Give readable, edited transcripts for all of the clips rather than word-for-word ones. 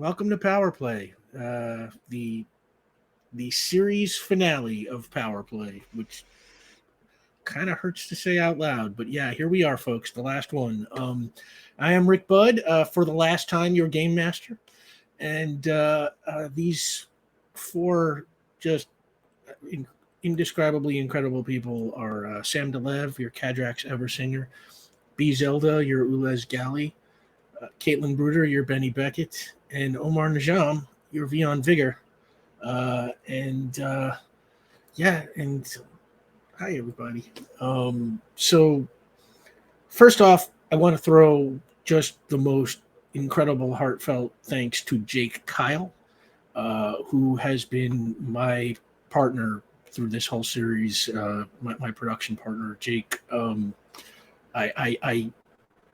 Welcome to Power Play, the series finale of Power Play, which kind of hurts to say out loud, but yeah, here we are, folks, the last one. I am Rick Budd, for the last time, your game master, and these four just in- indescribably incredible people are Sam DeLev, your Cadrax ever singer, B Zelda, your Ulez Galley, Caitlin Bruder, your Bennie Beckett, and Omar Najam, your Vion Vigor. And yeah, and hi everybody. So first off, I want to throw just the most incredible, heartfelt thanks to Jake Kyle, who has been my partner through this whole series. My production partner, Jake. I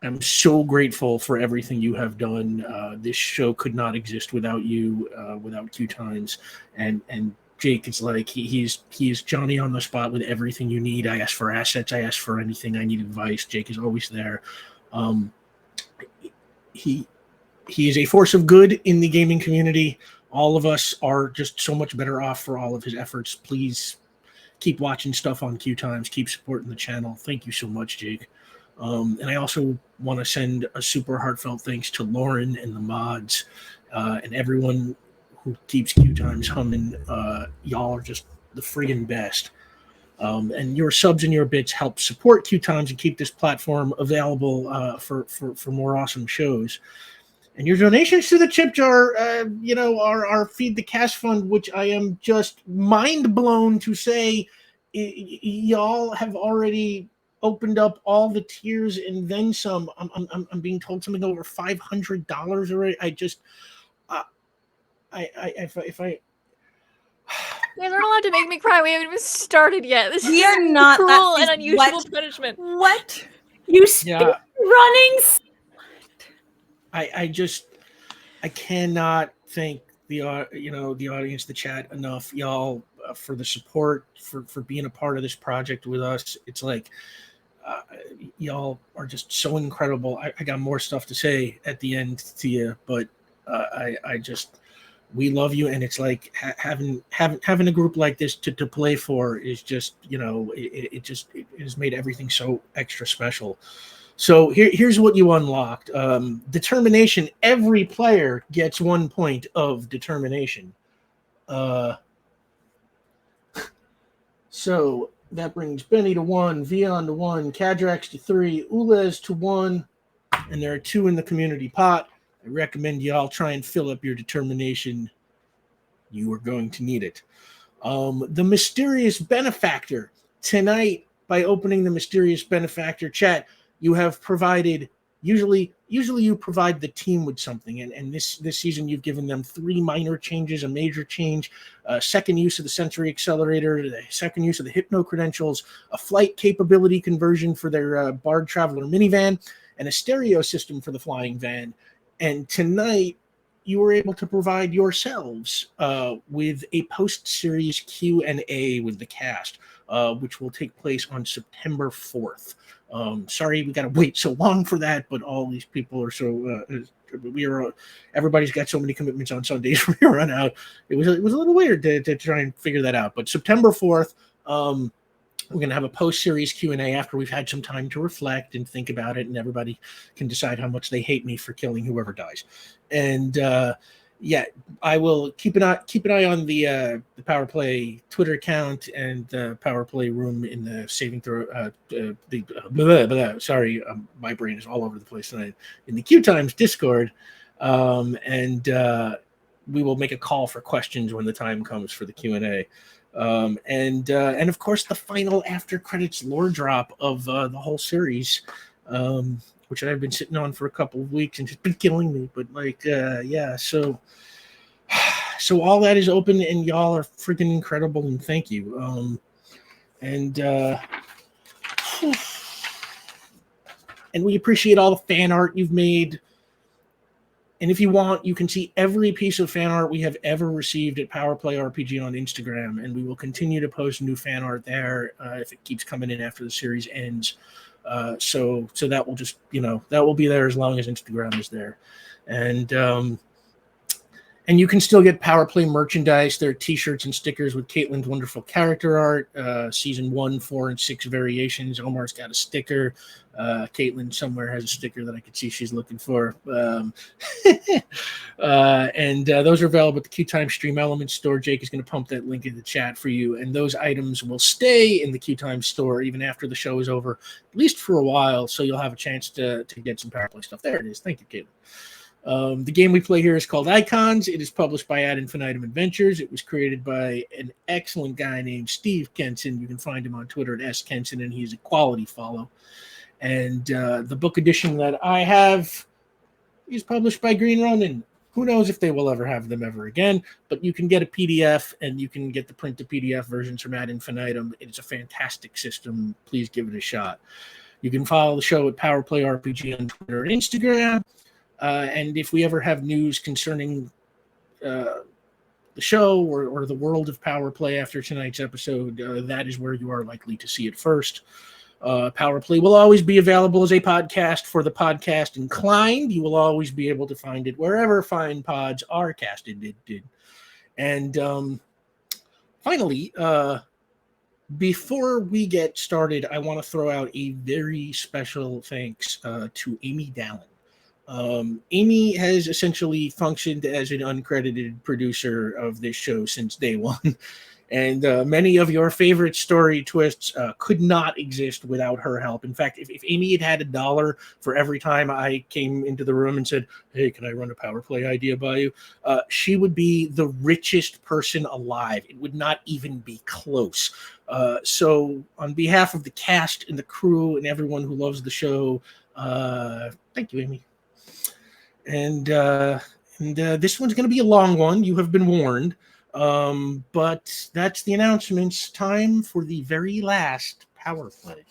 I'm so grateful for everything you have done. This show could not exist without you, without QueueTimes, and Jake is like he's Johnny on the spot with everything you need. I ask for assets, I ask for anything, I need advice. Jake is always there. Um, he he is a force of good in the gaming community. All of us are just so much better off for all of his efforts. Please keep watching stuff on QueueTimes. Keep supporting the channel. Thank you so much, Jake. And I also want to send a super heartfelt thanks to Lauren and the mods, and everyone who keeps QueueTimes humming. Y'all are just the friggin' best. And your subs and your bits help support QueueTimes and keep this platform available for more awesome shows. And your donations to the chip jar, our Feed the Cash Fund, which I am just mind blown to say, y'all have already opened up all the tiers and then some. I'm being told something over $500 already. I just, if I You're not allowed to make me cry. We haven't even started yet. This We is are not. cruel That is and unusual what? punishment. What? You speak Yeah. running. I cannot thank the audience, the chat enough, y'all, for the support, for being a part of this project with us. It's like uh, y'all are just so incredible. I got more stuff to say at the end to you, but I just we love you, and it's like having a group like this to play for is just it has made everything so extra special. So here's what you unlocked. Determination. Every player gets 1 point of determination. So that brings Benny to 1, Vion to 1, Cadrax to 3, Ulez to 1, and there are 2 in the community pot. I recommend you all try and fill up your determination. You are going to need it. The mysterious benefactor. Tonight, by opening the mysterious benefactor chat, you have provided usually you provide the team with something, and this season you've given them 3 minor changes, a major change, second use of the sensory accelerator, the second use of the hypno credentials, a flight capability conversion for their Bard Traveler minivan, and a stereo system for the flying van. And tonight you were able to provide yourselves with a post-series Q&A with the cast, which will take place on September 4th. Sorry we got to wait so long for that, but all these people are so everybody's got so many commitments on Sundays we run out. It was a little weird to try and figure that out, but September 4th, we're going to have a post-series Q&A after we've had some time to reflect and think about it, and everybody can decide how much they hate me for killing whoever dies. And yeah, I will keep an eye on the Power Play Twitter account and the Power Play room in the saving throw. Sorry, my brain is all over the place tonight. In the QueueTimes Discord, and we will make a call for questions when the time comes for the Q&A. And of course the final after credits lore drop of the whole series, which I've been sitting on for a couple of weeks and just been killing me. But yeah, so all that is open, and y'all are freaking incredible, and thank you. And we appreciate all the fan art you've made. And if you want, you can see every piece of fan art we have ever received at Power Play RPG on Instagram, and we will continue to post new fan art there if it keeps coming in after the series ends. So that will just that will be there as long as Instagram is there. And And you can still get Power Play merchandise. There are T-shirts and stickers with Caitlin's wonderful character art. Season 1, 4, and 6 variations. Omar's got a sticker. Caitlin somewhere has a sticker that I could see she's looking for. And those are available at the QueueTimes Stream Elements store. Jake is going to pump that link in the chat for you. And those items will stay in the QueueTimes store even after the show is over, at least for a while. So you'll have a chance to get some Power Play stuff. There it is. Thank you, Caitlin. The game we play here is called Icons. It is published by Ad Infinitum Adventures. It was created by an excellent guy named Steve Kenson. You can find him on Twitter at @skenson, and he's a quality follow. And the book edition that I have is published by Green Ronin. Who knows if they will ever have them ever again, but you can get a PDF, and you can get the print to PDF versions from Ad Infinitum. It's a fantastic system. Please give it a shot. You can follow the show at Power Play RPG on Twitter and Instagram. And if we ever have news concerning the show or the world of Power Play after tonight's episode, that is where you are likely to see it first. Power Play will always be available as a podcast for the podcast inclined. You will always be able to find it wherever fine pods are casted. And finally, before we get started, I want to throw out a very special thanks to Amy Dallin. Amy has essentially functioned as an uncredited producer of this show since day one. And many of your favorite story twists could not exist without her help. In fact, if Amy had $1 for every time I came into the room and said, "Hey, can I run a Power Play idea by you?" She would be the richest person alive. It would not even be close. So on behalf of the cast and the crew and everyone who loves the show, thank you, Amy. And this one's going to be a long one. You have been warned. But that's the announcements. Time for the very last Power Play.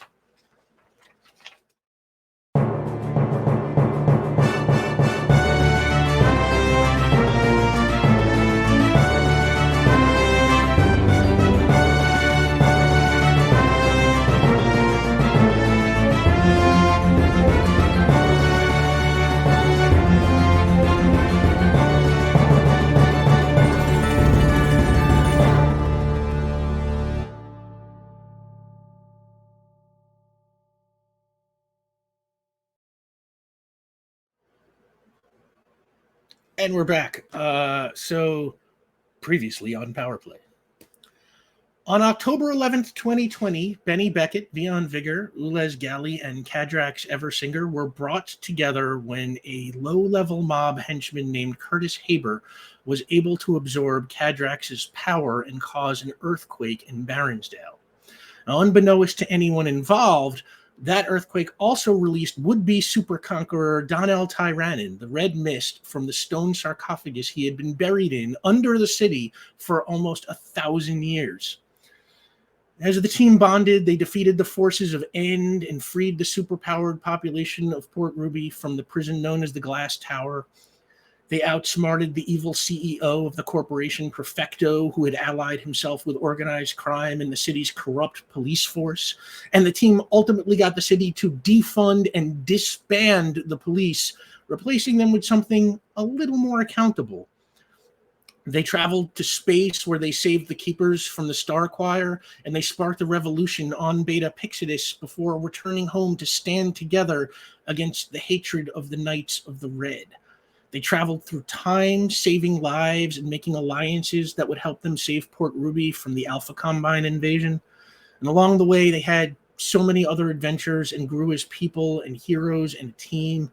And we're back. So previously on Power Play. On October 11th, 2020, Bennie Beckett, Vion Vigor, Ulez and Kadrax Eversinger were brought together when a low-level mob henchman named Curtis Haber was able to absorb Cadrax's power and cause an earthquake in Baronsdale. Now, unbeknownst to anyone involved, that earthquake also released would-be super conqueror Donnell Tyrannin, the Red Mist, from the stone sarcophagus he had been buried in under the city for almost 1,000 years. As the team bonded, they defeated the forces of End and freed the superpowered population of Port Ruby from the prison known as the Glass Tower. They outsmarted the evil CEO of the corporation, Perfecto, who had allied himself with organized crime and the city's corrupt police force. And the team ultimately got the city to defund and disband the police, replacing them with something a little more accountable. They traveled to space where they saved the Keepers from the Star Choir, and they sparked a revolution on Beta Pixidus before returning home to stand together against the hatred of the Knights of the Red. They traveled through time, saving lives and making alliances that would help them save Port Ruby from the Alpha Combine invasion. And along the way, they had so many other adventures and grew as people and heroes and a team.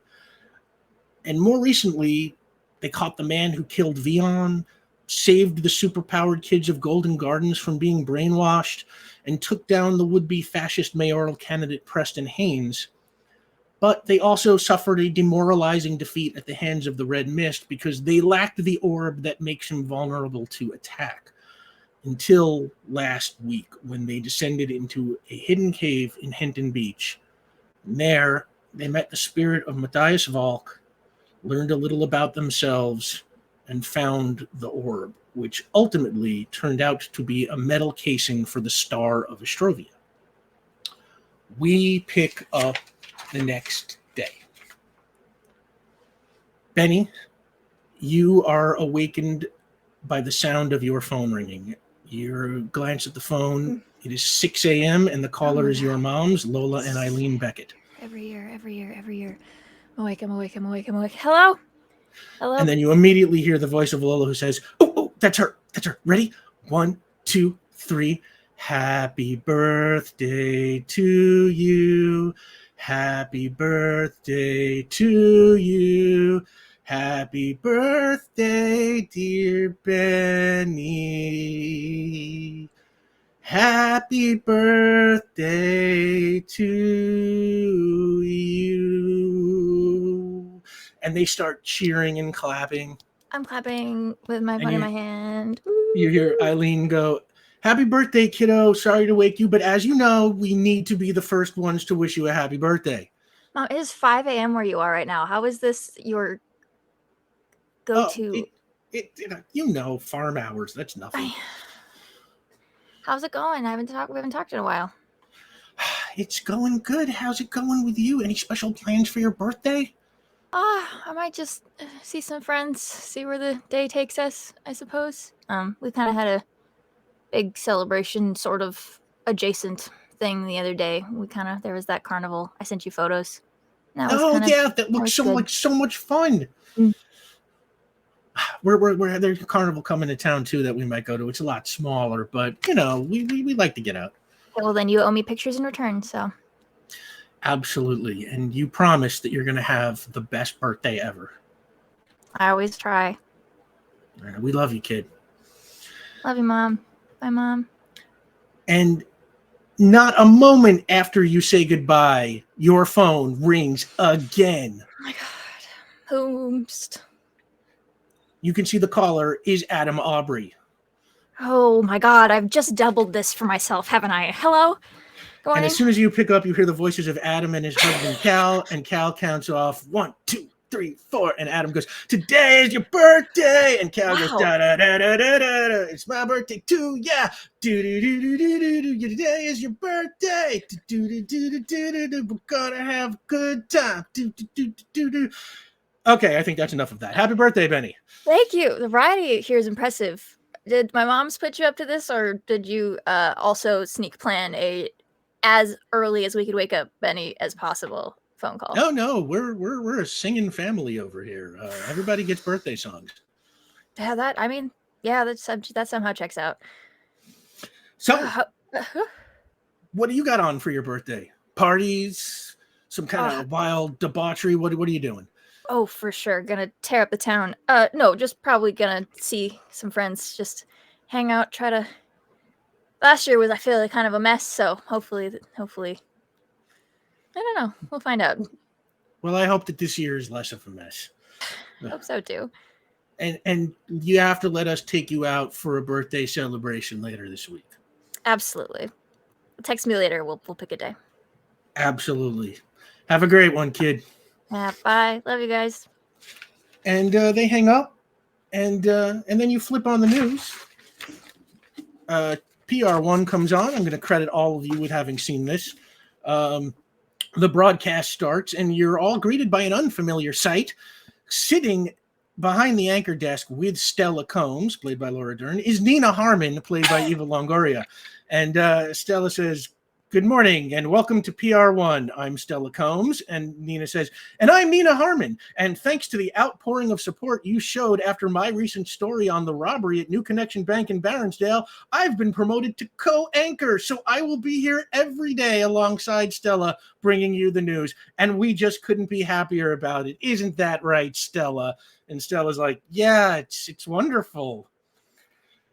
And more recently, they caught the man who killed Vion, saved the superpowered kids of Golden Gardens from being brainwashed, and took down the would-be fascist mayoral candidate Preston Haynes. But they also suffered a demoralizing defeat at the hands of the Red Mist because they lacked the orb that makes him vulnerable to attack. Until last week, when they descended into a hidden cave in Henton Beach. And there, they met the spirit of Matthias Valk, learned a little about themselves, and found the orb, which ultimately turned out to be a metal casing for the Star of Astrovia. We pick up the next day. Bennie, you are awakened by the sound of your phone ringing. You glance at the phone. It is 6 a.m. and the caller is your moms, Lola and Eileen Beckett. Every year. I'm awake. Hello? And then you immediately hear the voice of Lola who says, oh, that's her. Ready? 1, 2, 3. Happy birthday to you. Happy birthday to you. Happy birthday, dear Bennie. Happy birthday to you. And they start cheering and clapping. I'm clapping with my phone in my hand. You hear Eileen go, happy birthday, kiddo. Sorry to wake you, but as you know, we need to be the first ones to wish you a happy birthday. Mom, it is 5 a.m. where you are right now. How is this your go-to? Farm hours. That's nothing. How's it going? We haven't talked in a while. It's going good. How's it going with you? Any special plans for your birthday? I might just see some friends, see where the day takes us, I suppose. We kind of had a big celebration sort of adjacent thing the other day. There was that carnival. I sent you photos. That looks so much fun. Mm. There's a carnival coming to town too that we might go to. It's a lot smaller, but we like to get out. Well, then you owe me pictures in return, so. Absolutely. And you promise that you're going to have the best birthday ever. I always try. We love you, kid. Love you, Mom. Bye, Mom. And not a moment after you say goodbye, your phone rings again. Oh my God. Oops. You can see the caller is Adam Aubrey. Oh my God, I've just doubled this for myself, haven't I? Hello? Good morning. And as soon as you pick up, you hear the voices of Adam and his husband, Cal, and Cal counts off 1, 2, 3, 4, and Adam goes, today is your birthday, and Cal goes, da da da da da da, it's my birthday too, yeah, do do do do do do do, today is your birthday, do do do do do do, we're gonna have a good time, do do do do do. Okay, I think that's enough of that. Happy birthday, Bennie. Thank you. The variety here is impressive. Did my mom put you up to this, or did you also sneak plan as early as we could wake up Bennie as possible phone call? No, we're a singing family over here. Everybody gets birthday songs. Yeah, that somehow checks out. So, what do you got on for your birthday? Parties? Some kind of wild debauchery? What are you doing? Oh, for sure. Gonna tear up the town. No, just probably gonna see some friends, just hang out, try to... Last year was, I feel like, kind of a mess, so hopefully, I don't know. We'll find out. Well, I hope that this year is less of a mess. Hope so, too. And you have to let us take you out for a birthday celebration later this week. Absolutely. Text me later. We'll pick a day. Absolutely. Have a great one, kid. Yeah, bye. Love you guys. And they hang up, and then you flip on the news. PR1 comes on. I'm going to credit all of you with having seen this. The broadcast starts, and you're all greeted by an unfamiliar sight. Sitting behind the anchor desk with Stella Combs, played by Laura Dern, is Nina Harmon, played by Eva Longoria. And Stella says, good morning and welcome to PR1. I'm Stella Combs. And Nina says, and I'm Nina Harmon. And thanks to the outpouring of support you showed after my recent story on the robbery at New Connection Bank in Baronsdale, I've been promoted to co-anchor. So I will be here every day alongside Stella, bringing you the news. And we just couldn't be happier about it. Isn't that right, Stella? And Stella's like, yeah, it's wonderful.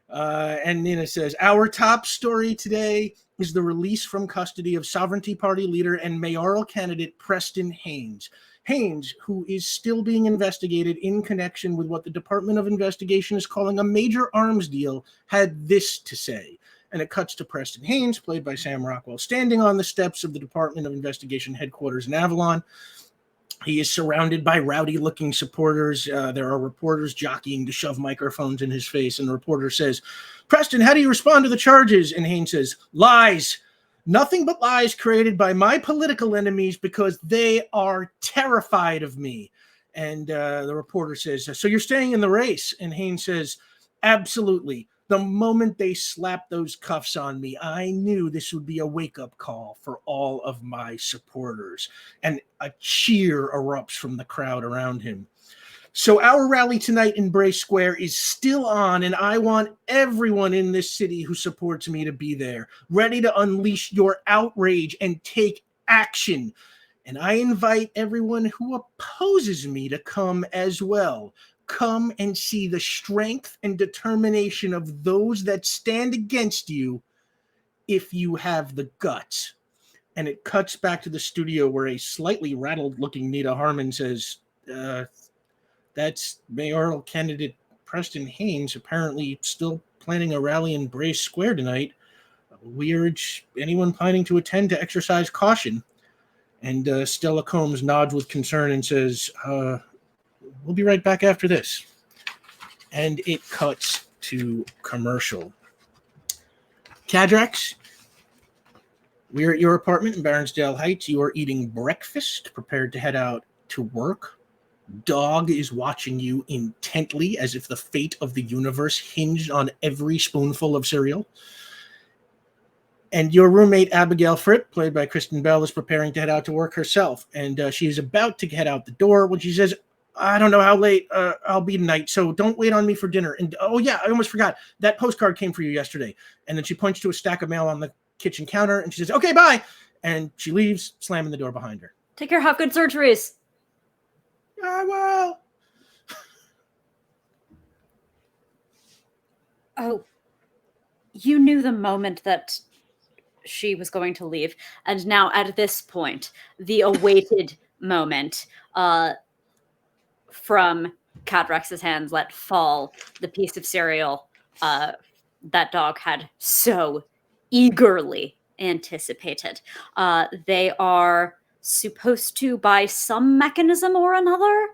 And Nina says, our top story today is the release from custody of Sovereignty Party leader and mayoral candidate Preston Haynes. Haynes, who is still being investigated in connection with what the Department of Investigation is calling a major arms deal, had this to say. And it cuts to Preston Haynes, played by Sam Rockwell, standing on the steps of the Department of Investigation headquarters in Avalon. He is surrounded by rowdy-looking supporters. There are reporters jockeying to shove microphones in his face, and the reporter says, Preston, how do you respond to the charges? And Haynes says, lies. Nothing but lies created by my political enemies because they are terrified of me. And the reporter says, so you're staying in the race? And Haynes says, absolutely. The moment they slapped those cuffs on me, I knew this would be a wake-up call for all of my supporters. And a cheer erupts from the crowd around him. So our rally tonight in Bray Square is still on, and I want everyone in this city who supports me to be there, ready to unleash your outrage and take action. And I invite everyone who opposes me to come as well. Come and see the strength and determination of those that stand against you if you have the guts. And it cuts back to the studio where a slightly rattled-looking Nita Harmon says, that's mayoral candidate Preston Haynes apparently still planning a rally in Bray Square tonight. We urge anyone planning to attend to exercise caution. And Stella Combs nods with concern and says, we'll be right back after this. And it cuts to commercial. Cadrax, we're at your apartment in Baronsdale Heights. You are eating breakfast, prepared to head out to work. Dog is watching you intently as if the fate of the universe hinged on every spoonful of cereal. And your roommate, Abigail Fripp, played by Kristen Bell, is preparing to head out to work herself. And she is about to head out the door when she says, I don't know how late I'll be tonight, so don't wait on me for dinner. And oh, yeah, I almost forgot. That postcard came for you yesterday. And then she points to a stack of mail on the kitchen counter, and she says, okay, bye. And she leaves, slamming the door behind her. Take care, have good surgeries. I will. Oh, you knew the moment that she was going to leave, and now at this point, the awaited moment from Cadrax's hands let fall the piece of cereal that dog had so eagerly anticipated. They are supposed to, by some mechanism or another,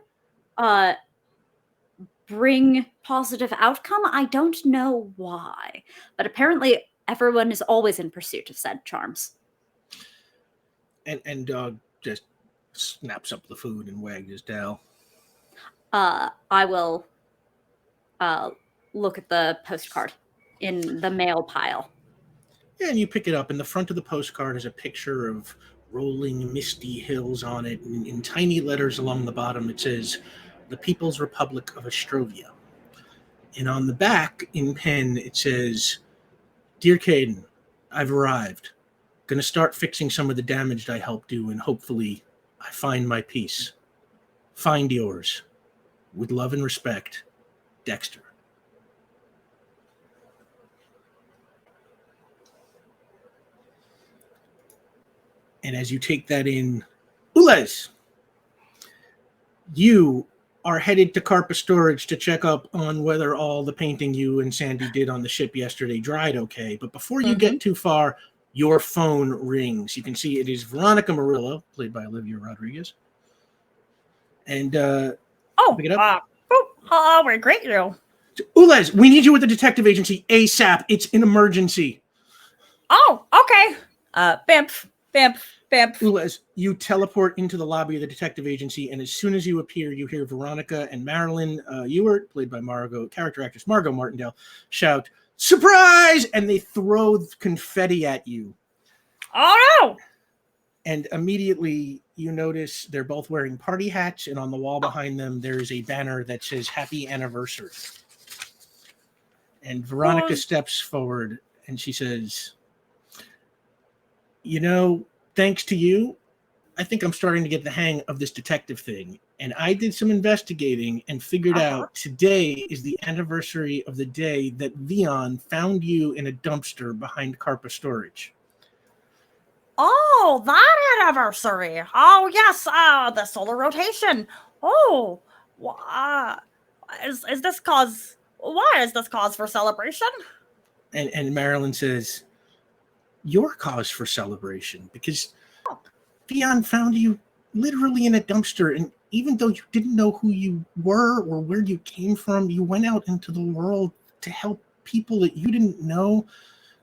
bring positive outcome. I don't know why, but apparently everyone is always in pursuit of said charms. And Dog just snaps up the food and wags his tail. I will look at the postcard in the mail pile. Yeah, and you pick it up, and the front of the postcard is a picture of rolling misty hills on it, and in tiny letters along the bottom it says, the People's Republic of Ostrovia. And on the back, in pen, it says, Dear Caden, I've arrived. Gonna start fixing some of the damage I helped do, and hopefully I find my peace. Find yours. With love and respect, Dexter. And as you take that in, Ulez, you are headed to Carpa Storage to check up on whether all the painting you and Sandy did on the ship yesterday dried okay. But before you get too far, your phone rings. You can see it is Veronica Murillo, played by Olivia Rodriguez. And pick it up. Hello, we're great, you. Ulez, we need you at the detective agency ASAP. It's an emergency. Oh, okay. Bamf. Ulez, you teleport into the lobby of the detective agency, and as soon as you appear, you hear Veronica and Marilyn Ewart, played by character actress Margot Martindale, shout, surprise! And they throw confetti at you. Oh, no! And immediately you notice they're both wearing party hats, and on the wall behind them, there is a banner that says Happy Anniversary. And Veronica steps forward, and she says, you know, thanks to you, I think I'm starting to get the hang of this detective thing. And I did some investigating and figured out today is the anniversary of the day that Vion found you in a dumpster behind Carpa Storage. Oh, that anniversary. Oh, yes, the solar rotation. Oh, is this cause... Why is this cause for celebration? And Marilyn says, your cause for celebration, because Vion found you literally in a dumpster, and even though you didn't know who you were or where you came from, you went out into the world to help people that you didn't know.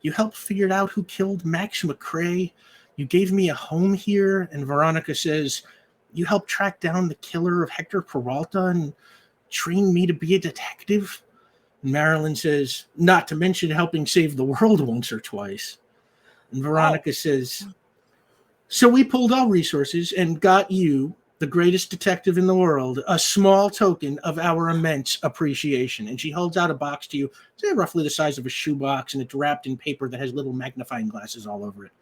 You helped figure out who killed Max McCrae. You gave me a home here. And Veronica says, you helped track down the killer of Hector Peralta and train me to be a detective? And Marilyn says, not to mention helping save the world once or twice. And Veronica says, so we pulled our resources and got you, the greatest detective in the world, a small token of our immense appreciation. And she holds out a box to you, say roughly the size of a shoebox, and it's wrapped in paper that has little magnifying glasses all over it.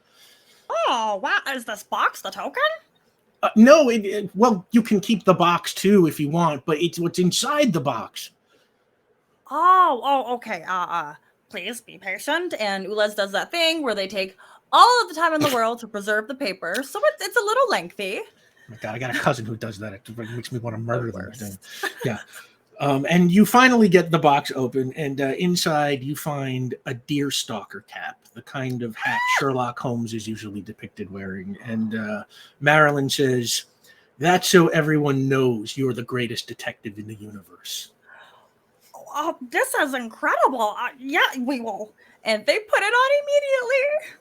Oh, wow. Is this box the token? No, well, you can keep the box too if you want, but it's what's inside the box. Oh, okay. Please be patient. And Ulez does that thing where they take all of the time in the world to preserve the paper, so it's a little lengthy. Oh my God, I got a cousin who does that. It makes me want to murder them. Worst. Yeah. And you finally get the box open, and inside you find a deerstalker cap, the kind of hat Sherlock Holmes is usually depicted wearing. And Marilyn says, that's so everyone knows you're the greatest detective in the universe. Oh, this is incredible. Yeah, we will. And they put it on immediately.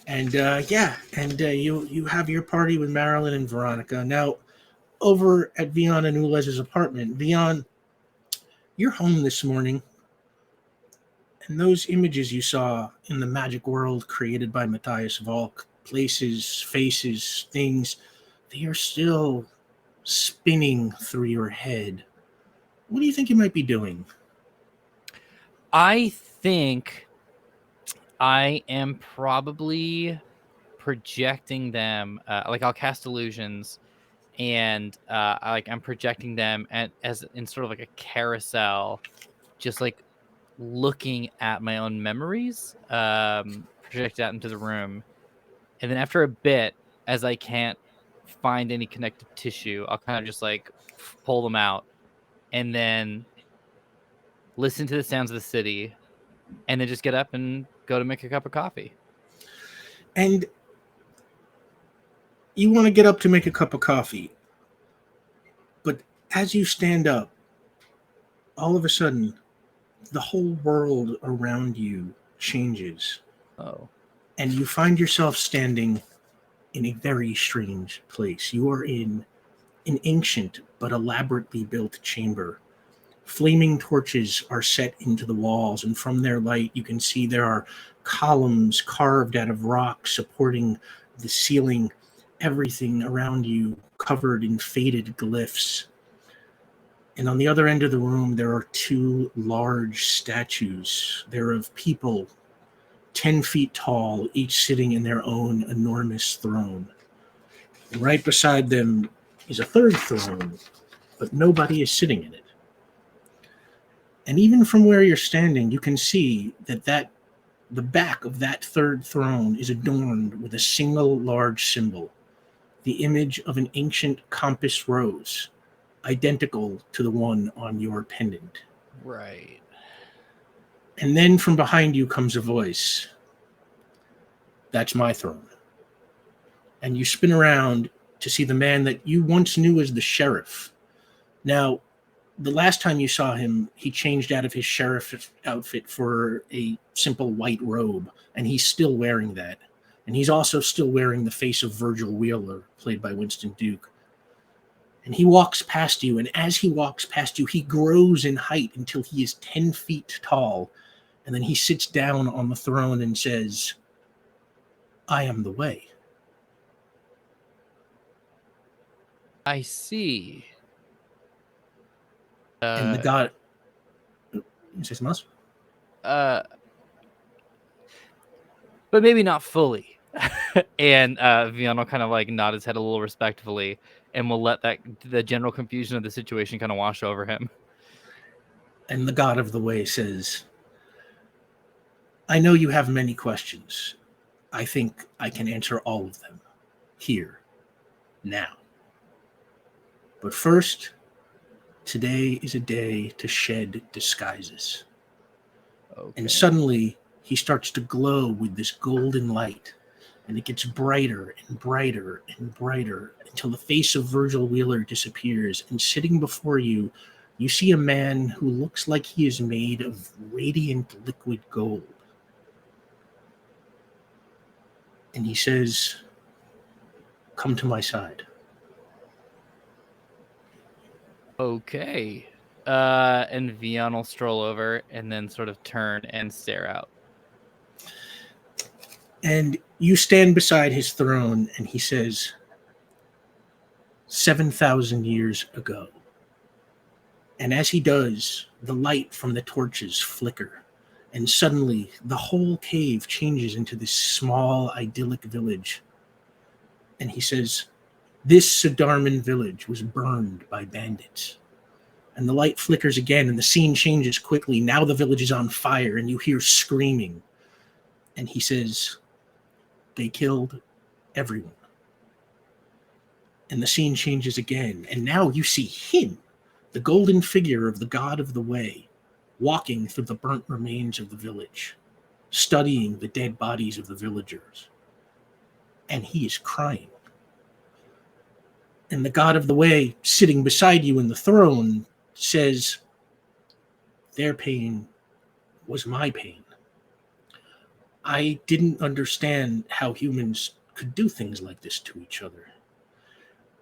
And you have your party with Marilyn and Veronica. Now, over at Vion and Ulez's apartment, Vion, you're home this morning, and those images you saw in the magic world created by Matthias Volk, places, faces, things, they are still spinning through your head. What do you think you might be doing? I think I am probably projecting them. Like I'll cast illusions, and I'm projecting them as in sort of like a carousel, just like looking at my own memories, project out into the room, and then after a bit, as I can't find any connective tissue, I'll kind of just like pull them out, and then listen to the sounds of the city, and then just get up and go to make a cup of coffee. And you want to get up to make a cup of coffee, but as you stand up, all of a sudden, the whole world around you changes. Oh. And you find yourself standing in a very strange place. You are in an ancient but elaborately built chamber. Flaming torches are set into the walls, and from their light you can see there are columns carved out of rock supporting the ceiling. Everything around you covered in faded glyphs. And on the other end of the room, there are two large statues. They're of people 10 feet tall, each sitting in their own enormous throne. And right beside them is a third throne, but nobody is sitting in it. And even from where you're standing, you can see that the back of that third throne is adorned with a single large symbol, the image of an ancient compass rose, identical to the one on your pendant. Right. And then from behind you comes a voice. That's my throne. And you spin around to see the man that you once knew as the sheriff. Now, the last time you saw him, he changed out of his sheriff outfit for a simple white robe, and he's still wearing that. And he's also still wearing the face of Virgil Wheeler, played by Winston Duke. And he walks past you, and as he walks past you, he grows in height until he is 10 feet tall. And then he sits down on the throne and says, I am the way. I see. And the god... You say something else? But maybe not fully. And Vion will kind of like nod his head a little respectfully, and will let the general confusion of the situation kind of wash over him. And the god of the way says, I know you have many questions. I think I can answer all of them here, now. But first, today is a day to shed disguises. Okay. And suddenly, he starts to glow with this golden light, and it gets brighter and brighter and brighter until the face of Virgil Wheeler disappears, and sitting before you, you see a man who looks like he is made of radiant liquid gold. And he says, come to my side. Okay. And Vion will stroll over and then sort of turn and stare out. And you stand beside his throne, and he says, 7,000 years ago. And as he does, the light from the torches flicker, and suddenly the whole cave changes into this small, idyllic village. And he says, this Sudarman village was burned by bandits. And the light flickers again, and the scene changes quickly. Now the village is on fire, and you hear screaming. And he says, they killed everyone. And the scene changes again, and now you see him, the golden figure of the god of the way, walking through the burnt remains of the village, studying the dead bodies of the villagers. And he is crying. And the god of the way, sitting beside you in the throne, says, their pain was my pain. I didn't understand how humans could do things like this to each other.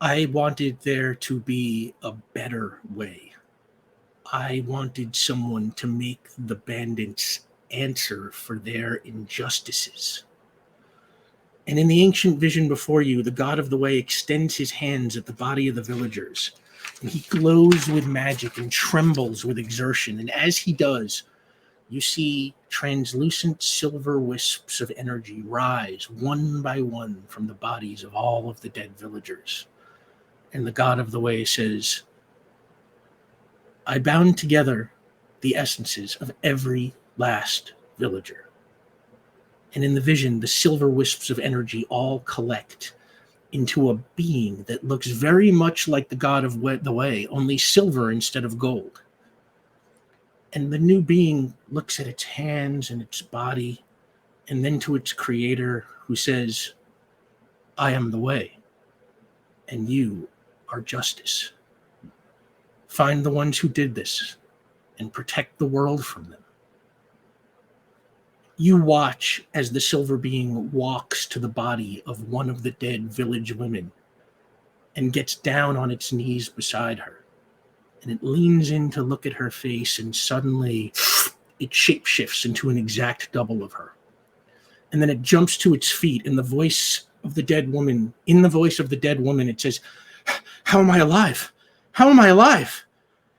I wanted there to be a better way. I wanted someone to make the bandits answer for their injustices. And in the ancient vision before you, the god of the way extends his hands at the body of the villagers, and he glows with magic and trembles with exertion. And as he does, you see translucent silver wisps of energy rise one by one from the bodies of all of the dead villagers. And the god of the way says, I bound together the essences of every last villager. And in the vision, the silver wisps of energy all collect into a being that looks very much like the god of the way, only silver instead of gold. And the new being looks at its hands and its body, and then to its creator, who says, I am the way, and you are justice. Find the ones who did this and protect the world from them. You watch as the silver being walks to the body of one of the dead village women and gets down on its knees beside her. And it leans in to look at her face, and suddenly it shapeshifts into an exact double of her. And then it jumps to its feet, and in the voice of the dead woman, it says, how am I alive? How am I alive?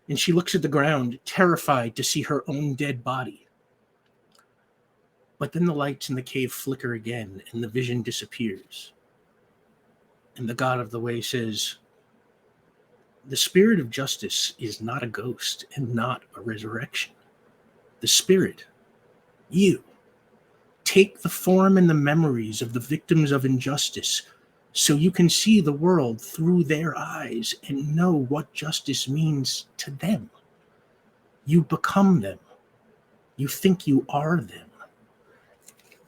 And she looks at the ground, terrified to see her own dead body. But then the lights in the cave flicker again, and the vision disappears. And the god of the way says, the spirit of justice is not a ghost and not a resurrection. The spirit, you, take the form and the memories of the victims of injustice so you can see the world through their eyes and know what justice means to them. You become them. You think you are them.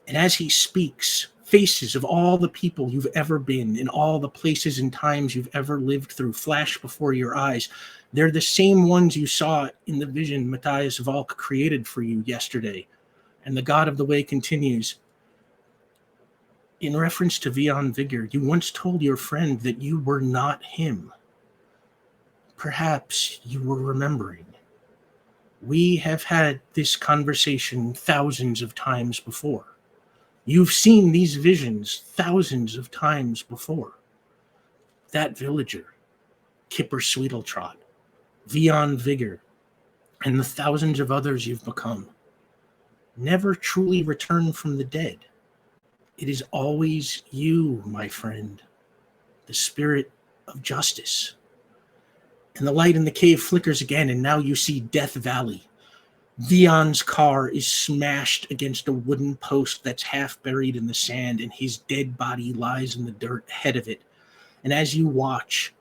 And as he speaks, faces of all the people you've ever been, in all the places and times you've ever lived through, flash before your eyes. They're the same ones you saw in the vision Matthias Valk created for you yesterday. And the god of the way continues, in reference to Vion Vigor, you once told your friend that you were not him. Perhaps you were remembering. We have had this conversation thousands of times before. You've seen these visions thousands of times before. That villager, Kipper Sweetletrot, Vion Vigor, and the thousands of others you've become, never truly return from the dead. It is always you, my friend, the spirit of justice. And the light in the cave flickers again, and now you see Death Valley. Vion's car is smashed against a wooden post that's half buried in the sand, and his dead body lies in the dirt ahead of it. And as you watch,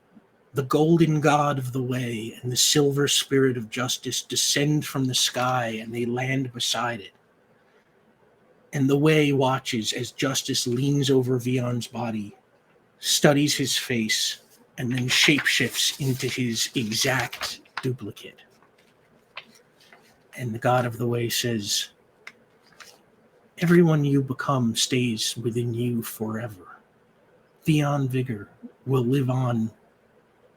the golden god of the way and the silver spirit of justice descend from the sky, and they land beside it. And the way watches as justice leans over Vion's body, studies his face, and then shapeshifts into his exact duplicate. And the god of the way says, everyone you become stays within you forever. Vion Vigor will live on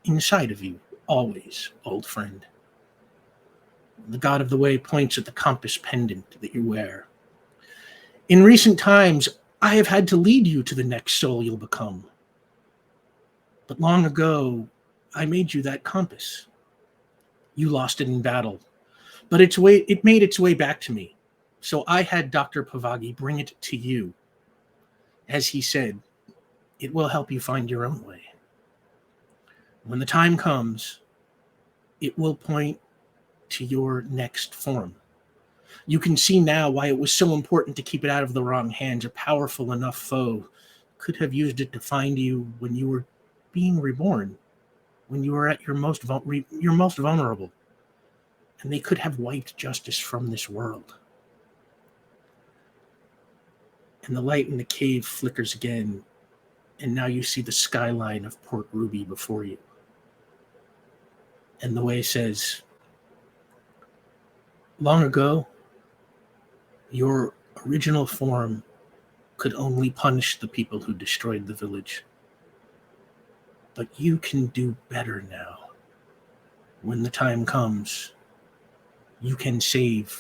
inside of you always, old friend. The god of the way points at the compass pendant that you wear. In recent times, I have had to lead you to the next soul you'll become. But long ago, I made you that compass. You lost it in battle, but it made its way back to me. So I had Dr. Pavagi bring it to you. As he said, it will help you find your own way. When the time comes, it will point to your next form. You can see now why it was so important to keep it out of the wrong hands. A powerful enough foe could have used it to find you when you were being reborn, when you were at your most vulnerable, and they could have wiped justice from this world. And the light in the cave flickers again, and now you see the skyline of Port Ruby before you. And the way says, long ago, your original form could only punish the people who destroyed the village. But you can do better now. When the time comes, you can save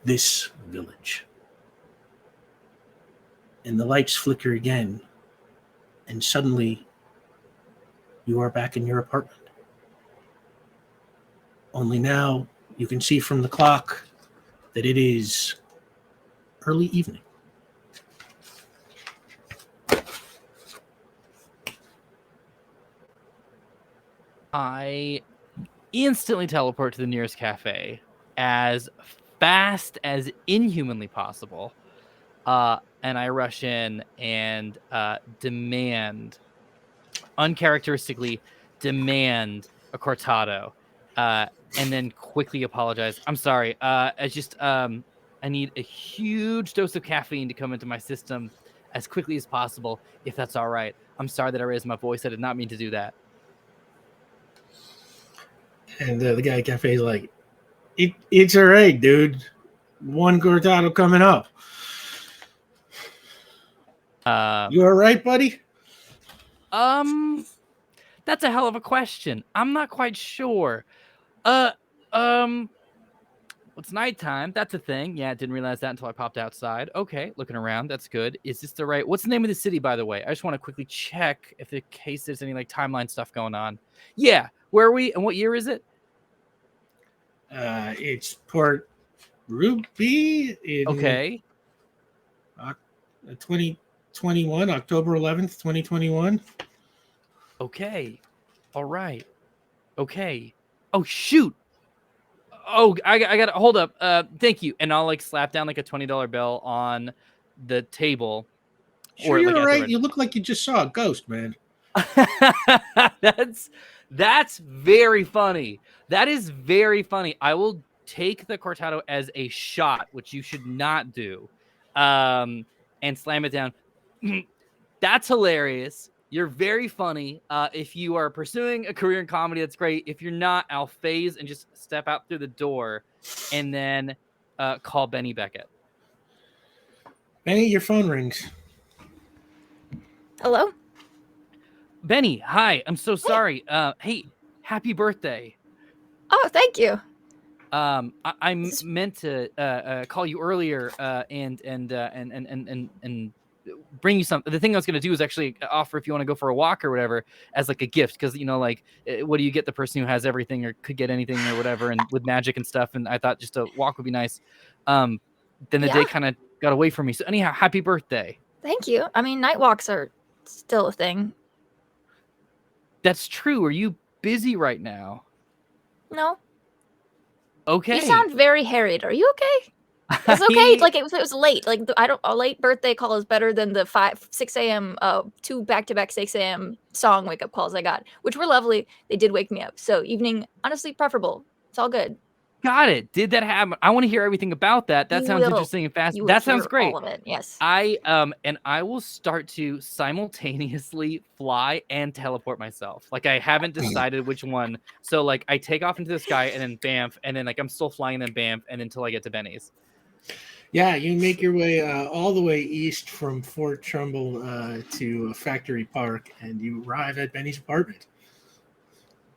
this village. And the lights flicker again, and suddenly you are back in your apartment. Only now you can see from the clock that it is early evening. I instantly teleport to the nearest cafe as fast as inhumanly possible. And I rush in and uncharacteristically demand a cortado, and then quickly apologize. I'm sorry. I need a huge dose of caffeine to come into my system as quickly as possible, if that's all right. I'm sorry that I raised my voice. I did not mean to do that. And the guy at cafe is like, it's all right, dude. One cortado coming up. You all right, buddy? That's a hell of a question. I'm not quite sure. It's nighttime. That's a thing. Yeah, I didn't realize that until I popped outside. Okay, looking around. That's good. Is this the right? What's the name of the city, by the way? I just want to quickly check if in case there's any like timeline stuff going on. Yeah, where are we and what year is it? It's Port Ruby in Okay. 2021, October 11th, 2021. Okay. All right. Okay. Oh shoot. Oh, I got to hold up. Thank you. And I'll like slap down like a $20 bill on the table. Sure, you're right. You look like you just saw a ghost, man. That's very funny. That is very funny. I will take the cortado as a shot, which you should not do, and slam it down. That's hilarious. You're very funny. If you are pursuing a career in comedy, that's great. If you're not, I'll phase and just step out through the door and then call Bennie Beckett. Bennie, your phone rings. Hello? Bennie, hi. I'm so sorry. Hey, happy birthday. Oh, thank you. I meant to call you earlier and bring you something. The thing I was going to do is actually offer if you want to go for a walk or whatever as like a gift, because like what do you get the person who has everything or could get anything or whatever, and with magic and stuff, and I thought just a walk would be nice. Then the day kind of got away from me. So anyhow, happy birthday. Thank you. I mean, night walks are still a thing. That's true. Are you busy right now? No. Okay. You sound very harried. Are you okay? It's okay. Like if it was late, like a late birthday call is better than the 6 a.m. 2 back-to-back 6 a.m. song wake up calls I got, which were lovely. They did wake me up. So evening, honestly, preferable. It's all good. Got it. Did that happen? I want to hear everything about that. That sounds interesting and fast. That sounds great. All of it. Yes. And I will start to simultaneously fly and teleport myself. Like I haven't decided which one. So like I take off into the sky and then Banff, and then like I'm still flying and then Banff, and until I get to Benny's. Yeah, you make your way all the way east from Fort Trumbull to Factory Park, and you arrive at Benny's apartment.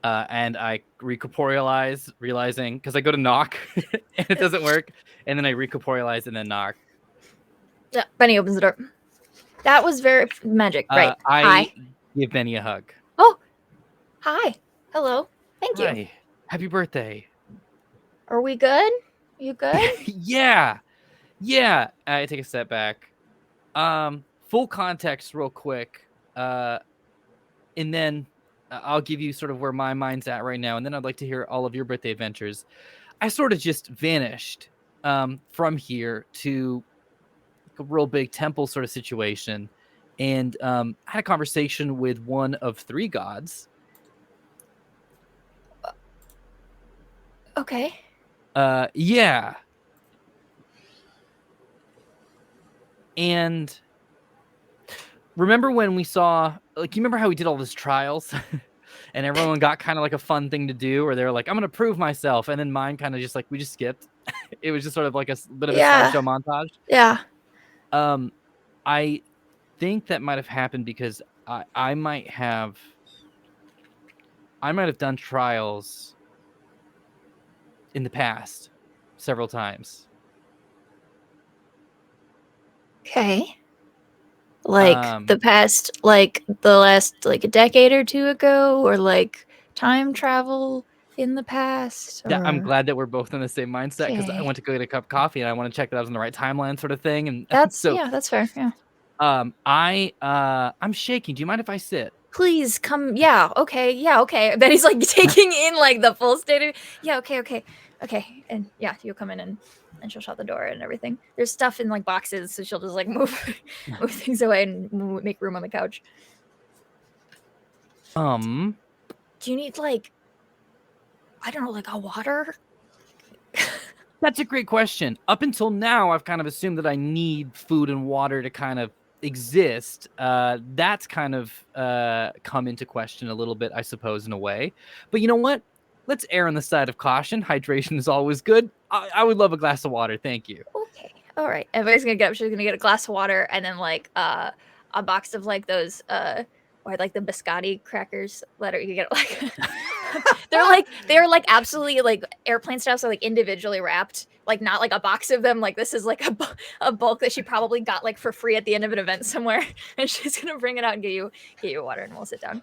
and I recorporealize, realizing because I go to knock and it doesn't work, and then I recorporealize and then knock. Yeah, Benny opens the door. That was very magic, right? I Hi. give Benny a hug. Oh, hi. Hello. Thank you. Hi, happy birthday. Are we good? You good? Yeah. I take a step back. Full context, real quick. And then I'll give you sort of where my mind's at right now, and then I'd like to hear all of your birthday adventures. I sort of just vanished from here to a real big temple sort of situation, and had a conversation with one of 3 gods. Okay. Yeah. And remember when we saw, like, you remember how we did all those trials and everyone got kind of like a fun thing to do, or they're like, I'm going to prove myself. And then mine kind of just like, we just skipped. It was just sort of like a bit of a slideshow montage. Yeah. I think that might have happened because I might have done trials in the past several times. Okay. Like the past, like the last, like a decade or 2 ago, or like time travel in the past. Yeah, I'm or- glad that we're both in the same mindset because I Okay. went to go get a cup of coffee and I want to check that I was in the right timeline, sort of thing. And That's so, yeah, that's fair. Yeah. I'm shaking. Do you mind if I sit? Please come. Yeah. Okay. Yeah. Okay. Then he's like taking in like the full state of. Yeah. Okay. Okay. Okay. And yeah, you'll come in and she'll shut the door and everything. There's stuff in like boxes, so she'll just like move things away and make room on the couch. Um, Do you need like, I don't know, like a water? That's a great question. Up until now, I've kind of assumed that I need food and water to kind of exist. That's kind of come into question a little bit, I suppose, in a way. But you know what? Let's err on the side of caution. Hydration is always good. I would love a glass of water. Thank you. Okay. All right. Everybody's gonna get up. She's gonna get a glass of water and then like a box of like those or like the biscotti crackers that are, you get like they're like absolutely like airplane style, so like individually wrapped, like not like a box of them. Like this is like a bulk that she probably got like for free at the end of an event somewhere, and she's gonna bring it out and get you water, and we'll sit down.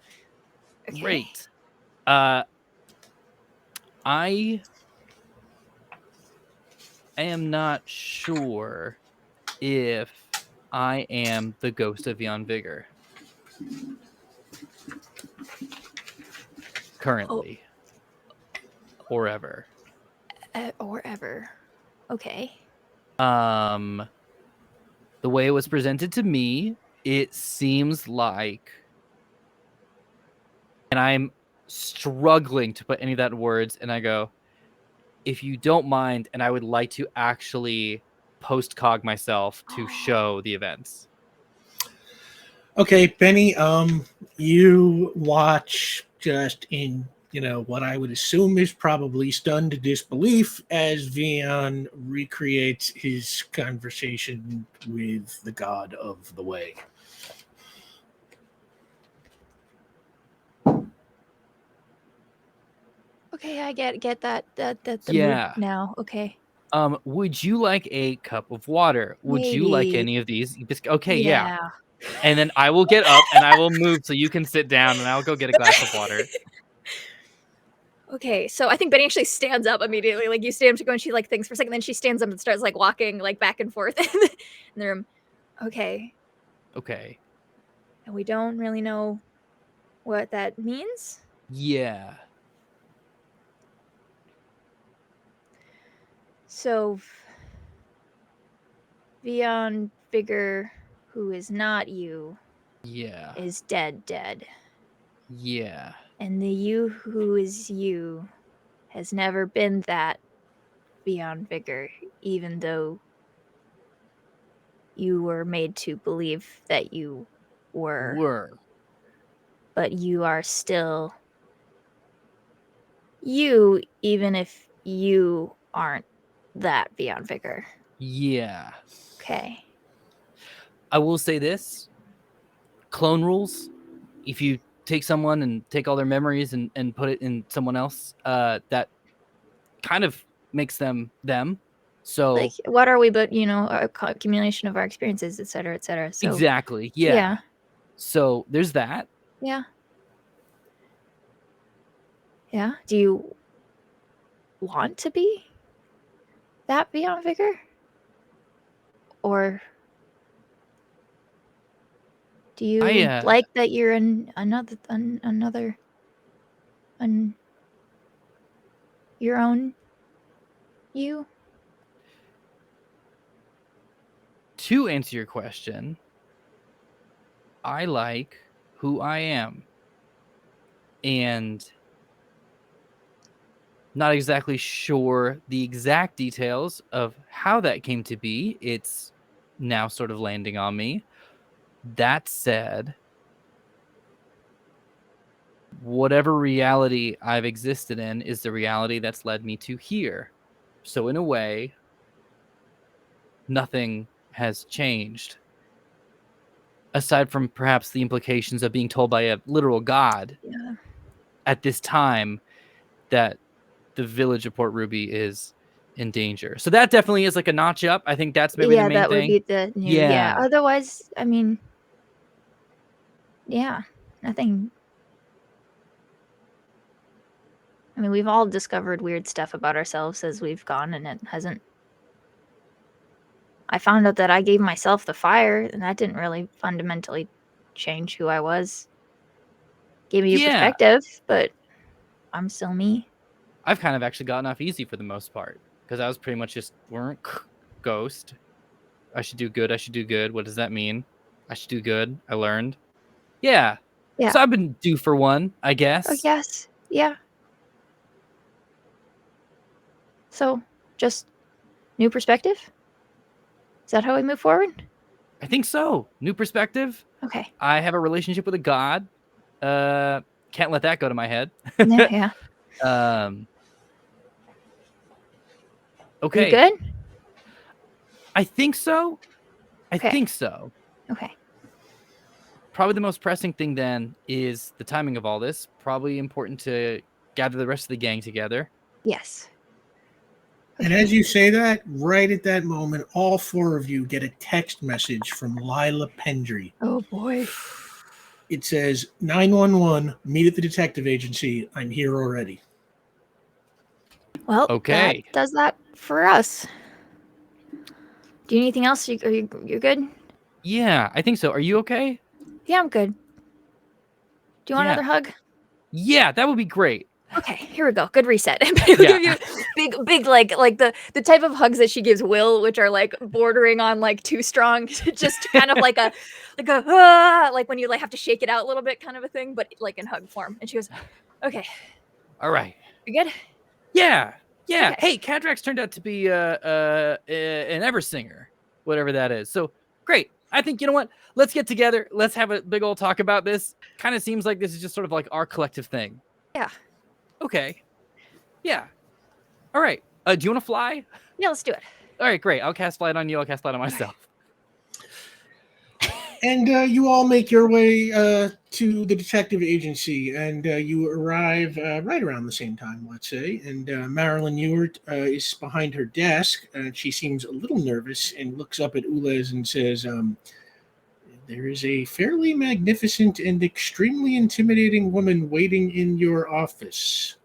Okay. Great. I am not sure if I am the ghost of Vion Vigor currently or ever. Or ever. Okay. The way it was presented to me, it seems like, and I'm struggling to put any of that in words, and I go, if you don't mind, and I would like to actually post-cog myself to show the events. Okay, Benny, you watch just in, what I would assume is probably stunned disbelief as Vion recreates his conversation with the god of the way. Okay, I get that the Yeah. mood now. Okay. Would you like a cup of water? Would you like Maybe. any of these? Okay, yeah. And then I will get up and I will move so you can sit down, and I'll go get a glass of water. Okay, so I think Benny actually stands up immediately. Like you stand up to go, and she like thinks for a second, then she stands up and starts like walking like back and forth in the room. Okay. Okay. And we don't really know what that means. Yeah. So Vion Vigor, who is not you, Yeah. is dead. Yeah. And the you who is you has never been that Vion Vigor, even though you were made to believe that you were. But you are still you, even if you aren't that Vion Vigor. Yeah. Okay. I will say this. Clone rules. If you take someone and take all their memories and put it in someone else, that kind of makes them them. So Like, what are we but, a accumulation of our experiences, et cetera, et cetera. So exactly. Yeah. yeah. So there's that. Yeah. Yeah. Do you want to be that Beyond Vigor? Or do you like that you're in another your own you? To answer your question, I like who I am. And not exactly sure the exact details of how that came to be. It's now sort of landing on me. That said, whatever reality I've existed in is the reality that's led me to here. So in a way, nothing has changed. Aside from perhaps the implications of being told by a literal god at this time that the village of Port Ruby is in danger. So that definitely is like a notch up. I think that's maybe the main that thing. would be the new. Yeah. Otherwise, I mean, yeah, nothing. I mean, we've all discovered weird stuff about ourselves as we've gone, and it hasn't. I found out that I gave myself the fire, and that didn't really fundamentally change who I was. Gave me a perspective, but I'm still me. I've kind of actually gotten off easy for the most part because I was pretty much just ghost. I should do good. I should do good. What does that mean? I should do good. I learned. Yeah. So I've been due for one, I guess. Oh, yes. Yeah. So, just new perspective? Is that how we move forward? I think so. New perspective. Okay. I have a relationship with a god. Can't let that go to my head. Yeah. Okay. You good? I think so. I think so. Okay. Probably the most pressing thing then is the timing of all this. Probably important to gather the rest of the gang together. Yes. And as you say that, right at that moment, all four of you get a text message from Llaya Pendry. Oh, boy. It says, 911, meet at the detective agency. I'm here already. Well, okay. That does that for us. Do you need anything else? You're good? Yeah, I think so. Are you okay? Yeah, I'm good. Do you want another hug? Yeah, that would be great. Okay, here we go. Good reset. Give you big like the type of hugs that she gives Will, which are like bordering on like too strong, just kind of like a like when you like have to shake it out a little bit, kind of a thing, but like in hug form. And she goes, "Okay, all right, you good? Yeah. Okay. Hey, Cadrax turned out to be an Eversinger, whatever that is. So great. I think you know what? Let's get together. Let's have a big old talk about this. Kind of seems like this is just sort of like our collective thing. Yeah. Okay. Yeah. All right. Do you want to fly? Yeah, let's do it. All right, great. I'll cast flight on you. I'll cast flight on myself. And you all make your way to the detective agency, and you arrive right around the same time, let's say. And Marilyn Ewart is behind her desk. She seems a little nervous and looks up at Ulez and says, there is a fairly magnificent and extremely intimidating woman waiting in your office.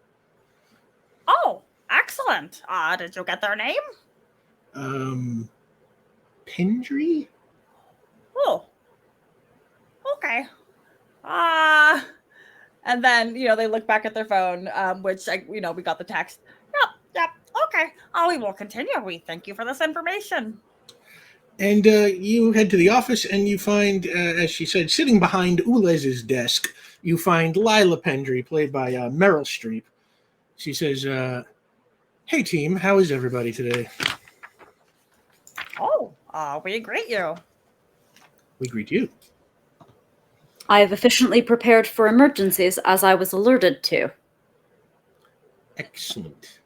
Oh, excellent. Did you get their name? Pendry? Oh. Okay. And then, they look back at their phone, which, we got the text. Yep. Okay. We will continue. We thank you for this information. And you head to the office and you find, as she said, sitting behind Ulez's desk, you find Llaya Pendry, played by Meryl Streep. She says, hey team, how is everybody today? Oh, we greet you. We greet you. I have efficiently prepared for emergencies as I was alerted to. Excellent.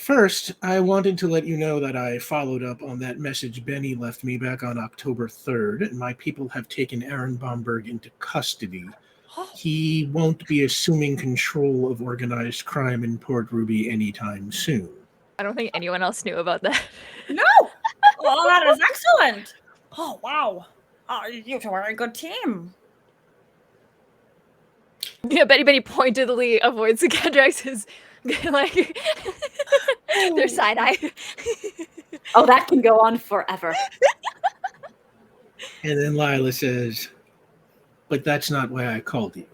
First, I wanted to let you know that I followed up on that message Bennie left me back on October 3rd, and my people have taken Aaron Bomberg into custody. He won't be assuming control of organized crime in Port Ruby anytime soon. I don't think anyone else knew about that. No! Oh, that is excellent! Oh, wow. You two are a good team. Yeah, Benny pointedly avoids the Cadrax's like their side eye. Oh, that can go on forever. And then Lila says, but that's not why I called you.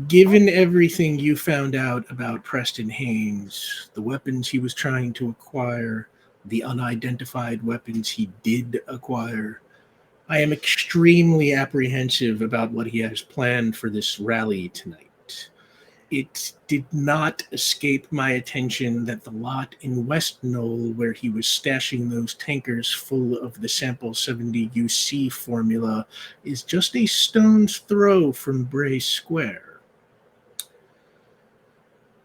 Given everything you found out about Preston Haynes, the weapons he was trying to acquire, the unidentified weapons he did acquire, I am extremely apprehensive about what he has planned for this rally tonight. It did not escape my attention that the lot in West Knoll, where he was stashing those tankers full of the Sample 70 UC formula, is just a stone's throw from Bray Square.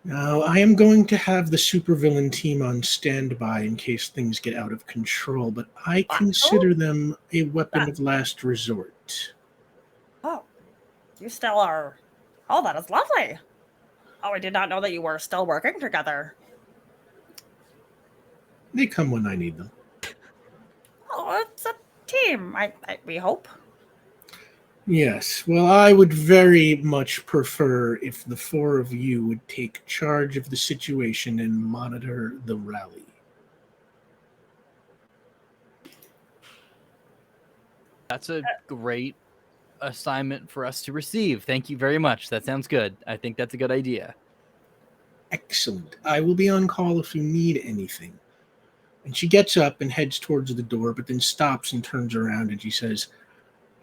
Now, I am going to have the supervillain team on standby in case things get out of control, but I consider them a weapon of last resort. Oh, you still are... Oh, that is lovely. Oh, I did not know that you were still working together. They come when I need them. Oh, it's a team, we hope. Yes, well, I would very much prefer if the four of you would take charge of the situation and monitor the rally. That's a great assignment for us to receive. Thank you very much. That sounds good. I think that's a good idea. Excellent. I will be on call if you need anything. And she gets up and heads towards the door, but then stops and turns around and she says,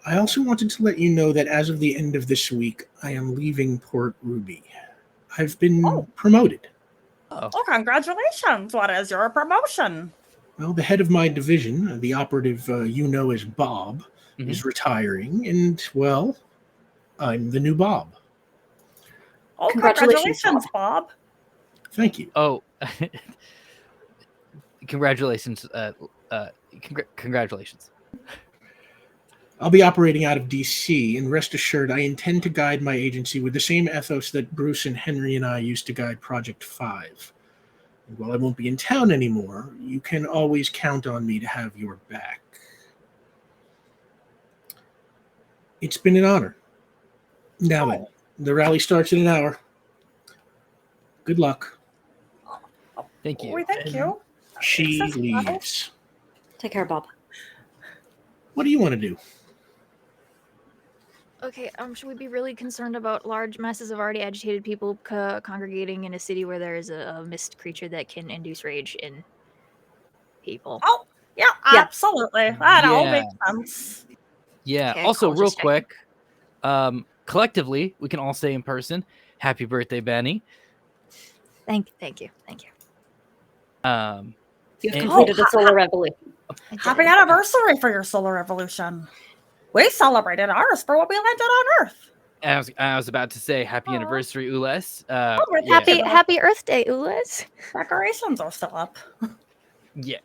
I also wanted to let you know that as of the end of this week, I am leaving Port Ruby. I've been promoted. Oh, congratulations. What is your promotion? Well, the head of my division, the operative you know as Bob, is retiring, and, well, I'm the new Bob. Oh, congratulations, Bob. Thank you. Oh, congratulations. Congratulations. I'll be operating out of DC, and rest assured, I intend to guide my agency with the same ethos that Bruce and Henry and I used to guide Project 5. And while I won't be in town anymore, you can always count on me to have your back. It's been an honor. Now then, the rally starts in an hour. Good luck. Thank you. We thank you. She leaves. Take care, Bob. What do you want to do? Okay, should we be really concerned about large masses of already agitated people congregating in a city where there is a mist creature that can induce rage in people? Oh, yeah, absolutely. That all makes sense. Yeah. Okay, Also, cool, real just checking. quick, collectively, we can all say in person, "Happy birthday, Bennie." Thank you. You've completed a solar revolution. Happy anniversary for your solar revolution. We celebrated ours for what we landed on Earth. I was about to say happy anniversary, Ulez. Happy Earth Day, Ulez. Decorations are still up. Yeah.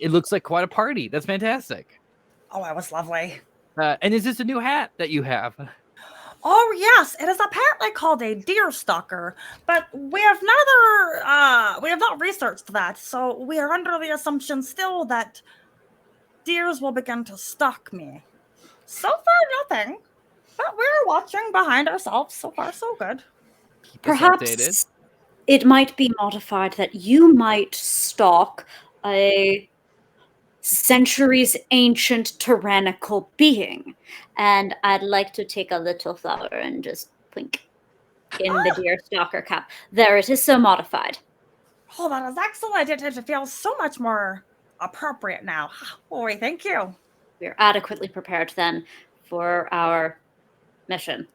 It looks like quite a party. That's fantastic. Oh, it was lovely. And is this a new hat that you have? Oh, yes. It is apparently called a deer stalker, but we have not researched that, so we are under the assumption still that deers will begin to stalk me. So far, nothing. But we're watching behind ourselves. So far, so good. Keep us updated. Perhaps it might be modified that you might stalk a centuries ancient tyrannical being. And I'd like to take a little flower and just plink in the deer stalker cap. There, it is so modified. Oh, that is excellent. It feels so much more appropriate now. Oh, thank you. We're adequately prepared then for our mission.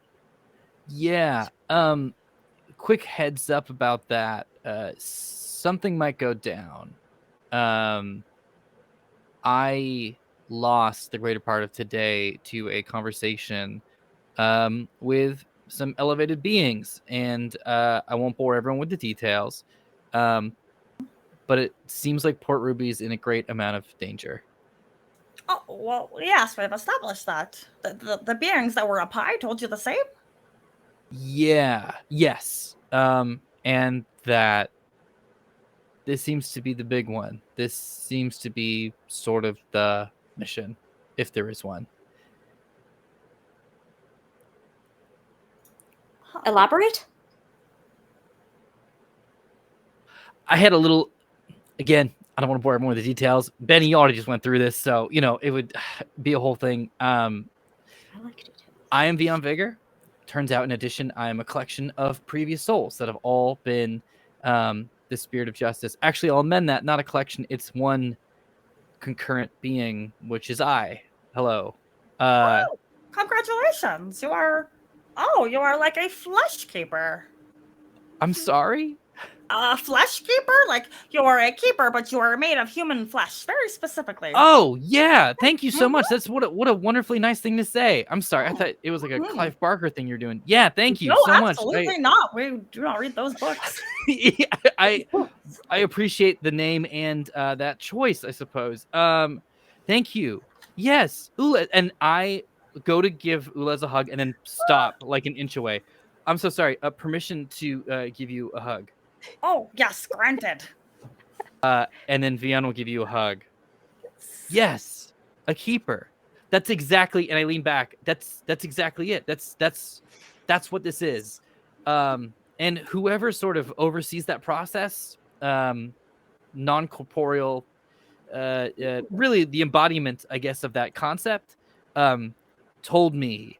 Yeah. Quick heads up about that. Something might go down. I lost the greater part of today to a conversation with some elevated beings, and I won't bore everyone with the details, But it seems like Port Ruby is in a great amount of danger. Oh, well, yes, we've established that. The beings that were up high told you the same? Yeah. Yes. And that this seems to be the big one. This seems to be sort of the mission, if there is one. Elaborate? I had a little, again, I don't want to bore everyone with the details. Benny, you already just went through this, so, it would be a whole thing. I like it. I am Vion Vigor. Turns out, in addition, I am a collection of previous souls that have all been the spirit of justice. Actually, I'll amend that. Not a collection. It's one concurrent being, which is I. Hello. Congratulations. You are like a flesh keeper. I'm sorry? A flesh keeper? Like, you are a keeper, but you are made of human flesh, very specifically. Oh, yeah. Thank you so much. That's what a wonderfully nice thing to say. I'm sorry. I thought it was like a Clive Barker thing you're doing. Yeah, thank you so much. Absolutely not. We do not read those books. I appreciate the name and that choice, I suppose. Thank you. Yes, Ulez, and I go to give Ulez a hug and then stop like an inch away. I'm so sorry. Permission to give you a hug. Oh, yes, granted. And then Vian will give you a hug. Yes, a keeper. That's exactly. And I lean back. That's exactly it. That's what this is. And whoever sort of oversees that process, non-corporeal, really the embodiment, I guess, of that concept, told me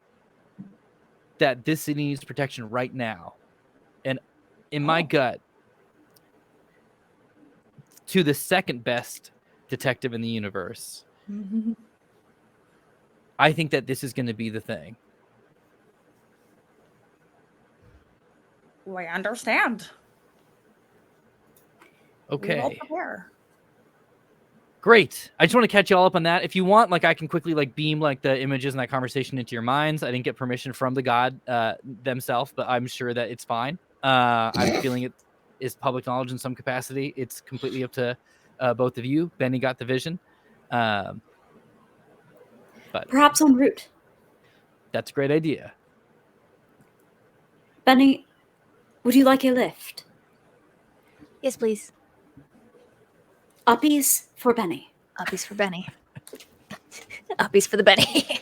that this city needs protection right now. And in my gut, to the second best detective in the universe, I think that this is going to be the thing. I understand. Okay. We will prepare. Great. I just want to catch you all up on that. If you want, I can quickly beam the images and that conversation into your minds. I didn't get permission from the god themselves, but I'm sure that it's fine. I'm feeling it is public knowledge in some capacity. It's completely up to both of you. Benny got the vision. But Perhaps en route. That's a great idea. Benny, would you like a lift? Yes, please. Uppies for Benny. Uppies for Benny. Uppies for the Benny.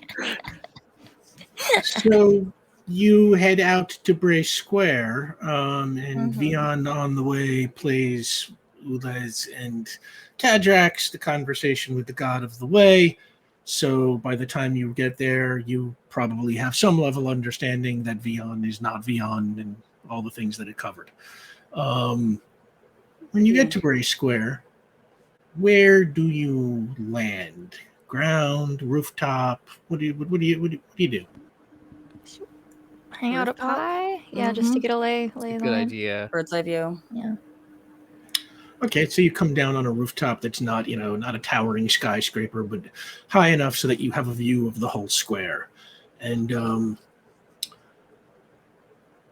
So you head out to Bray Square, and Vion on the way plays Ulez and Kadrax, the conversation with the god of the way. So by the time you get there, you probably have some level of understanding that Vion is not Vion and all the things that it covered. When you get to Bray Square, where do you land? Ground, rooftop? What do you do? Hang out up high? Yeah, just to get a lay of the Good land. idea. Bird's eye view. Yeah. Okay, so you come down on a rooftop that's not, not a towering skyscraper, but high enough so that you have a view of the whole square. And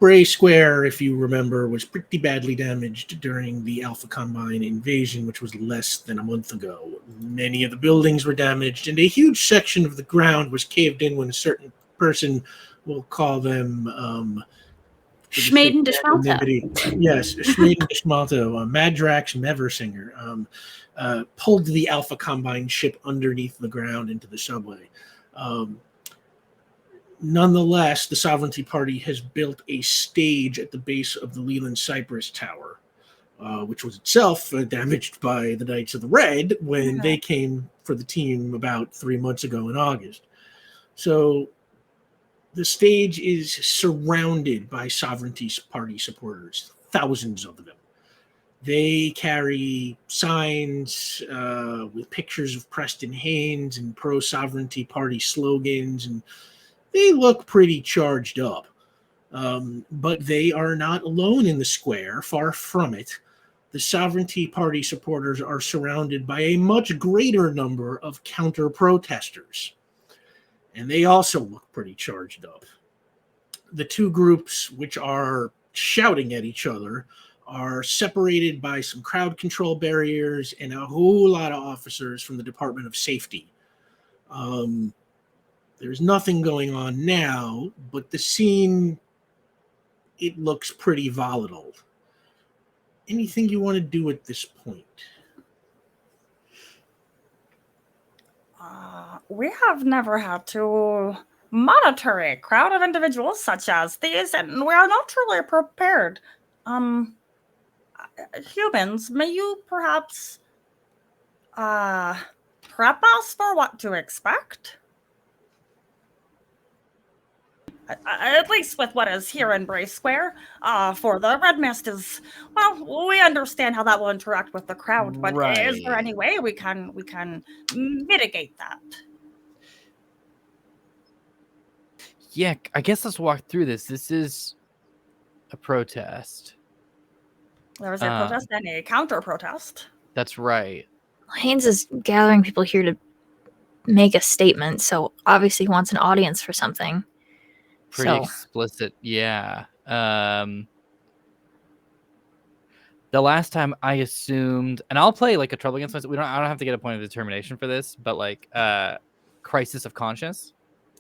Bray Square, if you remember, was pretty badly damaged during the Alpha Combine invasion, which was less than a month ago. Many of the buildings were damaged, and a huge section of the ground was caved in when a certain person, we'll call them Schmaden Dishmalto. Yes, Schmaden Dishmalto, Madrax Meversinger, pulled the Alpha Combine ship underneath the ground into the subway. Nonetheless, the Sovereignty Party has built a stage at the base of the Leland Cypress Tower, which was itself damaged by the Knights of the Red when they came for the team about 3 months ago in August. So the stage is surrounded by Sovereignty Party supporters, thousands of them. They carry signs with pictures of Preston Haynes and pro-Sovereignty Party slogans, and they look pretty charged up. But they are not alone in the square, far from it. The Sovereignty Party supporters are surrounded by a much greater number of counter-protesters. And they also look pretty charged up. The two groups which are shouting at each other are separated by some crowd control barriers and a whole lot of officers from the Department of Safety. There's nothing going on now, but the scene, it looks pretty volatile. Anything you want to do at this point? We have never had to monitor a crowd of individuals such as these, and we are not truly prepared. Humans, may you perhaps prep us for what to expect? At least with what is here in Bray Square. For the Red Mist is, well, we understand how that will interact with the crowd, but is there any way we can mitigate that? Yeah, I guess let's walk through this. This is a protest. There is a protest and a counter-protest. That's right. Haynes is gathering people here to make a statement, so obviously he wants an audience for something. Pretty explicit, yeah. The last time I assumed, and I'll play like a trouble against myself. I don't have to get a point of determination for this, but like crisis of conscience.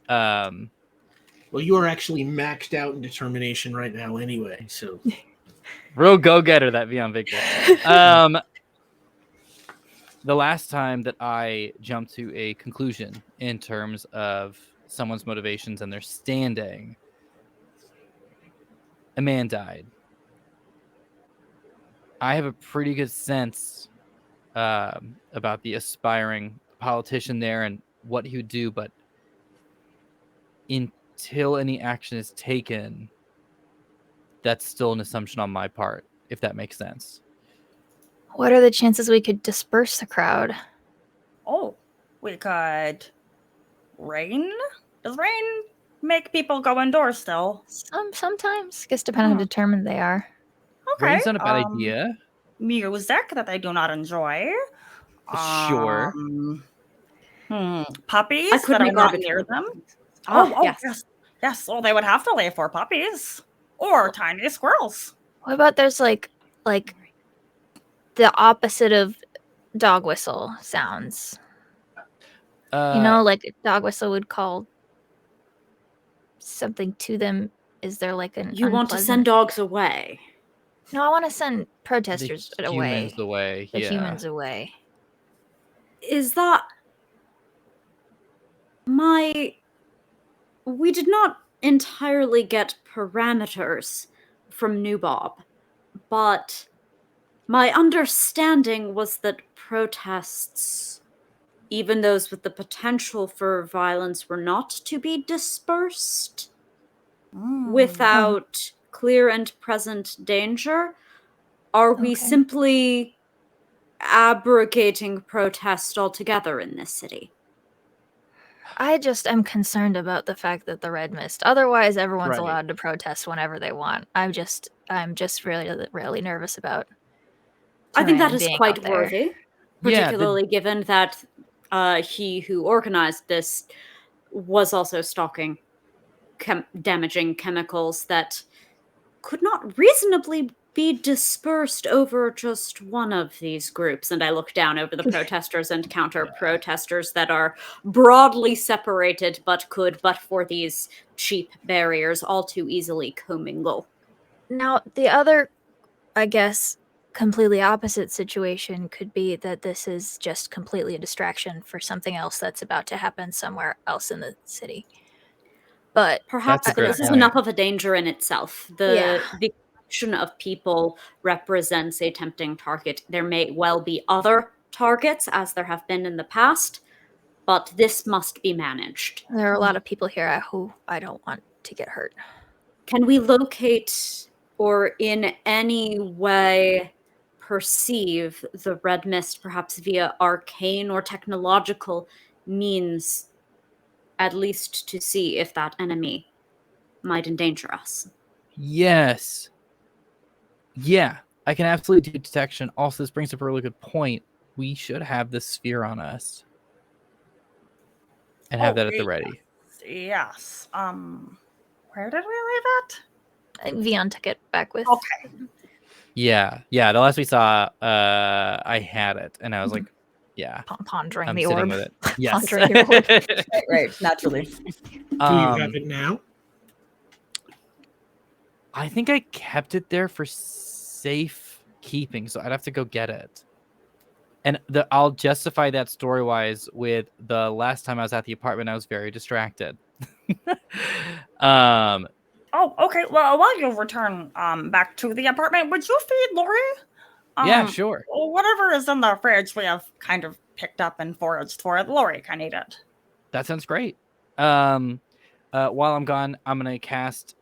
Well, you are actually maxed out in determination right now anyway, so real go-getter, that Vion Victor. The last time that I jumped to a conclusion in terms of someone's motivations and their standing, a man died. I have a pretty good sense about the aspiring politician there and what he would do, but until any action is taken, that's still an assumption on my part, if that makes sense. What are the chances we could disperse the crowd? Oh, we could rain? Does rain make people go indoors still? Sometimes. Guess depending on how determined they are. Okay. Rain's not a bad idea. Music that I do not enjoy. Sure. Puppies I could that are make not arbitrary near them. yes. Yes. Well, they would have to lay for puppies or tiny squirrels. What about there's like the opposite of dog whistle sounds? Like a dog whistle would call something to them. Is there like an You want to send dogs away? No, I want to send protesters away. Humans away. The humans away. Is that we did not entirely get parameters from New Bob, but my understanding was that protests, even those with the potential for violence, were not to be dispersed without clear and present danger. Are we simply abrogating protest altogether in this city? I just am concerned about the fact that the Red Mist. Otherwise, everyone's allowed to protest whenever they want. I'm just really, really nervous about. I think that is quite worthy, particularly Yeah, given that he who organized this was also stocking damaging chemicals that could not reasonably be dispersed over just one of these groups. And I look down over the protesters and counter-protesters that are broadly separated, but could, but for these cheap barriers, all too easily commingle. Now, the other, I guess, completely opposite situation could be that this is just completely a distraction for something else that's about to happen somewhere else in the city. But perhaps this is enough of a danger in itself. The collection of people represents a tempting target. There may well be other targets, as there have been in the past, but this must be managed. There are a lot of people here who I don't want to get hurt. Can we locate or in any way perceive the Red Mist, perhaps via arcane or technological means, at least to see if that enemy might endanger us? Yes. Yeah, I can absolutely do detection. Also, this brings up a really good point. We should have this sphere on us. And have that at the ready. Yes. Where did we leave it? Vion took it back with. Okay. Yeah. The last we saw, I had it, and I was like, yeah, Pondering I'm the sitting orb. with it. Yes. Pondering your orb. Right, naturally. Do you have it now? I think I kept it there for safe keeping, so I'd have to go get it. And I'll justify that story-wise with the last time I was at the apartment, I was very distracted. Oh, okay. Well, while you return back to the apartment, would you feed Lori? Yeah, sure. Whatever is in the fridge, we have kind of picked up and foraged for it. Lori can eat it. That sounds great. While I'm gone, I'm gonna cast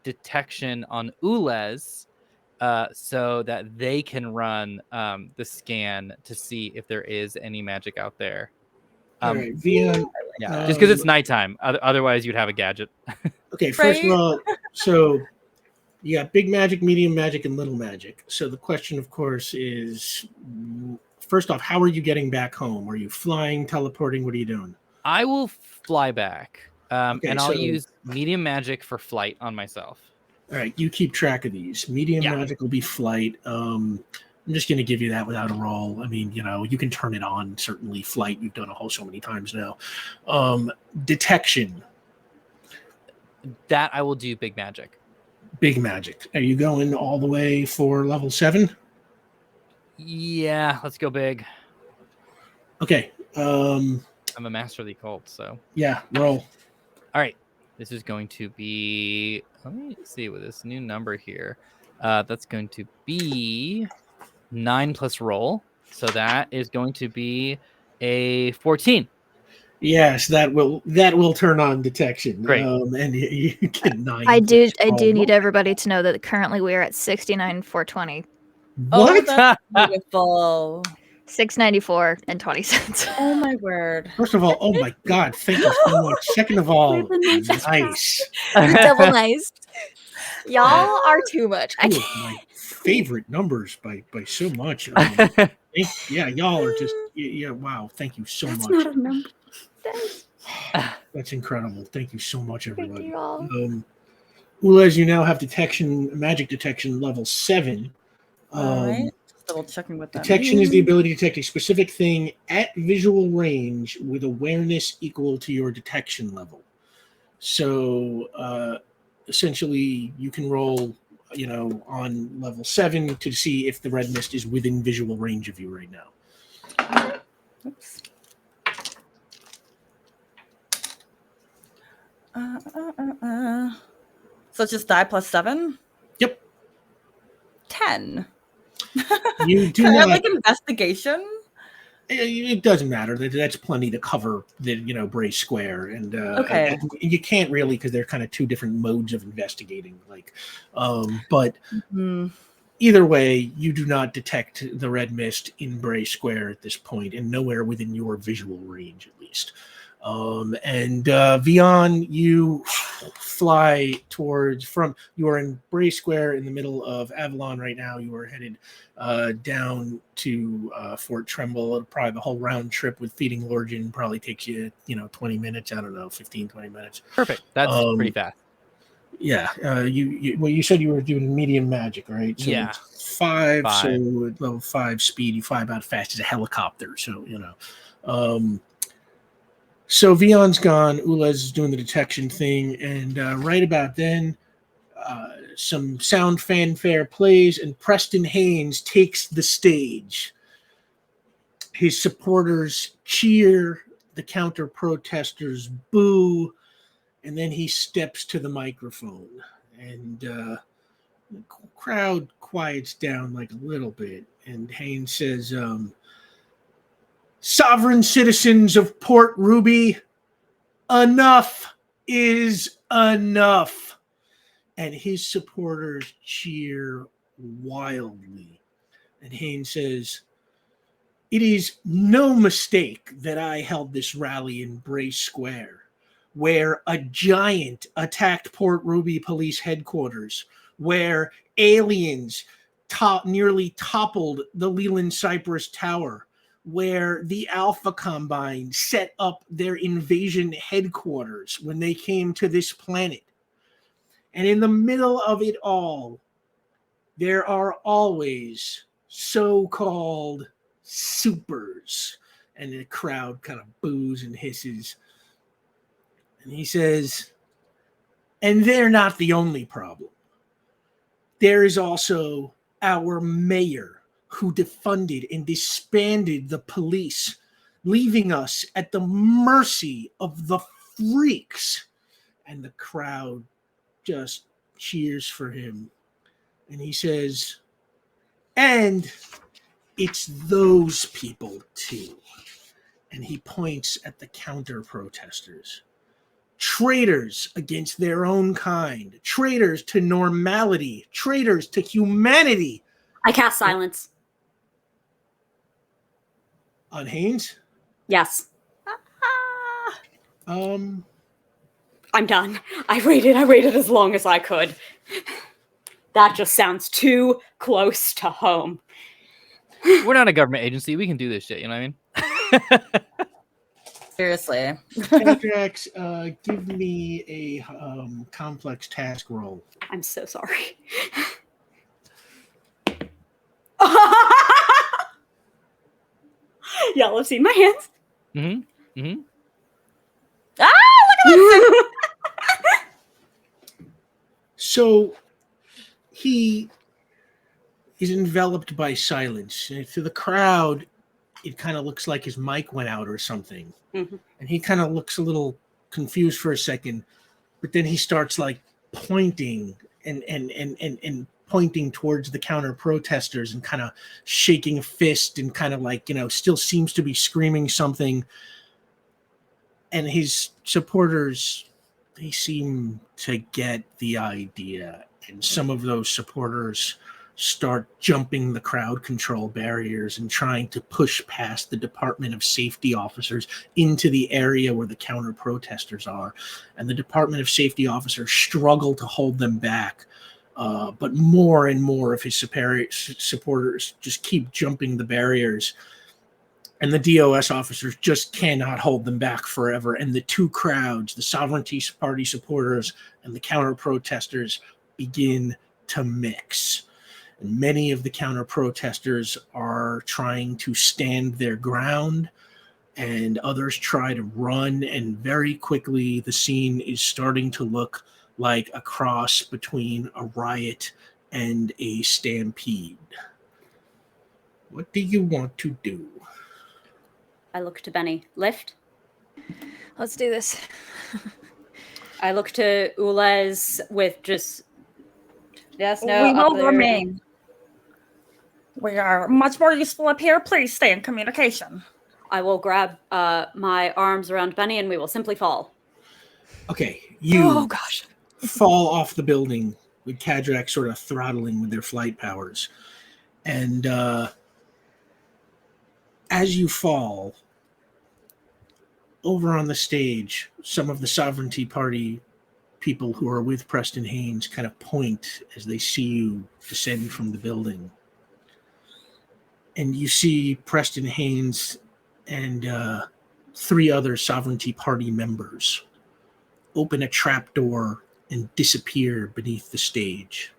detection on Ulez, so that they can run the scan to see if there is any magic out there. All right, Vian. Yeah, just because it's nighttime. Otherwise, you'd have a gadget. Okay, first Right? of all, so you got big magic, medium magic, and little magic. So the question, of course, is first off, how are you getting back home? Are you flying, teleporting? What are you doing? I will fly back, Okay, and I'll so- use medium magic for flight on myself. All right, you keep track of these. Medium Yeah. magic will be flight. I'm just going to give you that without a roll. I mean, you can turn it on. Certainly, flight. You've done a whole so many times now. Detection. That I will do big magic. Big magic. Are you going all the way for level 7? Yeah, let's go big. Okay. I'm a master of the occult, so. Yeah, roll. All right. This is going to be, let me see with this new number here. That's going to be 9 plus roll. So that is going to be a 14. Yes, that will turn on detection. Great. And you get 9. I do plus need roll. everybody to know that currently we are at 69,420. What? Oh, that's beautiful. 694 and 20 cents. Oh my word. First of all, oh my God, thank you so much. Second of all, nice. You're double nice. Y'all are too much. I Two of can't. my favorite numbers by so much. Yeah, y'all are just yeah. Wow, thank you so That's much. not a number. That's incredible. Thank you so much, Thank everybody. you all. Ulez, you now have magic detection level 7. All right. Just double checking what that Detection is the means. ability to detect a specific thing at visual range with awareness equal to your detection level. So essentially, you can roll, on level 7 to see if the red mist is within visual range of you right now. Oops. So it's just die plus 7? Yep. 10. You do Can I have not. like investigation? It doesn't matter. That's plenty to cover the Bray Square, and Okay. and you can't really because they're kind of two different modes of investigating. But either way, you do not detect the red mist in Bray Square at this point, and nowhere within your visual range, at least. And Vion, you fly you are in Bray Square in the middle of Avalon right now. You are headed down to Fort Tremble. Probably the whole round trip with feeding Lorgen probably takes you, 20 minutes. I don't know, 15, 20 minutes. Perfect. That's pretty fast. Yeah. You said you were doing medium magic, right? So Yeah. it's 5. 5. So at level 5 speed, you fly about as fast as a helicopter. So, So Vion's gone. Ulez is doing the detection thing, and right about then, some sound fanfare plays, and Preston Haynes takes the stage. His supporters cheer, the counter protesters boo, and then he steps to the microphone, and the crowd quiets down like a little bit, and Haynes says, "Sovereign citizens of Port Ruby, enough is enough." And his supporters cheer wildly. And Haynes says, "It is no mistake that I held this rally in Bray Square, where a giant attacked Port Ruby Police Headquarters, where aliens nearly toppled the Leland Cypress Tower, where the Alpha Combine set up their invasion headquarters when they came to this planet. And in the middle of it all, there are always so-called supers. And the crowd kind of boos and hisses. And he says, and they're not the only problem. There is also our mayor who defunded and disbanded the police, leaving us at the mercy of the freaks. And the crowd just cheers for him. And he says, and it's those people too. And he points at the counter protesters. Traitors against their own kind, traitors to normality, traitors to humanity. I cast silence. On Haynes? Yes. Um, I'm done. I waited as long as I could. That just sounds too close to home. We're not a government agency. We can do this shit. You know what I mean? Seriously. Cadrax, give me a complex task roll. I'm so sorry. Y'all have seen my hands. Mm-hmm. Mm-hmm. So he is enveloped by silence. And to the crowd, it kind of looks like his mic went out or something. Mhm. And he kind of looks a little confused for a second, but then he starts like pointing and pointing towards the counter protesters and kind of shaking a fist and kind of like, still seems to be screaming something. And his supporters, they seem to get the idea. And some of those supporters start jumping the crowd control barriers and trying to push past the Department of Safety officers into the area where the counter protesters are. And the Department of Safety officers struggle to hold them back. But more and more of his supporters just keep jumping the barriers. And the DOS officers just cannot hold them back forever. And the two crowds, the Sovereignty Party supporters and the counter protesters, begin to mix. And many of the counter protesters are trying to stand their ground, and others try to run. And very quickly, the scene is starting to look like a cross between a riot and a stampede. What do you want to do? I look to Bennie. Lift. Let's do this. I look to Ulez with just yes, no. We up will there. remain. We are much more useful up here. Please stay in communication. I will grab my arms around Bennie and we will simply fall. Okay, you Oh gosh. fall off the building with Cadrax sort of throttling with their flight powers. And as you fall, over on the stage, some of the Sovereignty Party people who are with Preston Haynes kind of point as they see you descend from the building. And you see Preston Haynes and 3 other Sovereignty Party members open a trapdoor and disappear beneath the stage.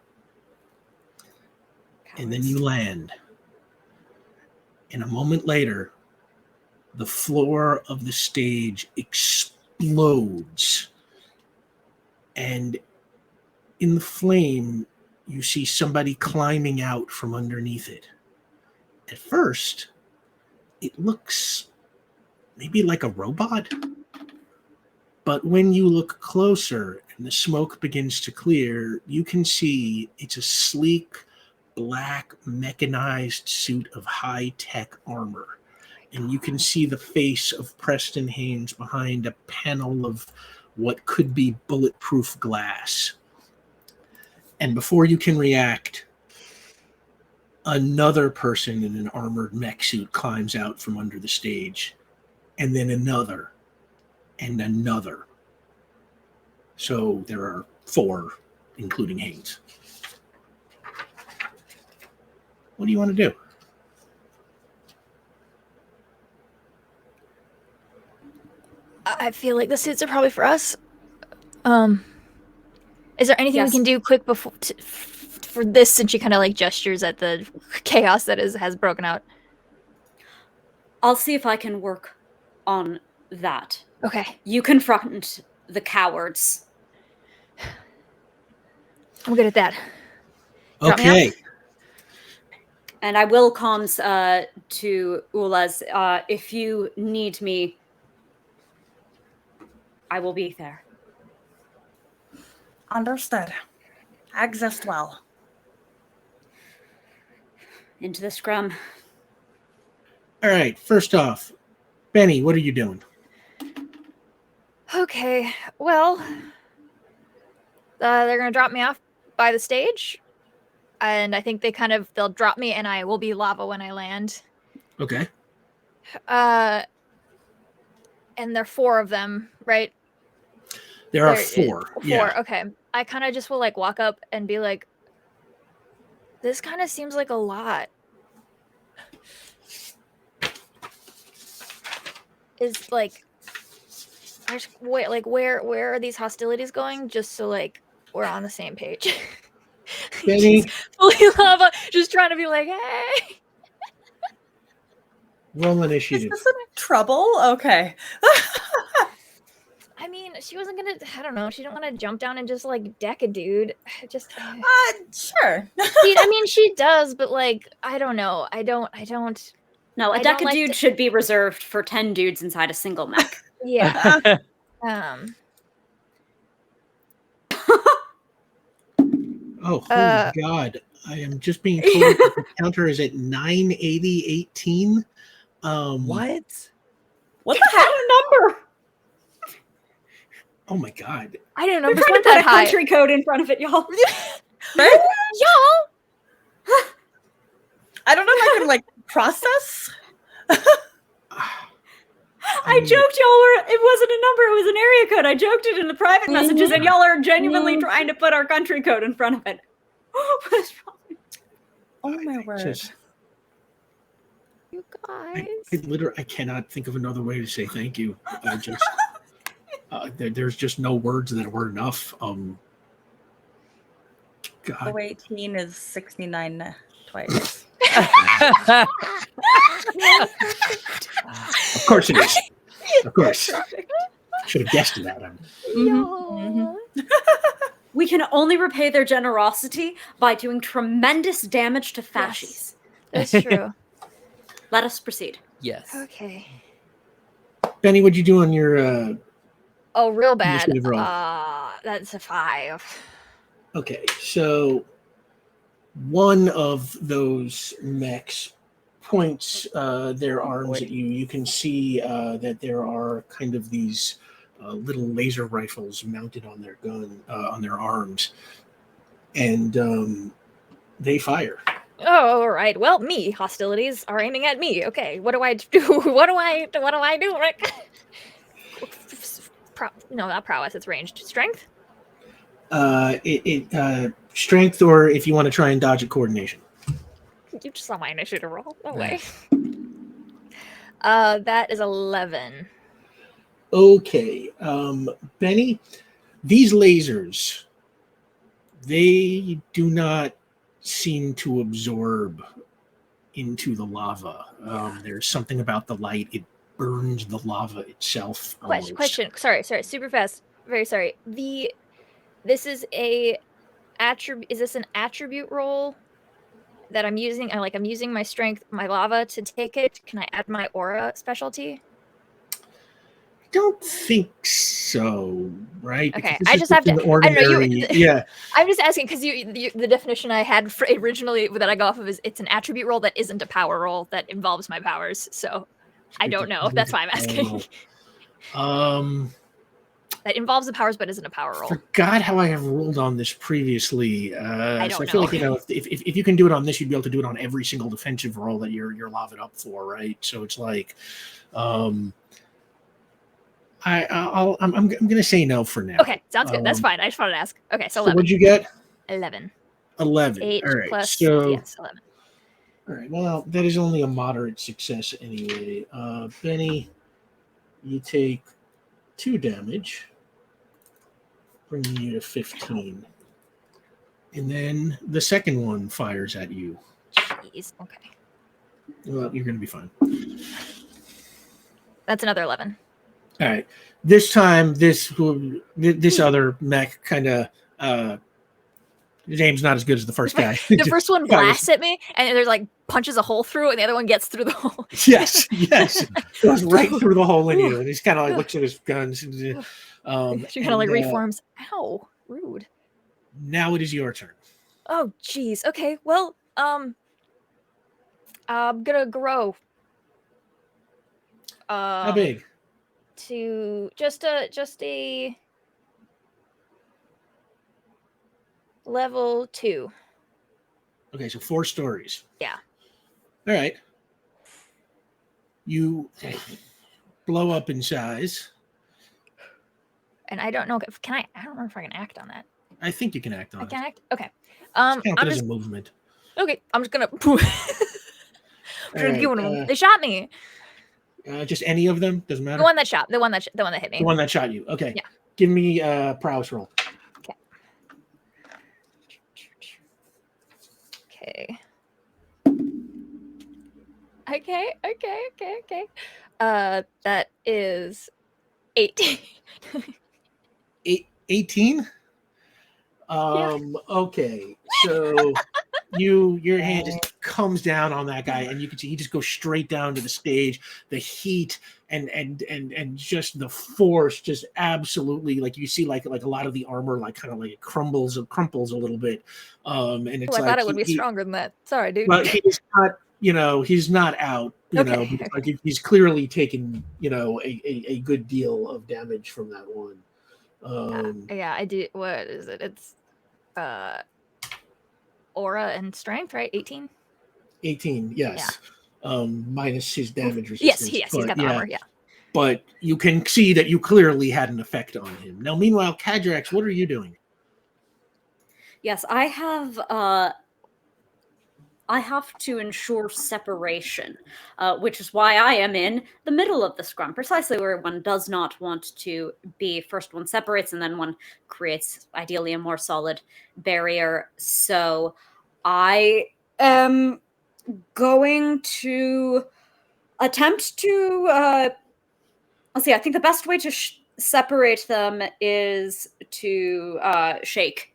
And then you land. And a moment later, the floor of the stage explodes. And in the flame, you see somebody climbing out from underneath it. At first, it looks maybe like a robot. But when you look closer and the smoke begins to clear, you can see it's a sleek, black, mechanized suit of high-tech armor. And you can see the face of Preston Haynes behind a panel of what could be bulletproof glass. And before you can react, another person in an armored mech suit climbs out from under the stage. And then another. And another. So there are 4, including Haynes. What do you want to do? I feel like the suits are probably for us. Is there anything Yes. we can do quick before for this, and she kind of like gestures at the chaos that has broken out. I'll see if I can work on that. Okay. You confront the cowards. I'm good at that. Drop me Okay. off? And I will comms to Ulez. If you need me, I will be there. Understood. Exist well. Into the scrum. All right. First off, Benny, what are you doing? Okay. Well, they're gonna drop me off by the stage, and I think they'll drop me, and I will be lava when I land. Okay. And there are 4 of them, right? There are There- 4. 4. Yeah. Okay. I kind of just will like walk up and be like, "This kind of seems like a lot." Is like, wait, like where are these hostilities going? Just so like we're on the same page. Benny, Just fully lava, just trying to be like, hey. roll Is initiative. this a trouble? Okay. I mean, she wasn't gonna. I don't know. She don't want to jump down and just like deck a dude. Just. Sure. I mean, she does, but like, I don't know. I don't. No, a I don't deca like dude to- should be reserved for 10 dudes inside a single mech. Yeah. Oh, holy God. I am just being told that the counter is at 980.18. What? What the heck? Number! Oh my God. I didn't know We're this trying to went put that a high. country code in front of it, y'all. Right? Y'all. I don't know if I can like process. I joked y'all were, it wasn't a number, it was an area code. I joked it in the private messages, and y'all are genuinely trying to put our country code in front of it. What's wrong? Oh my word. Just, You guys. I cannot think of another way to say thank you. I just, there's just no words that were enough. God. 018 is 69 twice. Of course it is. Of course. Should have guessed that. Y'all. We can only repay their generosity by doing tremendous damage to fascies. That's true. Let us proceed. Yes. Okay. Benny, what'd you do on your Oh, real bad. Initiative roll. That's a 5. okay, so one of those mechs points their arms at you. You can see that there are kind of these little laser rifles mounted on their gun, on their arms, and they fire. Oh, all right. Well, hostilities are aiming at me. Okay, what do I do? What do I do, Rick? No, not prowess. It's ranged. Strength. Strength, or if you want to try and dodge it, coordination. You just saw my initiative roll. No way. That is 11. Okay, Benny, these lasers, they do not seem to absorb into the lava. There's something about the light; it burns the lava itself. almost. Question. Sorry. Super fast. Very sorry. This is a attribute. Is this an attribute roll that I'm using? I'm using my strength, my lava to take it. Can I add my aura specialty? I don't think so, right? Okay, Because this I is just have to. an I don't know. ordinary- yeah. I'm just asking because the definition I had originally that I go off of is it's an attribute roll that isn't a power roll that involves my powers. So I don't know. That's why I'm asking. That involves the powers but isn't a power roll. Forgot how I have rolled on this previously. I don't so I feel know. like if you can do it on this, you'd be able to do it on every single defensive roll that you're lavaed up for, right? So it's like, I'm gonna say no for now. Okay, sounds good. That's fine. I just wanted to ask. Okay, so So 11. what'd you get? 11. 11. 8 All right. plus So yes, 11. all right. Well, that is only a moderate success anyway. Benny, you take 2 damage, bringing you to 15. And then the second one fires at you. Jeez. Okay. Well, you're going to be fine. That's another 11. All right. This time, this other mech kind of James not as good as the first guy. The first one blasts at me, and there's like punches a hole through it, and the other one gets through the hole. Yes. Goes right through the hole in you, and he's kind of like looks at his guns. She kind of like reforms. Ow, rude. Now it is your turn. Oh, jeez. Okay. Well, I'm gonna grow. How big? To just a level 2. Okay, so 4 stories. Yeah. All right. You blow up in size. And I don't know if I don't know if I can act on that. I think you can act on I it. can act. Okay. Count I'm it as just a movement. okay. I'm just gonna. Right, They shot me. Just any of them doesn't matter. The one that hit me. The one that shot you. Okay. Yeah. Give me a prowess roll. Okay. Okay. That is 18. 18? Okay. So your hand just comes down on that guy, and you can see he just goes straight down to the stage. The heat and just the force just absolutely, like, you see like a lot of the armor like kind of like crumples a little bit. And it's I like thought it would be stronger than that. Sorry, dude. But he's not, he's not out, Okay. because, like, he's clearly taken, a good deal of damage from that one. Yeah, I do. What is it? It's aura and strength, right? 18. 18, yes. Minus his damage resistance. Yes, he's got the armor. Yeah. But you can see that you clearly had an effect on him. Now, meanwhile, Cadrax, what are you doing? Yes, I have to ensure separation, which is why I am in the middle of the scrum, precisely where one does not want to be. First one separates, and then one creates, ideally, a more solid barrier. So I am going to attempt to, let's see, I think the best way to separate them is to shake.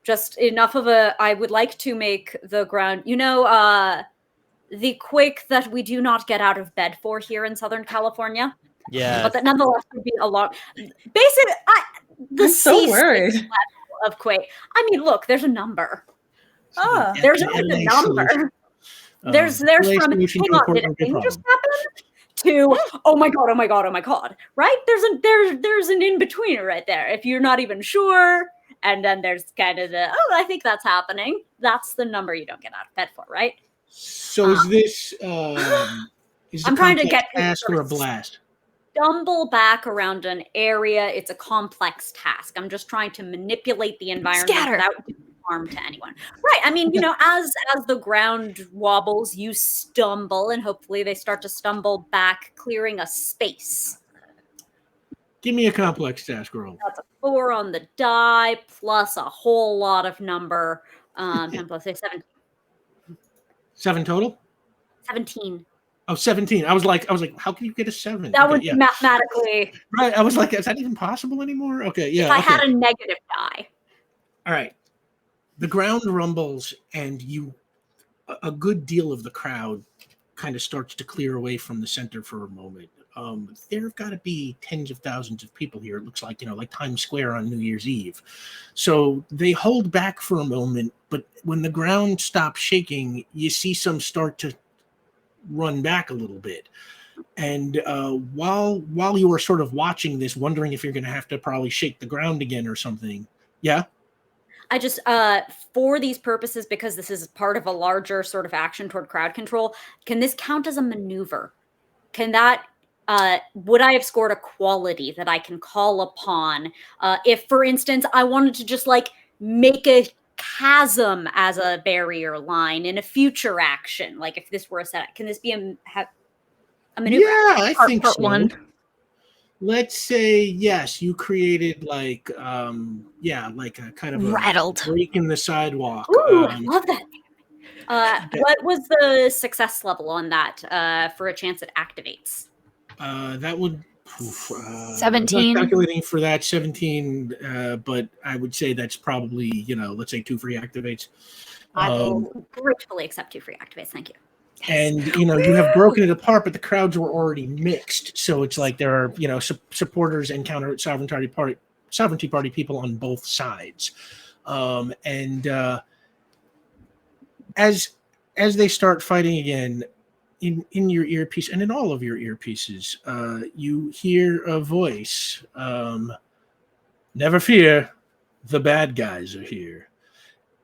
Just enough of I would like to make the ground, the quake that we do not get out of bed for here in Southern California. Yeah. But that nonetheless would be a lot. Basically, I'm so worried. level of quake. I mean, look, there's a number. Oh. There's always a number. There's from, hang on, did a thing just happen? To, oh my god, right? There's an in-betweener right there. If you're not even sure. And then there's kind of the, I think that's happening. That's the number you don't get out of bed for, right? So is this I'm trying to get task or a blast? Stumble back around an area. It's a complex task. I'm just trying to manipulate the environment without doing harm to anyone. Right. I mean, as the ground wobbles, you stumble, and hopefully they start to stumble back, clearing a space. Give me a complex task roll. That's a 4 on the die, plus a whole lot of number. 10 plus 6, 17. 7 total? 17. Oh, 17. I was like, how can you get a 7? That would be mathematically. Right. I was like, is that even possible anymore? Okay, yeah. If I had a negative die. All right. The ground rumbles, and a good deal of the crowd kind of starts to clear away from the center for a moment. There have got to be tens of thousands of people here. It looks like, like Times Square on New Year's Eve. So they hold back for a moment, but when the ground stops shaking, you see some start to run back a little bit. And while you are sort of watching this, wondering if you're going to have to probably shake the ground again or something. Yeah. I just, for these purposes, because this is part of a larger sort of action toward crowd control, can this count as a maneuver? Can that, would I have scored a quality that I can call upon if, for instance, I wanted to just like make a chasm as a barrier line in a future action? Like if this were a setup, can this be a maneuver? Yeah, I think so. One. let's say yes, you created like like a kind of a Rattled. break in the sidewalk. Ooh, I love that. What was the success level on that for a chance it activates? That would. I'm not 17. calculating for that 17, but I would say that's probably let's say 2 free activates. I will gratefully accept 2 free activates. Thank you. And you have broken it apart, but the crowds were already mixed, so it's like there are supporters and counter sovereignty party people on both sides, and as they start fighting again, in your earpiece and in all of your earpieces, you hear a voice. Never fear, the bad guys are here.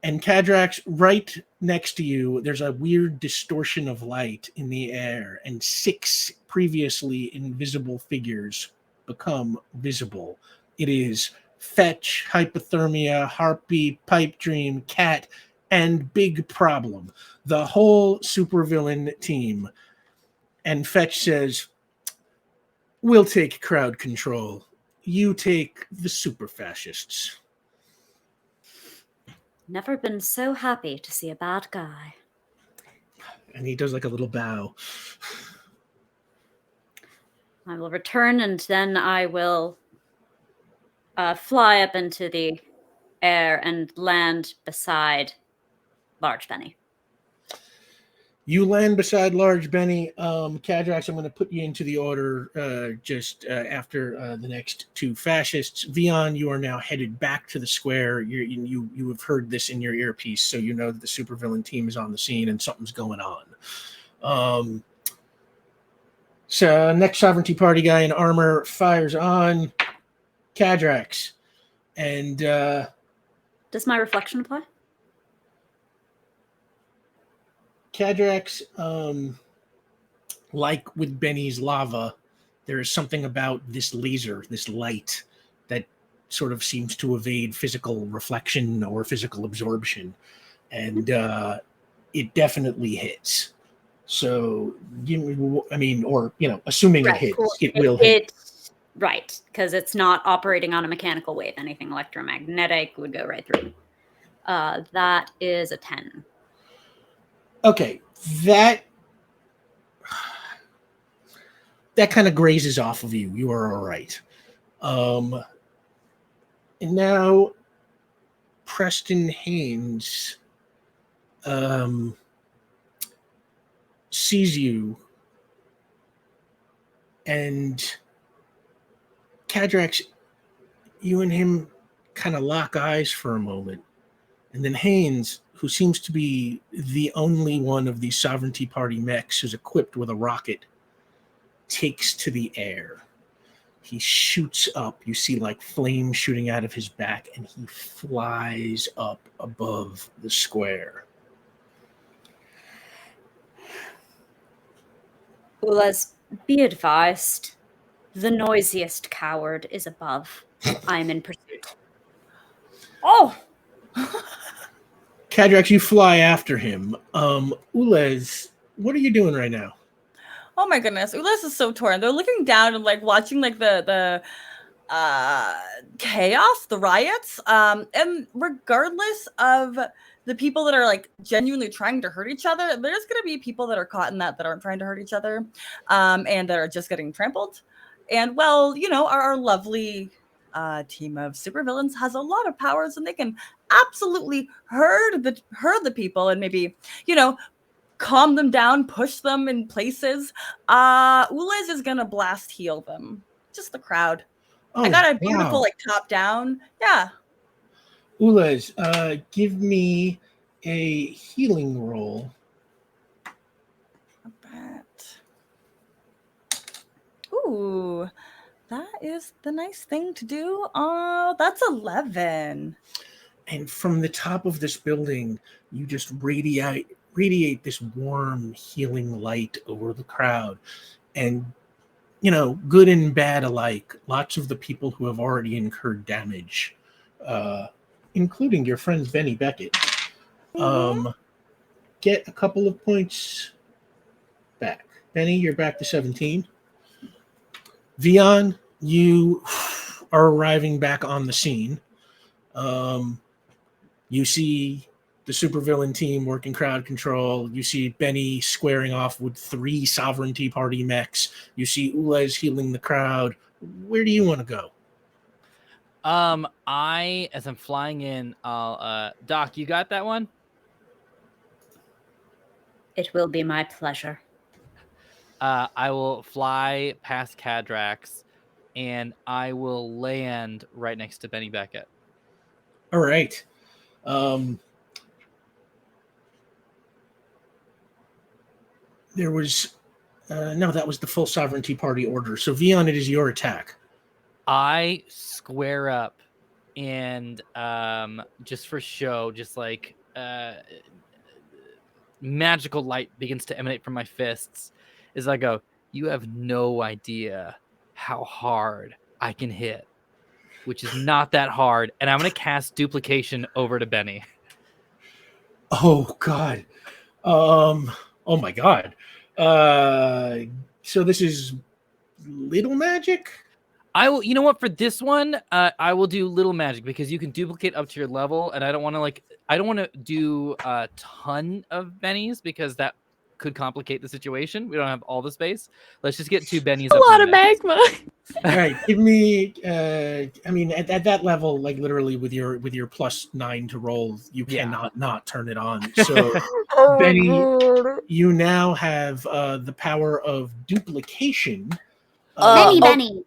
And Cadrax, right next to you, there's a weird distortion of light in the air, and 6 previously invisible figures become visible. It is Fetch, Hypothermia, Harpy, Pipe Dream, Cat, and Big Problem. The whole supervillain team. And Fetch says, "We'll take crowd control. You take the super fascists." Never been so happy to see a bad guy. And he does like a little bow. I will return, and then I will fly up into the air and land beside Large Benny. You land beside Large Benny. Cadrax, I'm going to put you into the order just after the next 2 fascists. Vion, you are now headed back to the square. You have heard this in your earpiece, so you know that the supervillain team is on the scene and something's going on. So next sovereignty party guy in armor fires on Cadrax. And does my reflection apply? Cadrax, like with Benny's lava, there is something about this laser, this light, that sort of seems to evade physical reflection or physical absorption. And it definitely hits. So, assuming it hits, cool. it will hit. Right, because it's not operating on a mechanical wave. Anything electromagnetic would go right through. That is a 10. Okay, that kind of grazes off of you. You are all right. And now Preston Haynes sees you, and Cadrax, you and him kind of lock eyes for a moment. And then Haynes, who seems to be the only one of these Sovereignty Party mechs who's equipped with a rocket, takes to the air. He shoots up. You see like flames shooting out of his back, and he flies up above the square. Ulez, be advised, the noisiest coward is above. I am in pursuit. Oh! Cadrax, you fly after him. Ulez, what are you doing right now? Oh my goodness, Ulez is so torn. They're looking down and like watching like the chaos, the riots. And regardless of the people that are like genuinely trying to hurt each other, there's gonna be people that are caught in that aren't trying to hurt each other, and that are just getting trampled. And well, our lovely team of supervillains has a lot of powers, and they can absolutely herd the people and maybe calm them down, push them in places. Ulez is gonna blast heal them. Just the crowd. I got a beautiful like top down. Yeah. Ulez, give me a healing roll. Ooh, that is the nice thing to do. That's 11. And from the top of this building, you just radiate this warm, healing light over the crowd. And, good and bad alike, lots of the people who have already incurred damage, including your friend Benny Beckett, get a couple of points back. Benny, you're back to 17. Vion, You are arriving back on the scene. You see the supervillain team working crowd control. You see Bennie squaring off with 3 Sovereignty Party mechs. You see Ulez healing the crowd. Where do you want to go? As I'm flying in, I'll Doc, you got that one? It will be my pleasure. I will fly past Cadrax, and I will land right next to Benny Beckett. All right. There was no, that was the full Sovereignty Party order. So Vion, it is your attack. I square up, and just for show, just like magical light begins to emanate from my fists as I go, you have no idea how hard I can hit, which is not that hard. And I'm going to cast duplication over to Benny. Oh, God. Oh, my God. So this is little magic? I will, you know what, for this one, I will do little magic because you can duplicate up to your level. And I don't want to do a ton of bennies because that could complicate the situation. We don't have all the space. Let's just get 2 bennies. A lot of magma. All right, give me. I mean, at that level, like literally with your +9 to roll, you cannot not turn it on. So, Oh, Benny, God. you now have the power of duplication. Benny. Benny.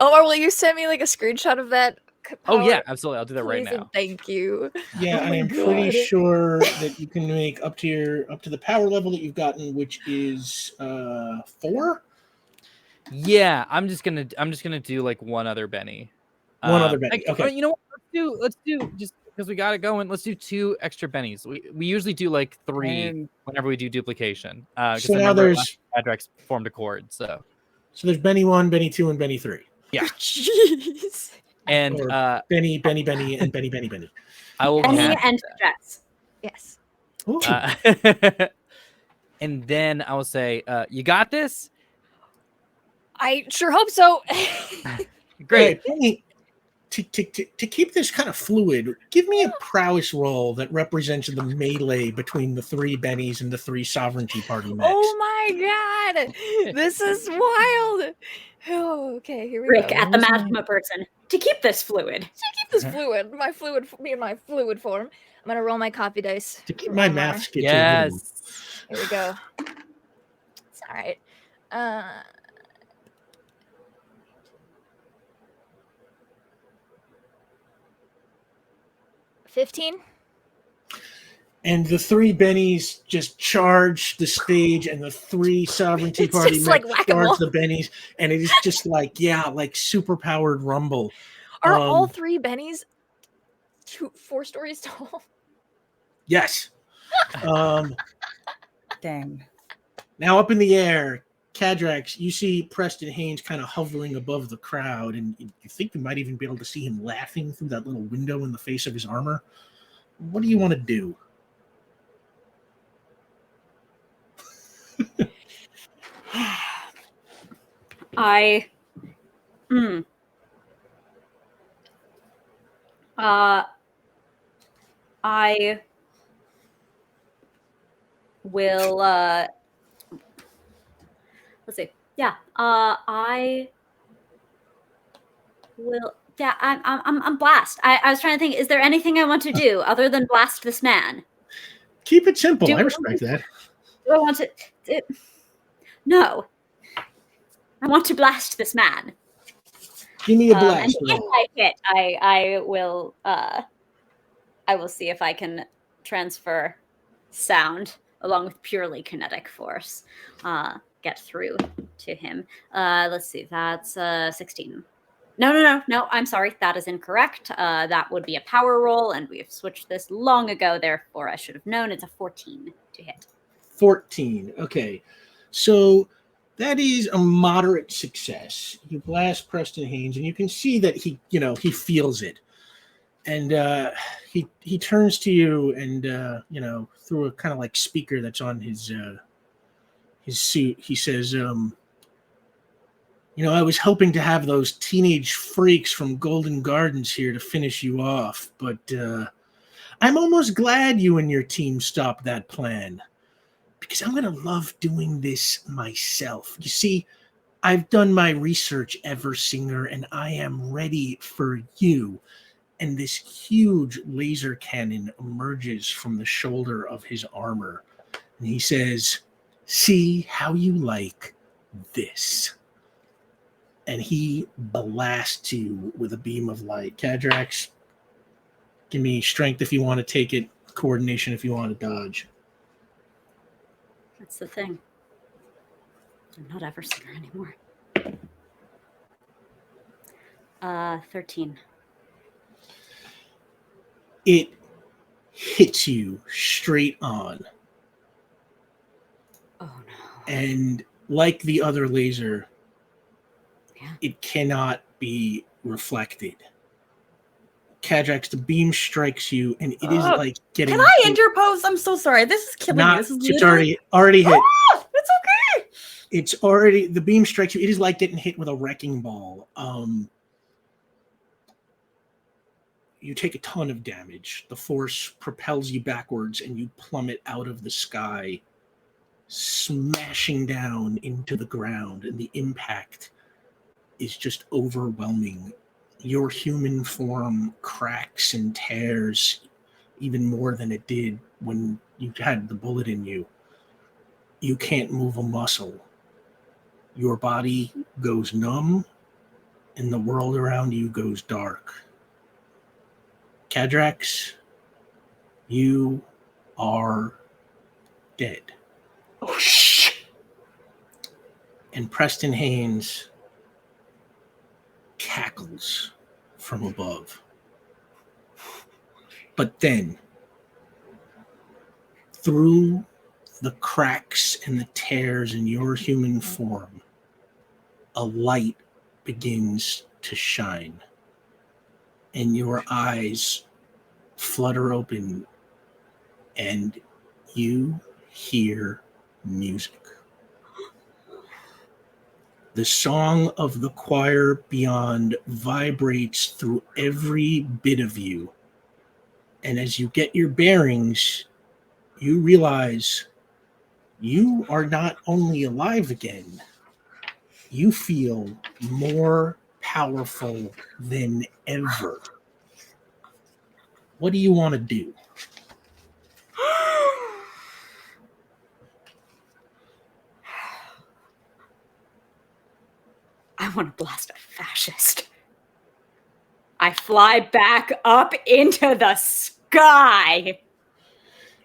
Oh, will you send me like a screenshot of that? Oh yeah, absolutely. I'll do that right Please and now. thank you. Yeah, Oh and my I'm pretty God. sure that you can make up to the power level that you've gotten, which is 4. Yeah, I'm just gonna do like one other Benny. One other Benny. Okay. You know what? Let's do just because we got it going. Let's do 2 extra bennies. We usually do like 3 whenever we do duplication. So now there's Cadrax formed a chord. So there's Benny 1, Benny 2, and Benny 3. Yeah. Jeez. And Benny, and Benny. I will Benny cast, and Cadrax. Yes. and then I will say, "You got this." I sure hope so. Great. Right, Benny, to keep this kind of fluid, give me a prowess roll that represents the melee between the 3 bennies and the 3 Sovereignty Party mechs. Oh my God. This is wild. Oh, okay, here we Rick go. at the magma person. To keep this fluid. Keep this fluid, my fluid form. I'm gonna roll my copy dice. To keep for my one more. math skills to a minimum. Yes. Here we go. It's all right. 15. And the 3 bennies just charge the stage, and the 3 Sovereignty It's Party just like mechs whack-a-mole. charge the bennies, and it is just like super powered rumble. Are all 3 bennies 4 stories tall? Yes. Dang. Now up in the air, Cadrax, you see Preston Haynes kind of hovering above the crowd, and you think you might even be able to see him laughing through that little window in the face of his armor. What do you want to do? I will let's see. Yeah. I will I'm blast. I was trying to think, is there anything I want to do other than blast this man? Keep it simple. I respect that. Do I want to no. I want to blast this man. Give me a blast. And if I hit, I will see if I can transfer sound along with purely kinetic force. Get through to him. Let's see, that's 16. No, I'm sorry, that is incorrect. That would be a power roll, and we have switched this long ago, therefore I should have known. It's a 14 to hit. 14. Okay. So that is a moderate success. You blast Preston Haynes, and you can see that he feels it. And he turns to you and, through a kind of like speaker that's on his suit, he says, I was hoping to have those teenage freaks from Golden Gardens here to finish you off, but I'm almost glad you and your team stopped that plan, because I'm going to love doing this myself. You see, I've done my research, Eversinger, and I am ready for you. And this huge laser cannon emerges from the shoulder of his armor. And he says, "See how you like this." And he blasts you with a beam of light. Cadrax, give me strength if you want to take it, coordination if you want to dodge. That's the thing. I'm not Eversinger anymore. 13. It hits you straight on. Oh no. And like the other laser, Yeah. it cannot be reflected. Cadrax, the beam strikes you, and it is like getting. Can I interpose? I'm so sorry. This is killing me. This is It's already hit. Ah, it's okay. It's already, the beam strikes you. It is like getting hit with a wrecking ball. You take a ton of damage. The force propels you backwards, and you plummet out of the sky, smashing down into the ground, and the impact is just overwhelming. Your human form cracks and tears even more than it did when you had the bullet in you. You can't move a muscle. Your body goes numb, and the world around you goes dark. Cadrax, you are dead. Oh, shh. And Preston Haynes cackles from above. But then, through the cracks and the tears in your human form, a light begins to shine, and your eyes flutter open, and you hear music. The song of the choir beyond vibrates through every bit of you. And as you get your bearings, you realize you are not only alive again, you feel more powerful than ever. What do you want to do? I want to blast a fascist. I fly back up into the sky.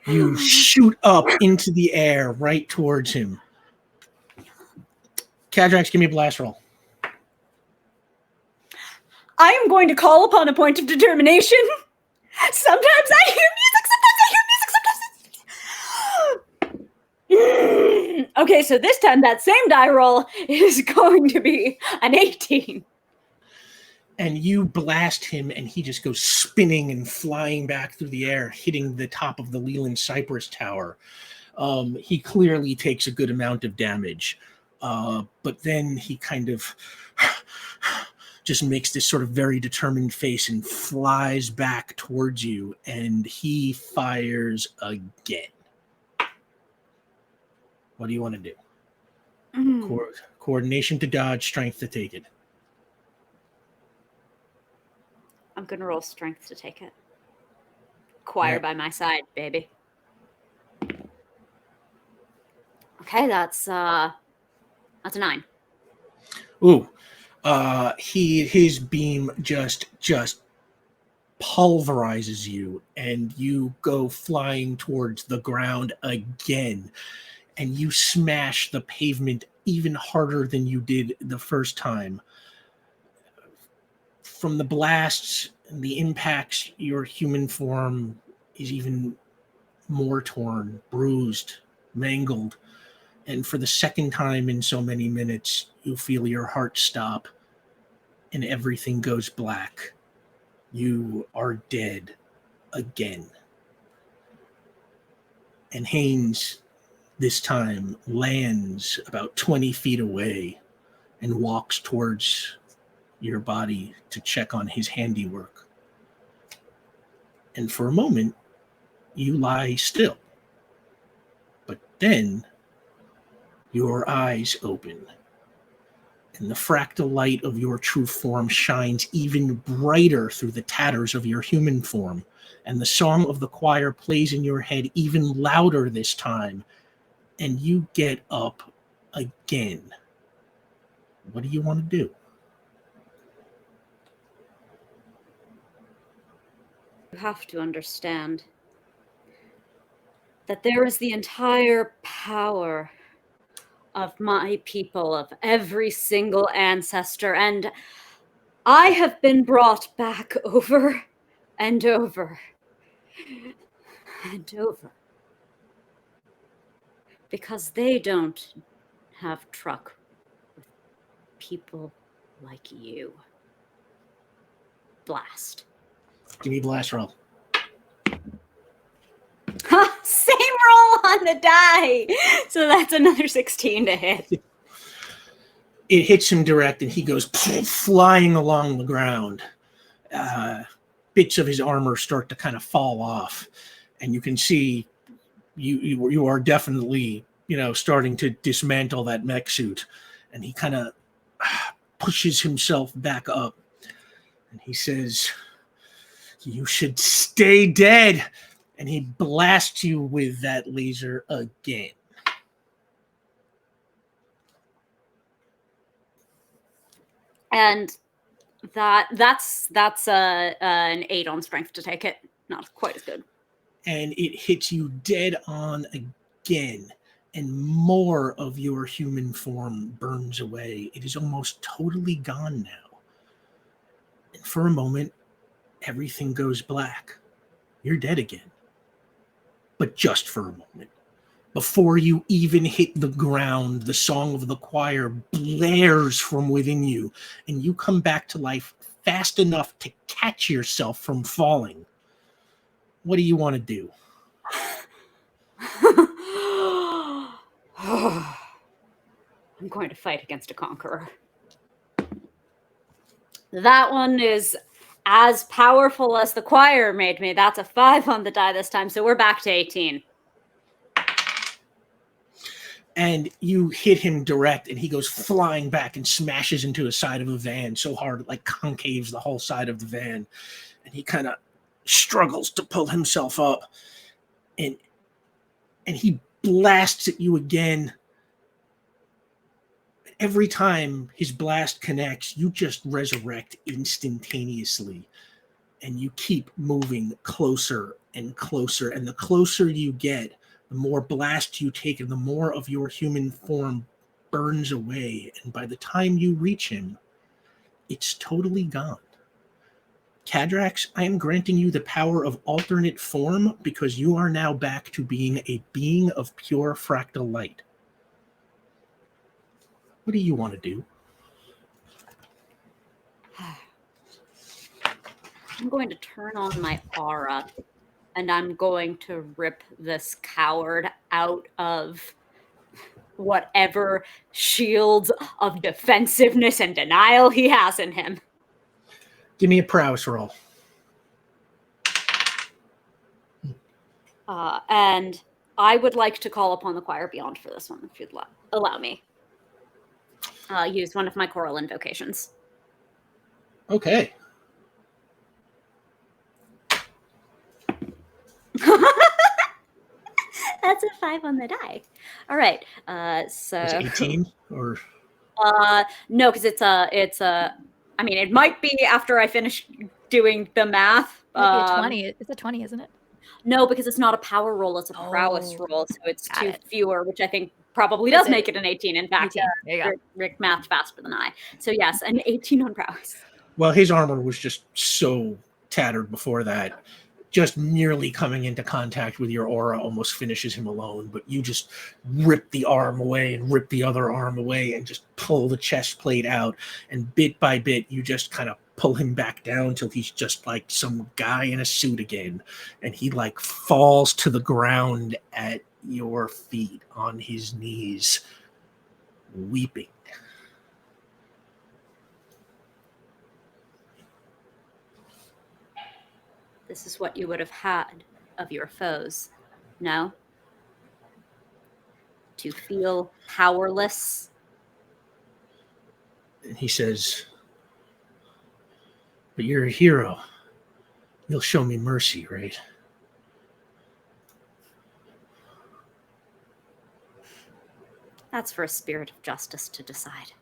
You shoot up into the air right towards him. Cadrax, give me a blast roll. I am going to call upon a point of determination. Sometimes I hear music, Okay, so this time that same die roll is going to be an 18. And you blast him, and he just goes spinning and flying back through the air, hitting the top of the Leland Cypress Tower. He clearly takes a good amount of damage. But then he kind of just makes this sort of very determined face and flies back towards you, and he fires again. What do you want to do? Coordination to dodge, strength to take it. I'm going to roll strength to take it. Choir by my side, baby. Okay, that's a 9. Ooh. His beam just pulverizes you, and you go flying towards the ground again, and you smash the pavement even harder than you did the first time. From the blasts and the impacts, your human form is even more torn, bruised, mangled. And for the second time in so many minutes, you feel your heart stop and everything goes black. You are dead again. And Haynes, this time, lands about 20 feet away and walks towards your body to check on his handiwork. And for a moment, you lie still. But then your eyes open, and the fractal light of your true form shines even brighter through the tatters of your human form, and the song of the choir plays in your head even louder this time, and you get up again. What do you want to do? You have to understand that there is the entire power of my people, of every single ancestor, and I have been brought back over and over and over because they don't have truck with people like you. Blast. Give me a blast roll. Same roll on the die. So that's another 16 to hit. It hits him direct, and he goes flying along the ground. Bits of his armor start to kind of fall off, and you can see you are definitely, starting to dismantle that mech suit. And he kind of pushes himself back up, and he says, "You should stay dead." And he blasts you with that laser again. And that's an 8 on strength to take it. Not quite as good. And it hits you dead on again, and more of your human form burns away. It is almost totally gone now. And for a moment, everything goes black. You're dead again. But just for a moment. Before you even hit the ground, the song of the choir blares from within you, and you come back to life fast enough to catch yourself from falling. What do you want to do? I'm going to fight against a conqueror. That one is as powerful as the choir made me. That's a 5 on the die this time, so we're back to 18. And you hit him direct, and he goes flying back and smashes into the side of a van so hard it like concaves the whole side of the van. And he kind of struggles to pull himself up, and he blasts at you again. Every time his blast connects, you just resurrect instantaneously, and you keep moving closer and closer. And the closer you get, the more blast you take, and the more of your human form burns away. And by the time you reach him, it's totally gone. Cadrax, I am granting you the power of alternate form because you are now back to being a being of pure fractal light. What do you want to do? I'm going to turn on my aura, and I'm going to rip this coward out of whatever shields of defensiveness and denial he has in him. Give me a prowess roll. And I would like to call upon the choir beyond for this one, if you'd allow me. Use one of my choral invocations. Okay. That's a 5 on the die. All right. So Is it 18 or? No, because it's a. I mean, it might be after I finish doing the math. Maybe a 20. It's a 20, isn't it? No, because it's not a power roll; it's a prowess roll, so it's Got 2 it. fewer, which I think probably does make it an 18. In fact, 18. There you go. Rick mathed faster than I. So yes, an 18 on prowess. Well, his armor was just so tattered before that. Just merely coming into contact with your aura almost finishes him alone, but you just rip the arm away and rip the other arm away and just pull the chest plate out, and bit by bit you just kind of pull him back down till he's just like some guy in a suit again, and he like falls to the ground at your feet on his knees, weeping. This is what you would have had of your foes, no? To feel powerless. And he says, but you're a hero. You'll show me mercy, right? That's for a spirit of justice to decide.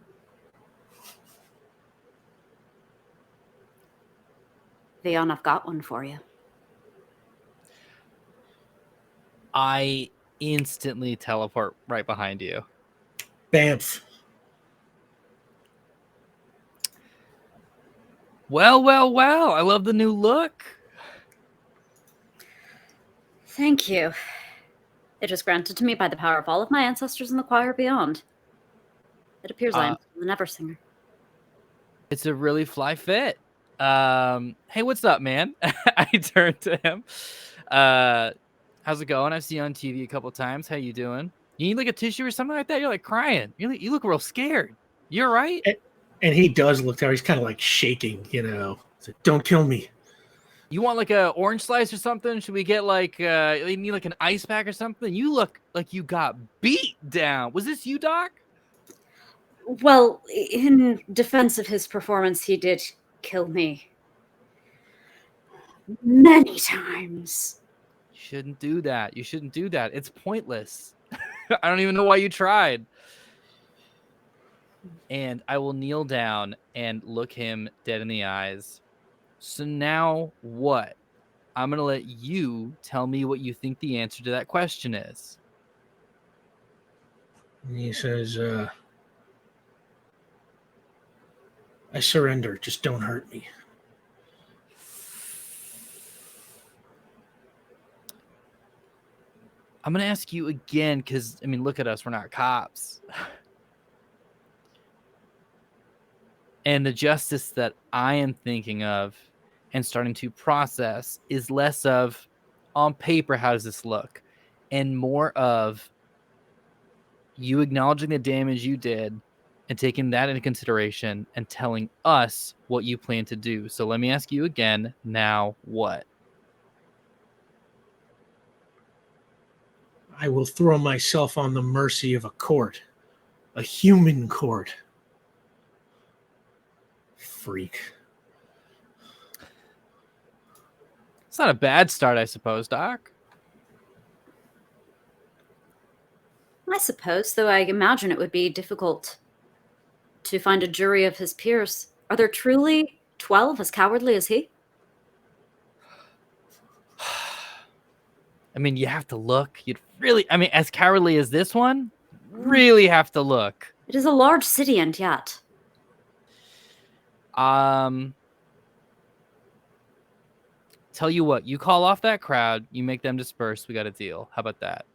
Vion, I've got one for you. I instantly teleport right behind you. Bamf. Well, well, well. I love the new look. Thank you. It was granted to me by the power of all of my ancestors in the choir beyond. It appears I am the Never Singer. It's a really fly fit. Hey, what's up, man? I turn to him. How's it going? I've seen you on TV a couple times. How you doing? You need like a tissue or something like that? You're like crying. You look real scared. You all right? And he does look there. He's kind of like shaking, you know. He's like, don't kill me. You want like a orange slice or something? Should we get like you need like an ice pack or something? You look like you got beat down. Was this you, Doc? Well, in defense of his performance, he did kill me. Many times. You shouldn't do that. You shouldn't do that. It's pointless. I don't even know why you tried. And I will kneel down and look him dead in the eyes. So now what? I'm going to let you tell me what you think the answer to that question is. And he says, I surrender. Just don't hurt me. I'm going to ask you again because, I mean, look at us. We're not cops. And the justice that I am thinking of and starting to process is less of, on paper, how does this look? And more of you acknowledging the damage you did and taking that into consideration and telling us what you plan to do. So let me ask you again, now what? I will throw myself on the mercy of a court. A human court. Freak. It's not a bad start, I suppose, Doc. I suppose, though I imagine it would be difficult to find a jury of his peers. Are there truly 12 as cowardly as he? I mean, you have to look. You'd really, I mean, as cowardly as this one, really have to look. It is a large city, and yet. Tell you what, you call off that crowd, you make them disperse, we got a deal. How about that?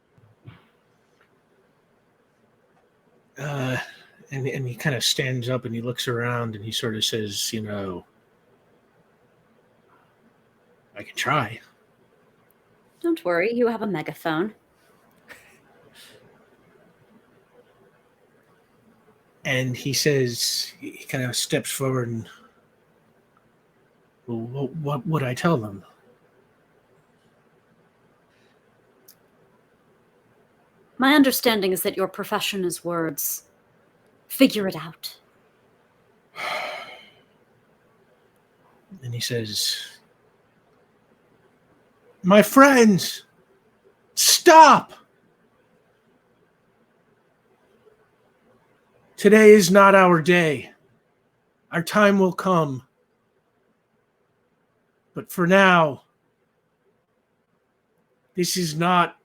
And he kind of stands up and he looks around and he sort of says, you know, I can try. Don't worry, you have a megaphone. And he says, he kind of steps forward and, well, what would I tell them? My understanding is that your profession is words. Figure it out. And he says, my friends, stop! Today is not our day. Our time will come. But for now, this is not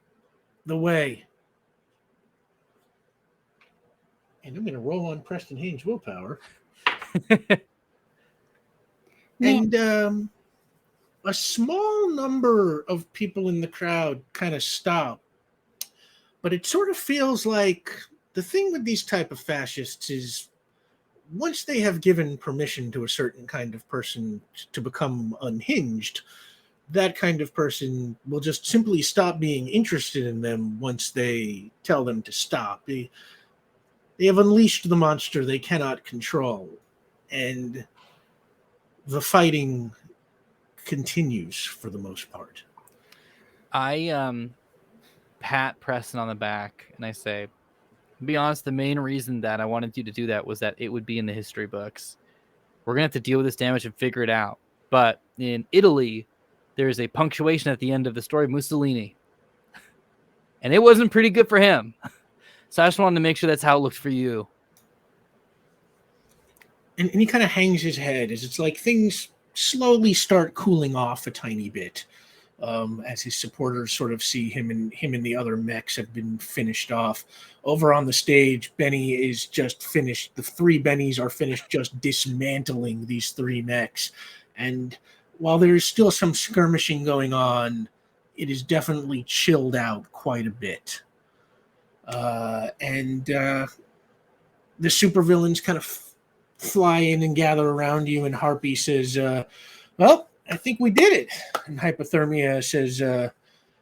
the way. And I'm going to roll on Preston Haynes' willpower. And a small number of people in the crowd kind of stop. But it sort of feels like the thing with these type of fascists is once they have given permission to a certain kind of person to become unhinged, that kind of person will just simply stop being interested in them once they tell them to stop. They have unleashed the monster they cannot control. And the fighting continues for the most part. I pat Preston on the back and I say, to be honest, the main reason that I wanted you to do that was that it would be in the history books. We're going to have to deal with this damage and figure it out. But in Italy, there's a punctuation at the end of the story of Mussolini. And it wasn't pretty good for him. So I just wanted to make sure that's how it looked for you. And he kind of hangs his head as it's like things slowly start cooling off a tiny bit. As his supporters sort of see him and the other mechs have been finished off. Over on the stage, Bennie is just finished. The three Bennies are finished just dismantling these three mechs. And while there's still some skirmishing going on, it is definitely chilled out quite a bit. And the supervillains kind of fly in and gather around you, and Harpy says, well, I think we did it. And Hypothermia says,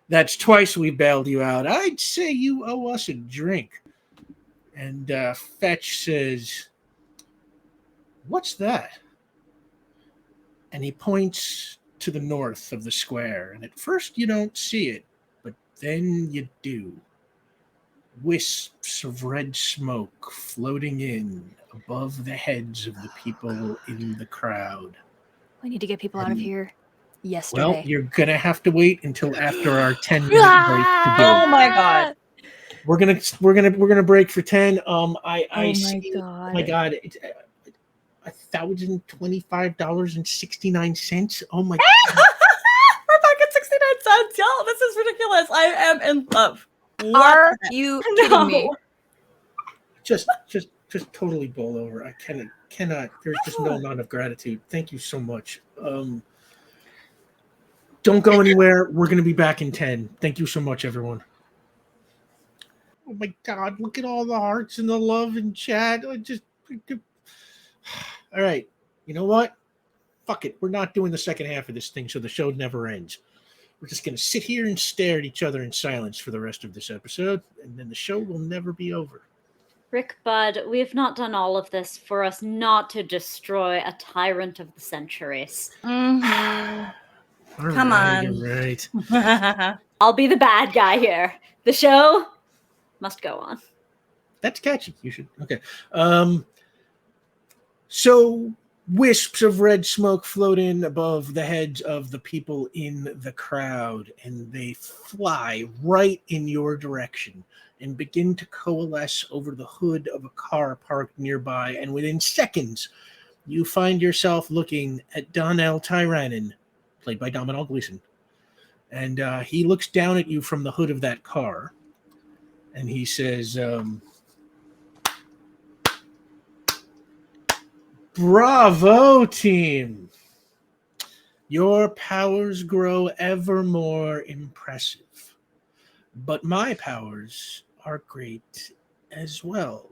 that's twice we bailed you out. I'd say you owe us a drink. And Fetch says, what's that? And he points to the north of the square. And at first you don't see it, but then you do. Wisps of red smoke floating in above the heads of the people in the crowd. We need to get people out of here yesterday. Well, you're gonna have to wait until after our 10-minute break to do Oh it. my god. We're gonna break for 10. I see, God. my god, it's $1,025.69. Oh my god. We're back at 69 cents, y'all. This is ridiculous. I am in love. Are you kidding me? Just totally bowl over. I cannot. There's just no amount of gratitude. Thank you so much. Don't go anywhere. We're gonna be back in 10. Thank you so much, everyone. Oh my god! Look at all the hearts and the love in chat. All right. You know what? Fuck it. We're not doing the second half of this thing, so the show never ends. We're just gonna sit here and stare at each other in silence for the rest of this episode, and then the show will never be over. Rick Bud, we have not done all of this for us not to destroy a tyrant of the centuries. Mhm. All Come right, on. you're right. I'll be the bad guy here. The show must go on. That's catchy. You should. Okay. So wisps of red smoke float in above the heads of the people in the crowd, and they fly right in your direction and begin to coalesce over the hood of a car parked nearby. And within seconds, you find yourself looking at Donnell Tyrannon, played by Domhnall Gleeson. And he looks down at you from the hood of that car, and he says, bravo, team. Your powers grow ever more impressive. But my powers are great as well.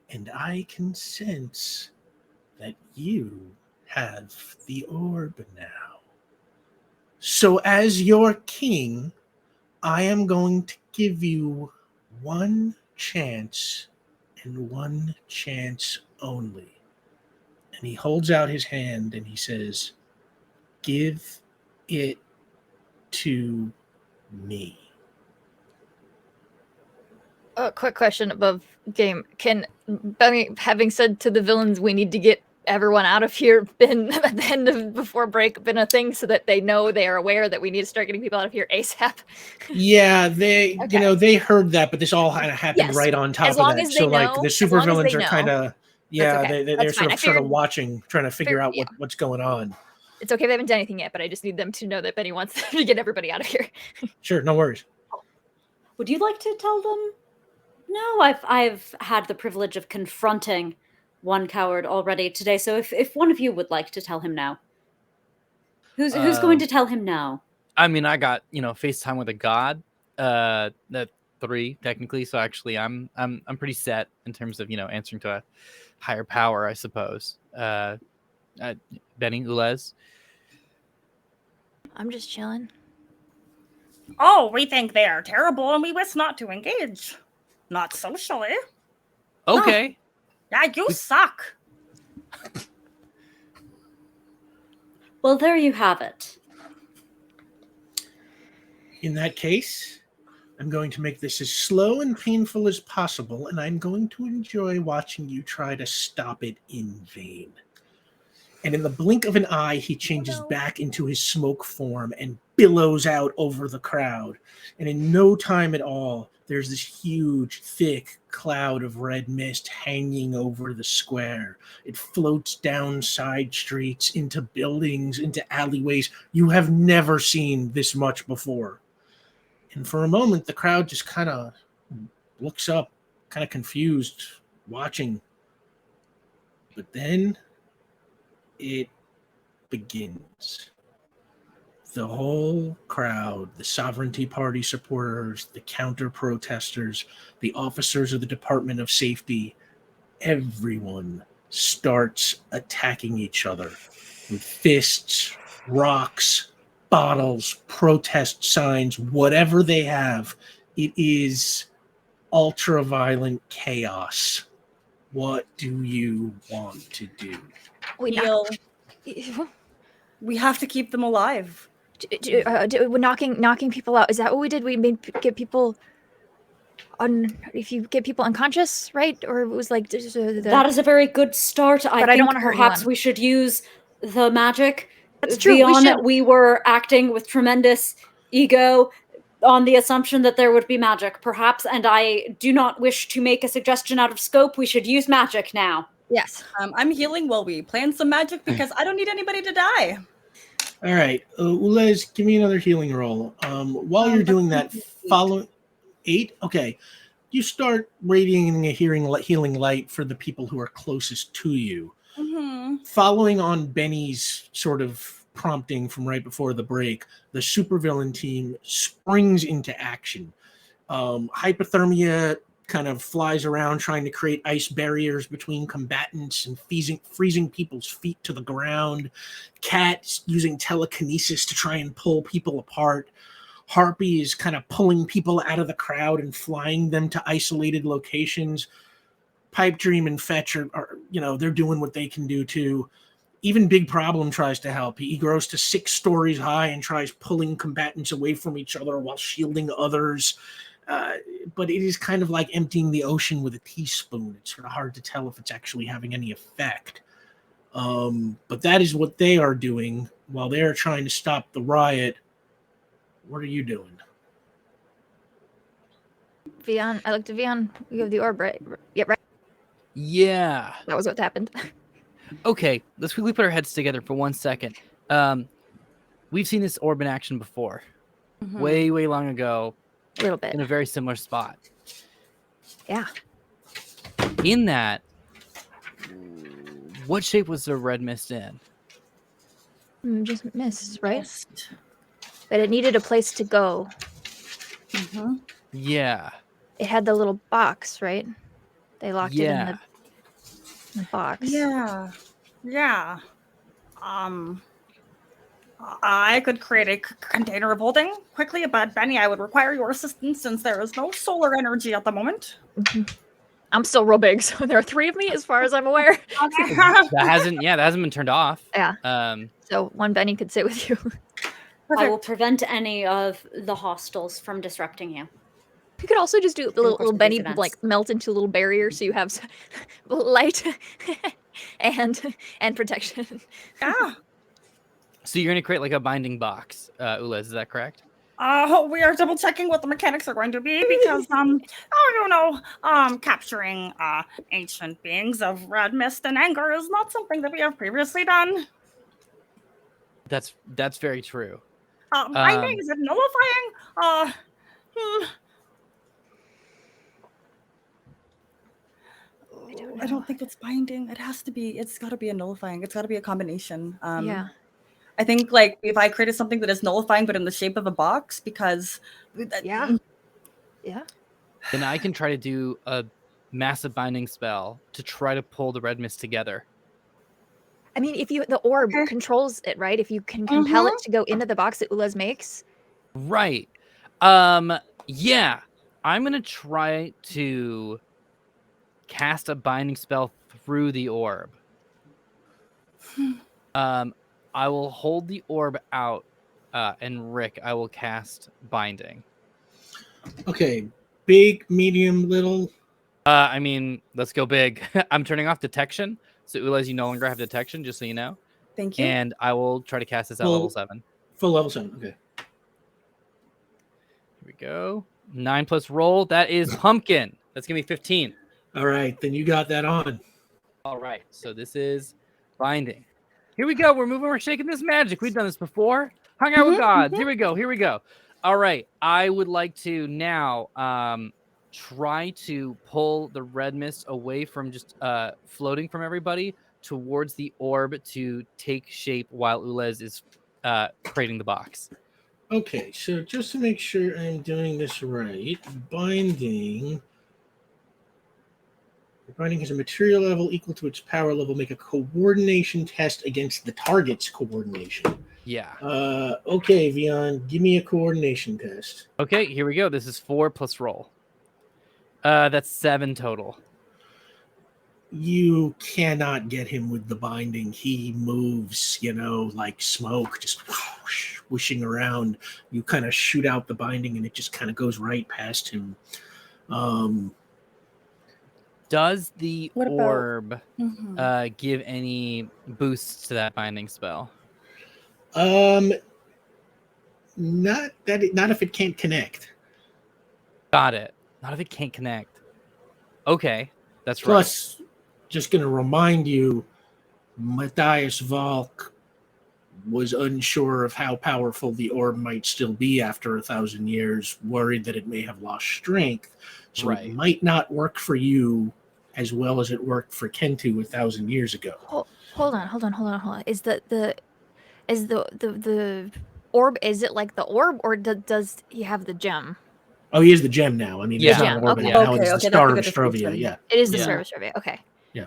And I can sense that you have the orb now. So as your king, I am going to give you one chance and one chance only. And he holds out his hand and he says, give it to me. Quick question above game. Can Benny, having said to the villains we need to get everyone out of here, been at the end of before break, been a thing so that they know, they are aware that we need to start getting people out of here ASAP? Yeah, they Okay. they heard that, but this all kind of happened Yes. right on top As of long that. as they So like know- the as long as supervillains they are know. kind of okay. they're That's sort fine. of I figured- watching, trying to figure out yeah. what's going on. It's okay if they haven't done anything yet, but I just need them to know that Benny wants to get everybody out of here. Sure, no worries. Would you like to tell them? No, I've had the privilege of confronting one coward already today. So if one of you would like to tell him now, who's going to tell him now? I mean, I got FaceTime with a god. That 3 technically. So actually, I'm pretty set in terms of answering to a higher power, I suppose. Bennie, Ulez. I'm just chilling. Oh, we think they are terrible and we wish not to engage. Not socially. Okay. Yeah, you suck. Well, there you have it. In that case, I'm going to make this as slow and painful as possible, and I'm going to enjoy watching you try to stop it in vain. And in the blink of an eye, he changes back into his smoke form and billows out over the crowd. And in no time at all, there's this huge, thick cloud of red mist hanging over the square. It floats down side streets, into buildings, into alleyways. You have never seen this much before. And for a moment, the crowd just kind of looks up, kind of confused, watching. But then it begins. The whole crowd, the Sovereignty Party supporters, the counter-protesters, the officers of the Department of Safety, everyone starts attacking each other with fists, rocks, bottles, protest signs, whatever they have. It is ultra-violent chaos. What do you want to do? We Heal. knock- We have to keep them alive. knocking people out. Is that what we did? We made get people if you get people unconscious, right? Or it was like That is a very good start. But I I don't think wanna hurt perhaps anyone. we should use the magic. That's true, we Vion, should. we were acting with tremendous ego on the assumption that there would be magic, perhaps, and I do not wish to make a suggestion out of scope. We should use magic now. Yes. I'm healing while we plan some magic because I don't need anybody to die. All right, Ulez, give me another healing roll. While you're doing that, follow 8. Okay, you start radiating a healing light for the people who are closest to you. Mm-hmm. Following on Benny's sort of prompting from right before the break, the supervillain team springs into action. Hypothermia kind of flies around trying to create ice barriers between combatants and freezing people's feet to the ground. Cat using telekinesis to try and pull people apart. Harpy is kind of pulling people out of the crowd and flying them to isolated locations. Pipe Dream and Fetch are they're doing what they can do too. Even Big Problem tries to help. He grows to 6 stories high and tries pulling combatants away from each other while shielding others. But it is kind of like emptying the ocean with a teaspoon. It's sort of hard to tell if it's actually having any effect. But that is what they are doing while they're trying to stop the riot. What are you doing? Vion, I looked at Vion. You have the orb, right? Yeah, right. Yeah. That was what happened. Okay, let's quickly put our heads together for 1 second. We've seen this orb in action before. Mm-hmm. Way, way long ago. A little bit. In a very similar spot. Yeah. In that, what shape was the red mist in? Just missed, right? But it needed a place to go. Mm-hmm. Yeah. It had the little box, right? They locked it in the box. Yeah. I could create a container of holding quickly, but Benny, I would require your assistance since there is no solar energy at the moment. Mm-hmm. I'm still real big, so there are 3 of me as far as I'm aware. that hasn't been turned off. Yeah. So one Benny could sit with you. I will prevent any of the hostiles from disrupting you. You could also just do a little of Benny these events. like melt into a little barrier so you have light and protection. Yeah. So you're gonna create like a binding box, Ulez, is that correct? We are double checking what the mechanics are going to be because capturing ancient beings of red mist and anger is not something that we have previously done. That's very true. Binding, is it nullifying? I don't think it's binding. It has to be. It's got to be a nullifying. It's got to be a combination. Yeah. I think like if I created something that is nullifying but in the shape of a box, because Yeah. Then I can try to do a massive binding spell to try to pull the red mist together. I mean, if the orb controls it, right? If you can compel it to go into the box that Ulez makes. Right. Yeah. I'm gonna try to cast a binding spell through the orb. I will hold the orb out, and Rick, I will cast Binding. Okay, big, medium, little. I mean, let's go big. I'm turning off detection, so Ulez, you no longer have detection, just so you know. Thank you. And I will try to cast this at level 7. Full level 7, okay. Here we go. 9 plus roll. That is pumpkin. That's going to be 15. All right, then you got that on. All right, so this is Binding. Here we go. We're moving. We're shaking this magic. We've done this before. Hung out with gods. Here we go. Here we go. All right. I would like to now try to pull the red mist away from just floating from everybody towards the orb to take shape while Ulez is creating the box. Okay, so just to make sure I'm doing this right, Binding has a material level equal to its power level. Make a coordination test against the target's coordination. Yeah. Okay, Vion, give me a coordination test. Okay, here we go. This is 4 plus roll. That's 7 total. You cannot get him with the binding. He moves, like smoke, just whooshing around. You kind of shoot out the binding, and it just kind of goes right past him. Does the What about- orb give any boosts to that binding spell? Not if it can't connect. Got it. Not if it can't connect. Okay, that's right. Plus, just going to remind you, Matthias Valk was unsure of how powerful the orb might still be after 1,000 years, worried that it may have lost strength. So Right. It might not work for you as well as it worked for Kentu 1,000 years ago. Hold on. Is the orb? Is it like the orb, or does he have the gem? Oh, he is the gem now. I mean, Yeah. it's not an orb Okay. now. It's Okay, the that's a Star of good Strovia. description. Yeah. It is the Yeah. service survey. Okay. Yeah.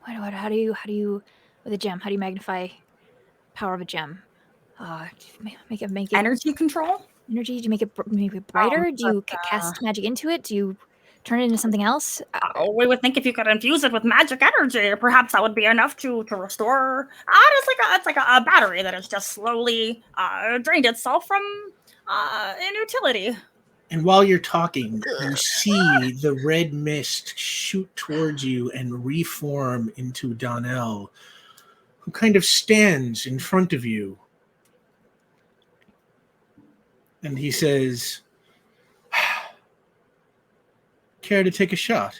How do you with a gem? How do you magnify power of a gem? Make it Energy control? energy. Do you make it brighter? Do you but, cast magic into it? Do you turn it into something else? We would think if you could infuse it with magic energy, perhaps that would be enough to restore. It's like a battery that has just slowly drained itself from inutility. And while you're talking, you see the red mist shoot towards you and reform into Donnell, who kind of stands in front of you. And he says, care to take a shot?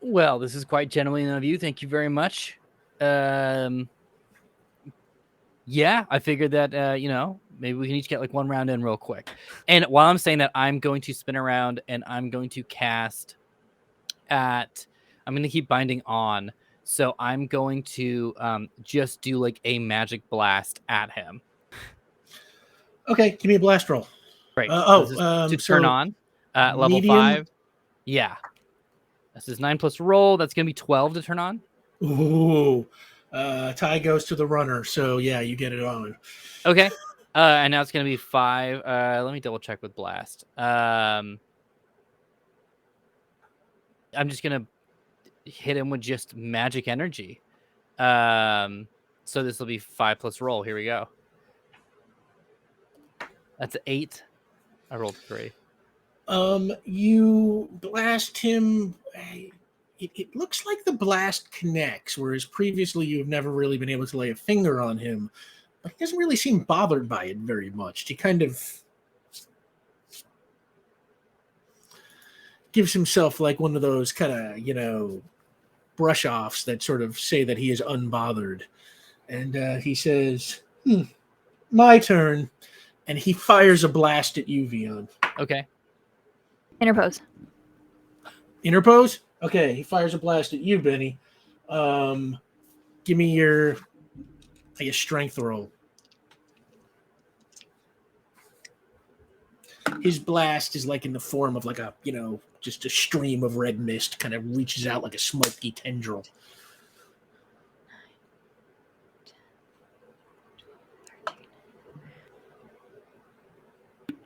Well, this is quite genuine of you. Thank you very much. Yeah, I figured that, maybe we can each get like one round in real quick. And while I'm saying that, I'm going to spin around and I'm going to cast I'm going to keep binding on. So I'm going to just do like a magic blast at him. Okay, give me a blast roll. Great. to To turn on level medium? 5. Yeah. This is 9 plus roll. That's going to be 12 to turn on. Ooh. Tie goes to the runner, so yeah, you get it on. Okay. And now it's going to be 5. Let me double check with blast. I'm just going to hit him with just magic energy. So this will be 5 plus roll. Here we go. That's 8. I rolled 3. You blast him. It looks like the blast connects, whereas previously you've never really been able to lay a finger on him. But he doesn't really seem bothered by it very much. He kind of gives himself like one of those kind of, brush offs that sort of say that he is unbothered. And he says, my turn. And he fires a blast at you, Vion. Okay. Interpose. Interpose? Okay, he fires a blast at you, Benny. Give me your, I guess, strength roll. His blast is like in the form of like a, just a stream of red mist, kind of reaches out like a smoky tendril.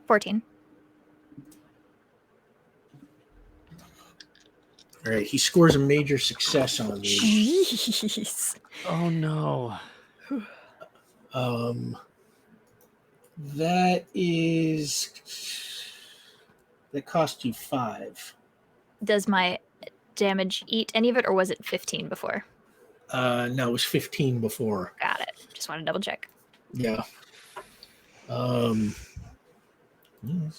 14. All right, he scores a major success on you. Jeez. Oh no. That cost you 5. Does my damage eat any of it, or was it 15 before? No, it was 15 before. Got it. Just want to double check. Yeah.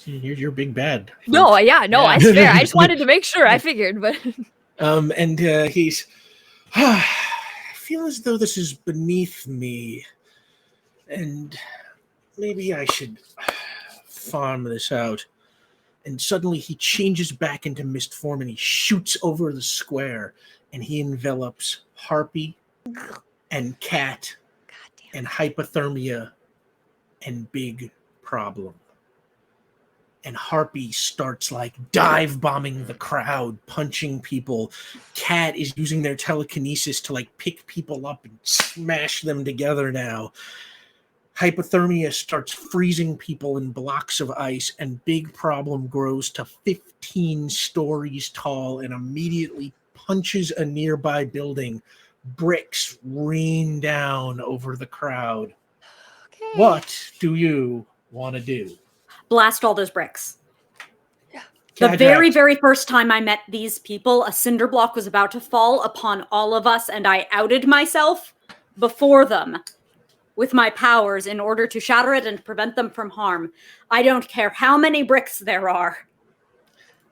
You're big bad. No, yeah, Yeah. I swear. I just wanted to make sure. I figured, but And he's, I feel as though this is beneath me, and maybe I should farm this out. And suddenly he changes back into mist form and he shoots over the square and he envelops Harpy and Cat and Hypothermia and Big Problem. And Harpy starts like dive bombing the crowd, punching people. Cat is using their telekinesis to like pick people up and smash them together now. Hypothermia starts freezing people in blocks of ice, and Big Problem grows to 15 stories tall and immediately punches a nearby building. Bricks rain down over the crowd. okay. What do you want to do? Blast all those bricks. The Cadrax, very, very first time I met these people, a cinder block was about to fall upon all of us, and I outed myself before them with my powers in order to shatter it and prevent them from harm. I don't care how many bricks there are.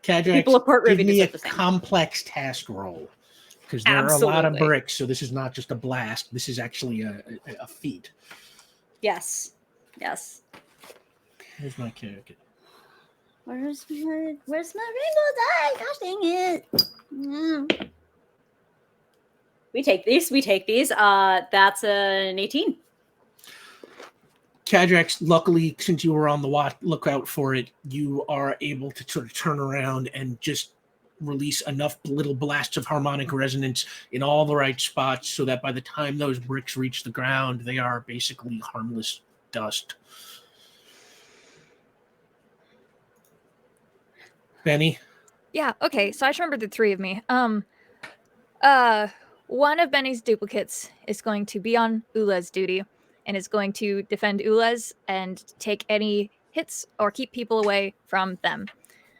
Cadrax, People of Port give Ruby me a deserve the same. complex task roll. Because there are a lot of Absolutely. bricks, so this is not just a blast. This is actually a feat. Yes. Yes. Here's my character. Where's my rainbow die? Gosh dang it. We take these. That's an 18. Cadrax, luckily, since you were on the lookout for it, you are able to sort of turn around and just release enough little blasts of harmonic resonance in all the right spots so that by the time those bricks reach the ground, they are basically harmless dust. Benny? Yeah, okay, so I just remembered the 3 of me. One of Benny's duplicates is going to be on Ulez duty and is going to defend Ulez and take any hits or keep people away from them.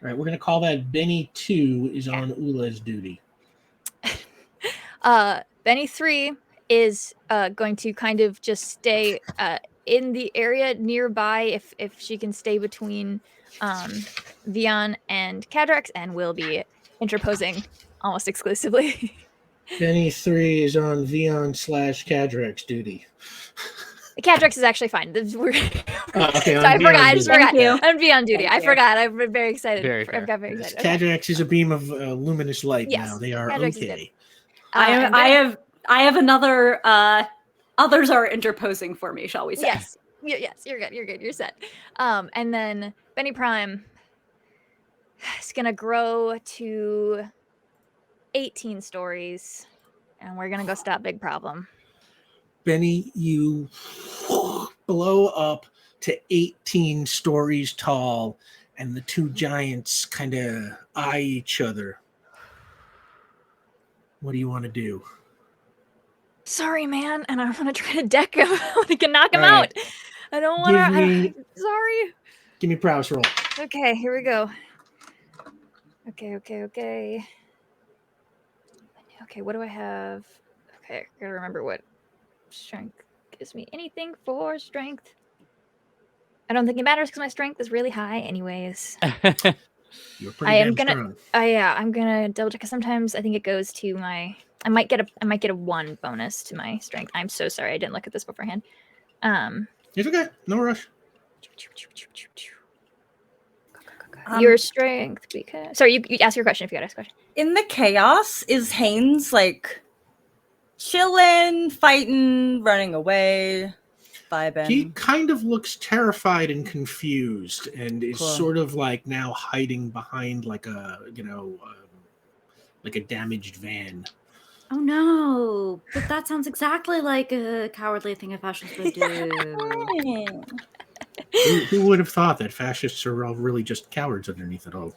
All right, we're going to call that Benny 2 is on Ulez duty. Benny 3 is going to kind of just stay in the area nearby if she can stay between Vion and Cadrax, and will be interposing almost exclusively. Benny 3 is on Vion/Cadrax duty. Cadrax is actually fine. Okay, So on I forgot. Vion I just duty. forgot. Thank you. I'm Vion duty. Thank I you. forgot. I'm very excited. Very I fair. got very excited. Okay. Cadrax is a beam of luminous light Yes, now. They are Cadrax is okay. And then- I have another. Others are interposing for me, shall we say? Yes. Yes, you're good. You're good. You're set. And then Benny Prime is gonna grow to 18 stories, and we're gonna go stop Big Problem. Benny, you blow up to 18 stories tall, and the two giants kind of eye each other. What do you want to do? Sorry, man, and I want to try to deck him. I want to knock him All right. out. I don't want to. Give me- Sorry. Give me a prowess roll. Okay, here we go. Okay. Okay, what do I have? Okay, I gotta remember what strength gives me. Anything for strength. I don't think it matters because my strength is really high anyways. You're I pretty am damn gonna- strong. Yeah, I'm gonna double check because sometimes I think it goes to my. I might get a 1 bonus to my strength. I'm so sorry, I didn't look at this beforehand. It's okay. No rush. Your strength because. Sorry, you ask your question if you got to ask a question. In the chaos, is Haynes like chilling, fighting, running away, vibing? He kind of looks terrified and confused, and is Cool. sort of like now hiding behind like a like a damaged van. Oh no! But that sounds exactly like a cowardly thing a fascist would do. Who would have thought that fascists are all really just cowards underneath it all?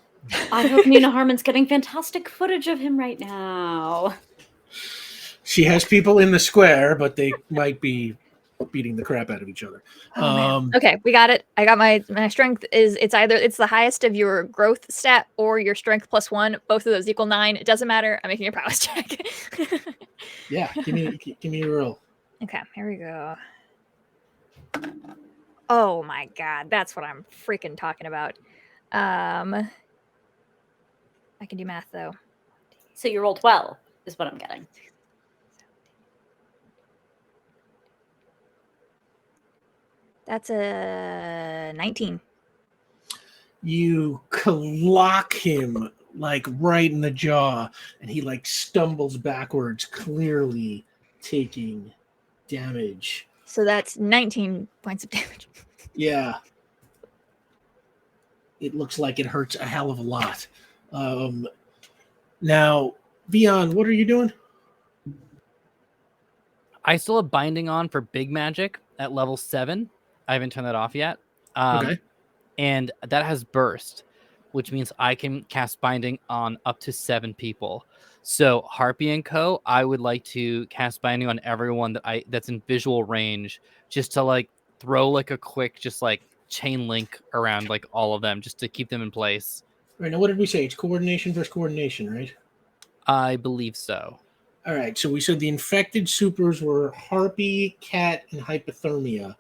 I hope Nina Harmon's getting fantastic footage of him right now. She has people in the square, but they might be beating the crap out of each other. Oh, man. Okay, we got it. I got my strength is it's the highest of your growth stat or your strength +1. Both of those equal 9. It doesn't matter. I'm making a prowess check. Yeah, give me a roll. Okay, here we go. Oh my god, that's what I'm freaking talking about. I can do math though. So you rolled well, is what I'm getting. That's a 19. You clock him like right in the jaw, and he like stumbles backwards, clearly taking damage. So that's 19 points of damage. Yeah. It looks like it hurts a hell of a lot. Now, Vion, what are you doing? I still have binding on for big magic at level 7. I haven't turned that off yet. Okay. And that has burst, which means I can cast binding on up to 7 people. So Harpy and Co, I would like to cast binding on everyone that's in visual range, just to like throw like a quick just like chain link around like all of them, just to keep them in place. All right, now what did we say? It's coordination versus coordination, right? I believe so. All right, so we said the infected supers were Harpy, Cat, and Hypothermia.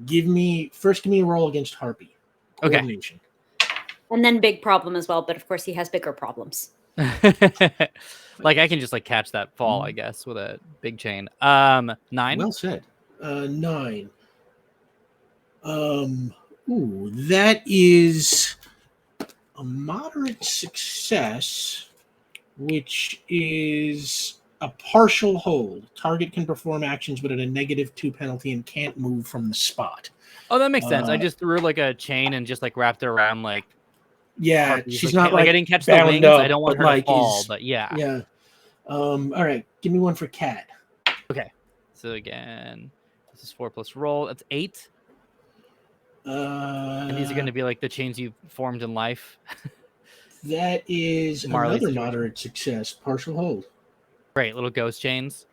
Give me a roll against Harpy. Coordination. Okay. And then big problem as well, but of course he has bigger problems. Like I can just like catch that fall, I guess, with a big chain. 9. Well said. 9. That is a moderate success, which is a partial hold. Target can perform actions but at a -2 penalty and can't move from the spot. Oh, that makes sense. I just threw like a chain and just like wrapped it around like. Yeah, Harpy's, she's like, not like I didn't catch the bound wings. up, I don't want but, her like, to fall, but yeah. Yeah. All right, give me one for Cat. Okay. So again, this is 4 plus roll. That's 8. And these are going to be like the chains you formed in life. That is Marley another situation. moderate success. Partial hold. Great, little ghost chains.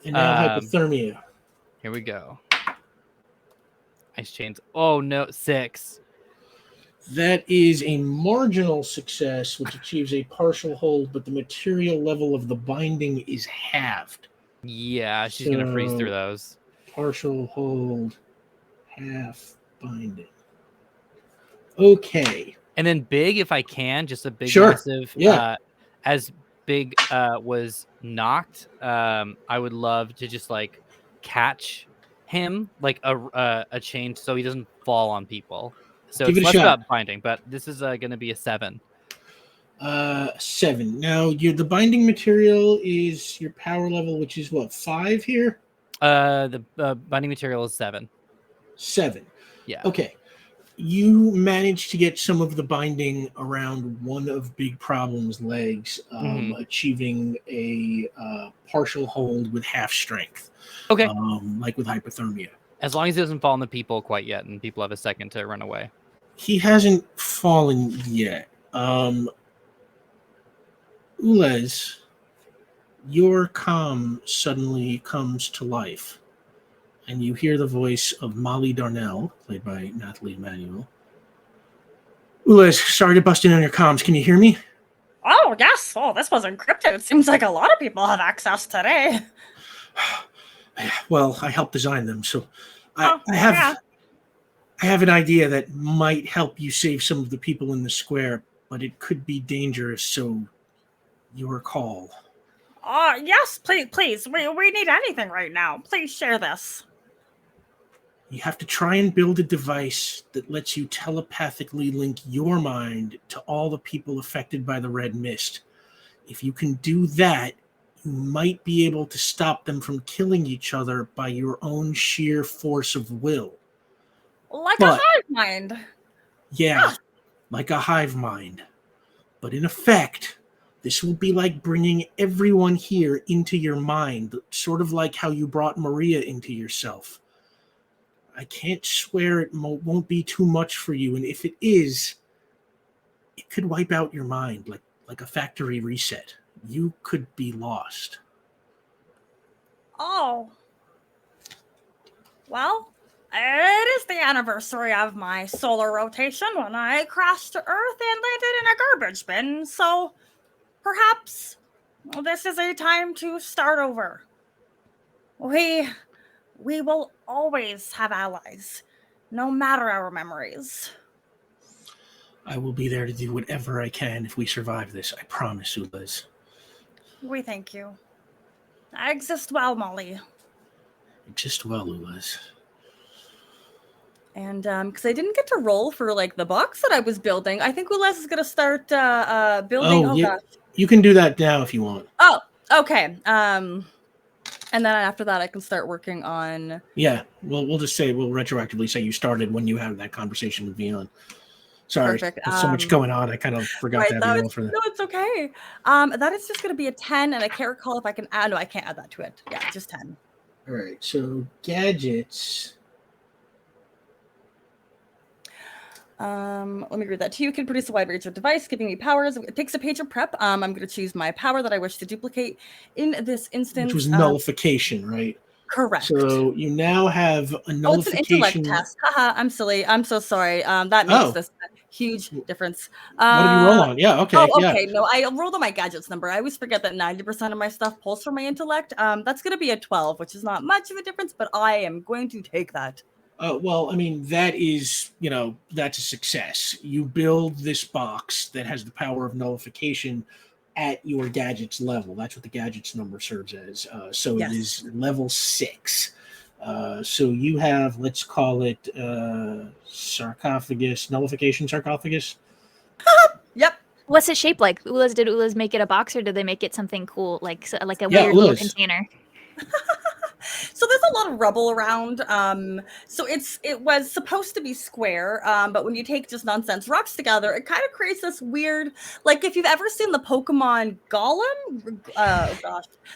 And now Hypothermia. Here we go. Ice chains. Oh no, 6. That is a marginal success, which achieves a partial hold, but the material level of the binding is halved. Yeah, she's going to freeze So- through those. Partial hold, half binding. Okay. And then big, if I can, just a big, Sure. massive. Yeah. As big was knocked, I would love to just like catch him like a chain so he doesn't fall on people. So Give it's it a less shot. about binding, but this is going to be a 7. 7. Now, the binding material is your power level, which is what, 5 here? The binding material is 7. 7. Yeah. Okay. You managed to get some of the binding around one of Big Problem's legs, achieving a partial hold with half strength. Okay. Like with Hypothermia. As long as he doesn't fall on the people quite yet, and people have a second to run away. He hasn't fallen yet. Ulez, your comm suddenly comes to life, and you hear the voice of Molly Darnell, played by Nathalie Emanuel. Ulez, sorry to bust in on your comms. Can you hear me? Oh, yes. Oh, this was encrypted. It seems like a lot of people have access today. Well, I helped design them, so Oh, I have yeah. I have an idea that might help you save some of the people in the square, but it could be dangerous, so your call. Yes, please. We need anything right now. Please share this. You have to try and build a device that lets you telepathically link your mind to all the people affected by the red mist. If you can do that, you might be able to stop them from killing each other by your own sheer force of will. Like a hive mind. Yeah, like a hive mind. But in effect, this will be like bringing everyone here into your mind, sort of like how you brought Maria into yourself. I can't swear it won't be too much for you, and if it is, it could wipe out your mind like a factory reset. You could be lost. Oh. Well, it is the anniversary of my solar rotation when I crashed to Earth and landed in a garbage bin, so perhaps this is a time to start over. We will always have allies, no matter our memories. I will be there to do whatever I can if we survive this. I promise, Ulez. We thank you. I exist well, Molly. Just well, Ulez. And because I didn't get to roll for like the box that I was building, I think Ulez is gonna start building. Oh, Gosh. you can do that now if you want. Oh, okay. And then after that, I can start working on. Yeah, we'll just say we'll retroactively say you started when you had that conversation with Vion. Sorry, Perfect. there's so much going on. I kind of forgot to have you roll for that. No, it's okay. That is just gonna be a 10, and I can't recall if I can add. No, I can't add that to it. Yeah, just 10. All right, so gadgets. Let me read that to you. Can produce a wide range of device, giving me powers. It takes a page of prep. I'm going to choose my power that I wish to duplicate in this instance. Which was nullification, right? Correct. So you now have a nullification. Oh, it's an intellect test. Haha, I'm silly. I'm so sorry. That makes this a huge difference. What did you roll on? Yeah, okay. Oh, okay. Yeah. No, I rolled on my gadgets number. I always forget that 90% of my stuff pulls from my intellect. That's going to be a 12, which is not much of a difference, but I am going to take that. Well, I mean, that is, that's a success. You build this box that has the power of nullification at your gadgets level. That's what the gadgets number serves as. So Yes. It is level 6. So you have, let's call it sarcophagus, nullification sarcophagus. Yep. What's it shaped like? Did Ulez make it a box, or did they make it something cool, like a Yeah, weird little Ulez. container? So there's a lot of rubble around. So it was supposed to be square, but when you take just nonsense rocks together, it kind of creates this weird, like if you've ever seen the Pokemon Golem,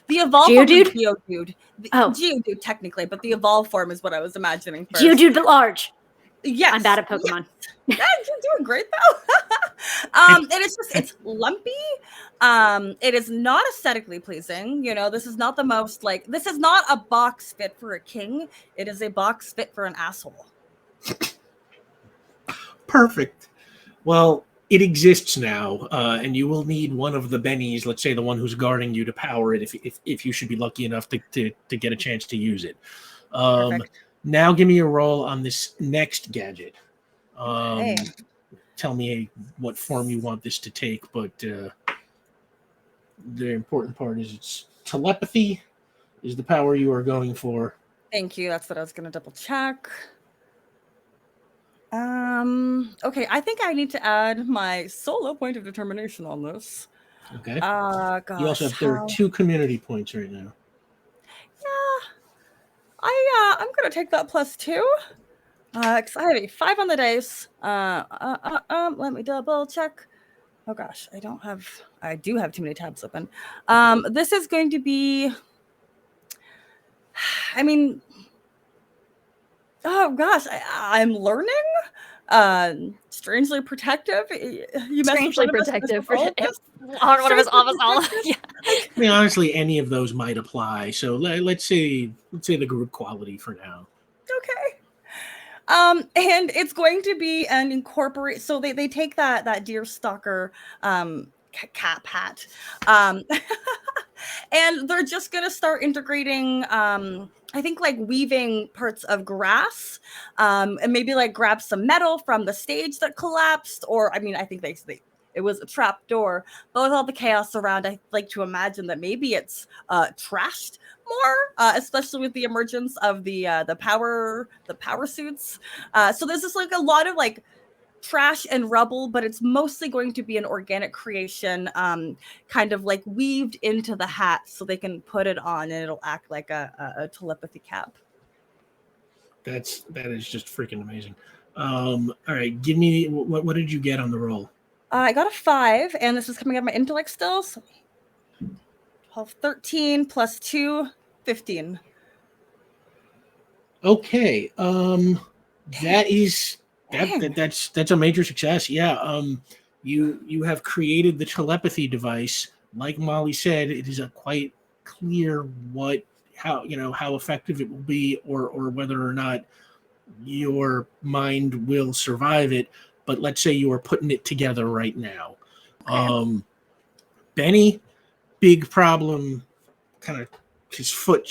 the evolved Geodude? Geodude. Geodude technically, but the evolved form is what I was imagining first. Geodude but large. Yes. I'm bad at Pokemon. Yeah, you're doing great though. And it's lumpy. It is not aesthetically pleasing. This is not this is not a box fit for a king. It is a box fit for an asshole. Perfect. Well, it exists now, and you will need one of the Bennies, let's say the one who's guarding you, to power it if you should be lucky enough to get a chance to use it. Perfect. Now give me a roll on this next gadget. Hey. Tell me what form you want this to take, but the important part is it's telepathy is the power you are going for. Thank you. That's what I was going to double check. Okay, I think I need to add my solo point of determination on this. Okay. Gosh, You also there are 2 community points right now. Yeah. I'm gonna take that +2. Because I have a 5 on the dice. Let me double check. Oh gosh, I do have too many tabs open. This is going to be, oh gosh, I'm learning. Strangely protective. Strangely protective. One of us all. Yeah. I mean, honestly, any of those might apply. So let's say the group quality for now. Okay. And it's going to be an incorporate. So they take that deer stalker cap hat, and they're just gonna start integrating. I think like weaving parts of grass, and maybe like grab some metal from the stage that collapsed. Or I think it was a trap door. But with all the chaos around, I like to imagine that maybe it's trashed more, especially with the emergence of the power suits. So there's just like a lot of like trash and rubble, but it's mostly going to be an organic creation, kind of like weaved into the hat, so they can put it on and it'll act like a telepathy cap. That is just freaking amazing. All right, give me what did you get on the roll? I got a 5, and this is coming out of my intellect still. So 12, 13 plus 2, 15. Okay. That's a major success. Yeah. You have created the telepathy device. Like Molly said, it is a quite clear how effective it will be, or whether or not your mind will survive it. But let's say you are putting it together right now. Okay. Benny, big problem. Kind of his foot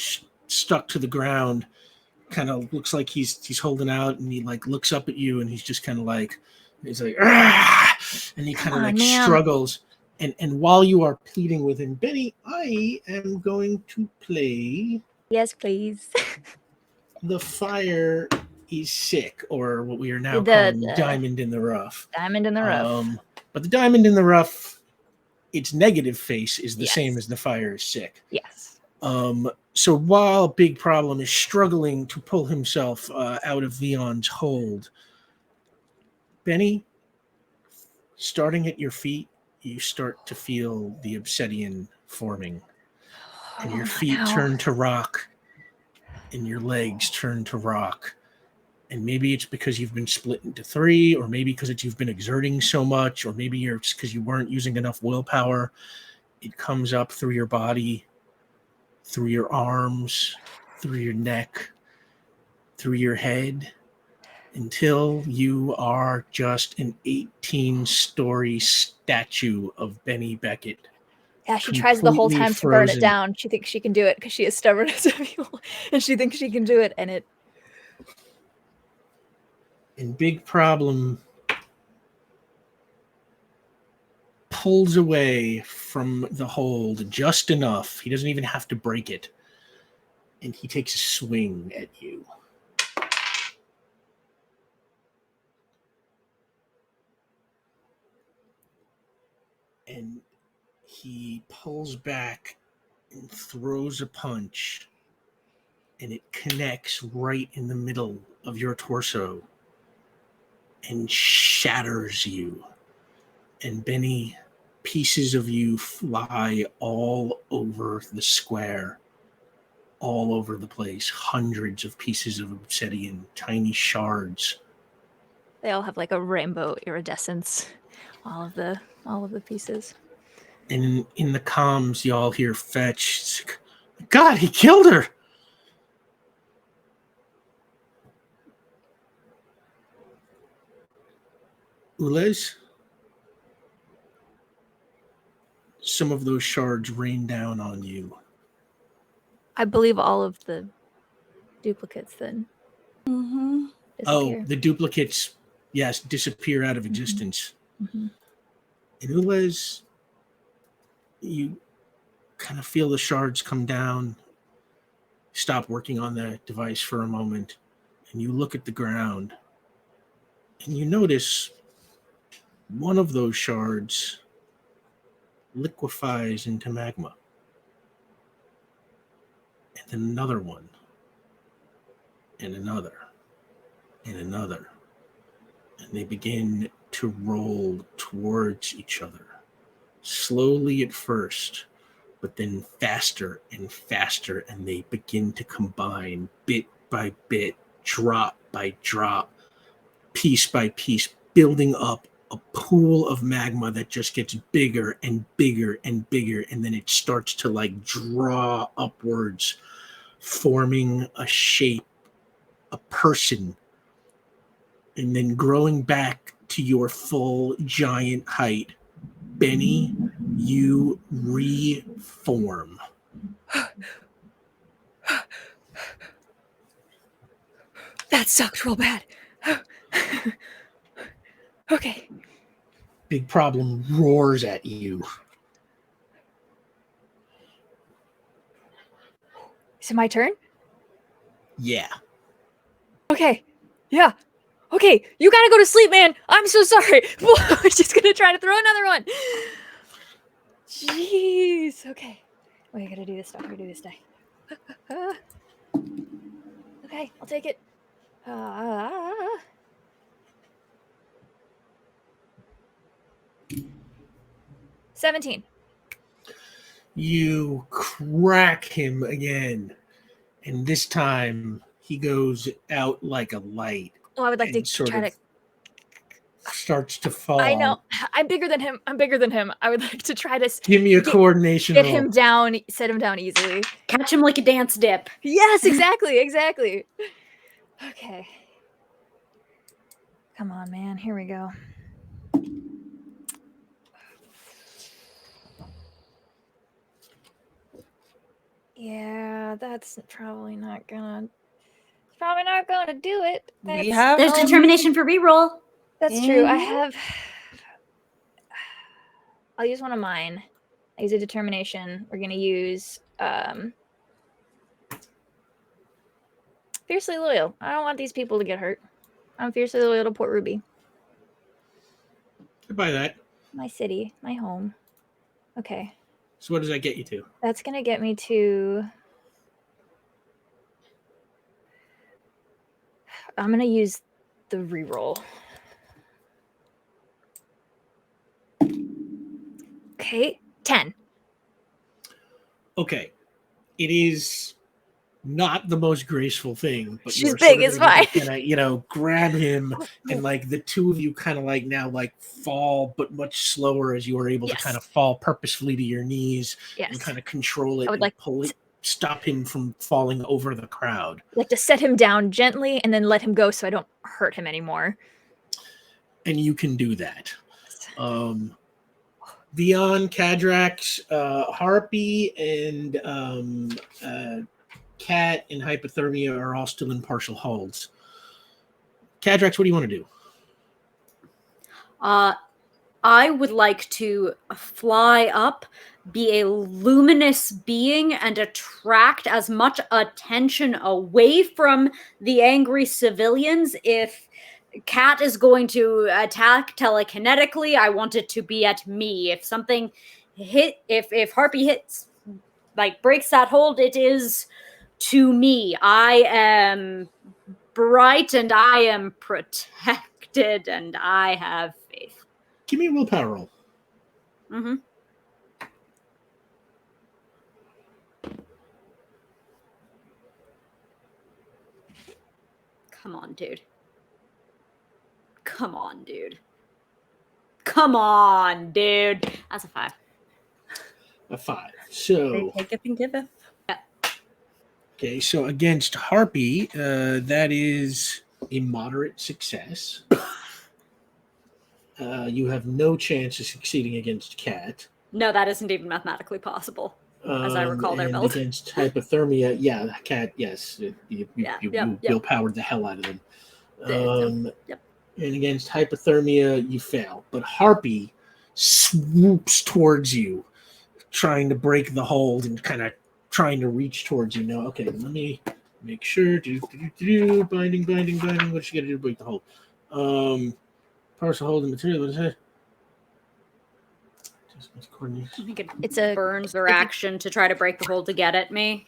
stuck to the ground. Kind of looks like he's holding out, and he like looks up at you, and he's just kind of like, he's like, "Ah!" And he kind of like man. struggles. And while you are pleading with him, Benny, I am going to play Yes, please. the fire is sick, or what we are now The- calling the- diamond in the rough. Diamond in the rough. But the diamond in the rough, its negative face is the Yes. same as the fire is sick. Yes. So while Big Problem is struggling to pull himself out of Vion's hold, Benny, starting at your feet, you start to feel the obsidian forming. And your feet no. turn to rock, and your legs turn to rock. And maybe it's because you've been split into three, or maybe because you've been exerting so much, or maybe it's because you weren't using enough willpower. It comes up through your body, through your arms, through your neck, through your head, until you are just an 18-story statue of Benny Beckett. Yeah, she tries the whole completely time to burn it frozen. down. She thinks she can do it because she is stubborn as evil, and she thinks she can do it, and it. And Big Problem pulls away from the hold just enough. He doesn't even have to break it. And he takes a swing at you. And he pulls back and throws a punch. And it connects right in the middle of your torso and shatters you. And Benny, pieces of you fly all over the square, all over the place. Hundreds of pieces of obsidian, tiny shards. They all have like a rainbow iridescence. All of the pieces. And in the comms, y'all hear Fetch. It's like, God, he killed her. Ulez, some of those shards rain down on you. I believe all of the duplicates then Mm-hmm. Oh, disappear. the duplicates, yes, disappear out of existence. Mhm. And Ulez, you kind of feel the shards come down, stop working on the device for a moment, and you look at the ground, and you notice one of those shards liquefies into magma. And then another one, and another, and another. And they begin to roll towards each other, slowly at first, but then faster and faster, and they begin to combine bit by bit, drop by drop, piece by piece, building up a pool of magma that just gets bigger and bigger and bigger, and then it starts to like draw upwards, forming a shape, a person, and then growing back to your full giant height. Benny, you reform. That sucked real bad. Okay. Big Problem roars at you. Is it my turn? Yeah. Okay. Yeah. Okay. You gotta go to sleep, man. I'm so sorry. I'm just gonna try to throw another one. Jeez. Okay. Wait, I gotta do this stuff. I gotta do this die. Okay, I'll take it. 17. You crack him again. And this time he goes out like a light. Oh, I would like to And sort try of to starts to fall. I know. I'm bigger than him. I would like to try to Give me a coordination get roll. him down, set him down easily. Catch him like a dance dip. Yes, exactly. Okay. Come on, man. Here we go. Yeah, that's probably not gonna do it. We have There's determination for reroll. That's true. I have. I'll use one of mine. I use a determination. We're gonna use fiercely loyal. I don't want these people to get hurt. I'm fiercely loyal to Port Ruby, Goodbye that. my city, my home. Okay, So what does that get you to? that's gonna get me to. I'm gonna use the reroll. Okay, 10. Okay. It is not the most graceful thing, but She's you're big, sort of it's able to fine. kinda, grab him and like the two of you kind of like now like fall, but much slower as you are able to Yes. kind of fall purposefully to your knees and Yes, kind of control it I would and like pull it, stop him from falling over the crowd. like to set him down gently and then let him go so I don't hurt him anymore. And you can do that. Vion, Cadrax, Harpy, and Cat and Hypothermia are all still in partial holds. Cadrax, what do you want to do? I would like to fly up, be a luminous being, and attract as much attention away from the angry civilians. If Cat is going to attack telekinetically, I want it to be at me. If something if Harpy hits, like breaks that hold, it is to me. I am bright and I am protected and I have faith. Give me a willpower roll. Mm-hmm. Come on, dude. Come on, dude. Come on, dude. That's a 5. A 5. They So, taketh and giveth. okay, so against Harpy, that is a moderate success. You have no chance of succeeding against Cat. No, that isn't even mathematically possible, as I recall their and build. against Hypothermia, yeah, Cat, yes. You willpowered the hell out of them. Yep. And against Hypothermia, you fail. But Harpy swoops towards you, trying to break the hold and kind of trying to reach towards you. No, okay, let me make sure. Binding. What you got to do to break the hold? Partial hold and material. What is it? I think It's a burns her action to try to break the hold to get at me,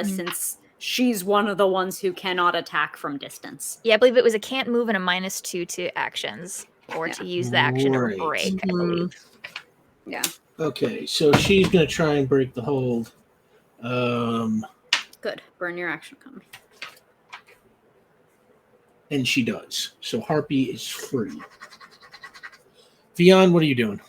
since she's one of the ones who cannot attack from distance. Yeah, I believe it was a can't move and a -2 to actions, or to use the action or Right. break, I believe. Yeah. Okay, so she's gonna try and break the hold. Good. Burn your action coming. And she does. So Harpy is free. Vion, what are you doing?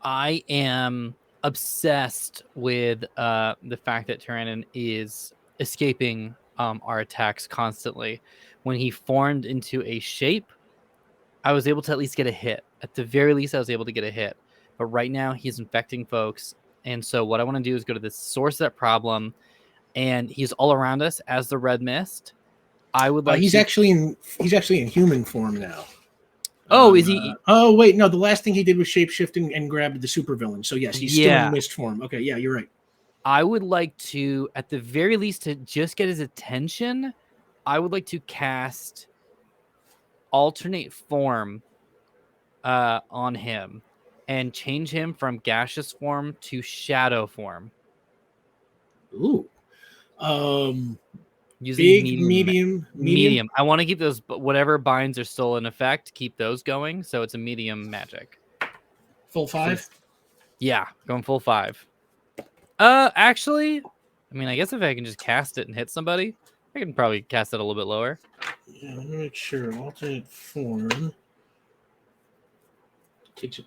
I am obsessed with the fact that Tyrannon is escaping our attacks constantly. When he formed into a shape, I was able to at least get a hit. At the very least, I was able to get a hit. But right now, he's infecting folks. And so what I want to do is go to the source of that problem. And he's all around us as the red mist. I would like He's to... actually in human form now. Oh, is he? Oh, wait, no. The last thing he did was shapeshifting and grabbed the supervillain. So yes, he's still Yeah. in mist form. Okay, yeah, you're right. I would like to, at the very least, to just get his attention, I would like to cast alternate form on him and change him from gaseous form to shadow form. Ooh. Using Big, medium. I want to keep those, whatever binds are still in effect, keep those going. So it's a medium magic. Full 5? Yeah, going full 5. Actually, I mean, I guess if I can just cast it and hit somebody, I can probably cast it a little bit lower. Yeah, let me make sure. Alternate form takes a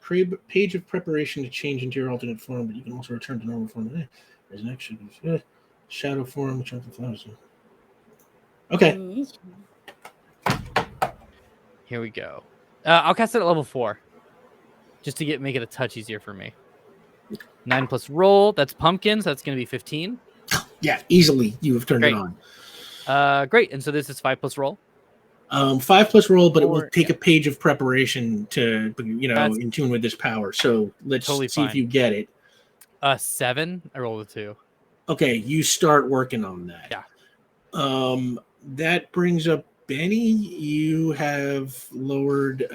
page of preparation to change into your alternate form, but you can also return to normal form. There's an extra shadow form, which are the flowers. Okay. Here we go. I'll cast it at level 4, just to make it a touch easier for me. 9 plus roll. That's pumpkins. That's going to be 15. Yeah, easily you have turned Great. it on. Great. And so this is 5 plus roll. 5 plus roll, but it will Or- take a page of preparation to, That's in tune with this power. So let's totally see if fine. you get it. 7. I rolled a 2. Okay, you start working on that. Yeah. That brings up Benny. You have lowered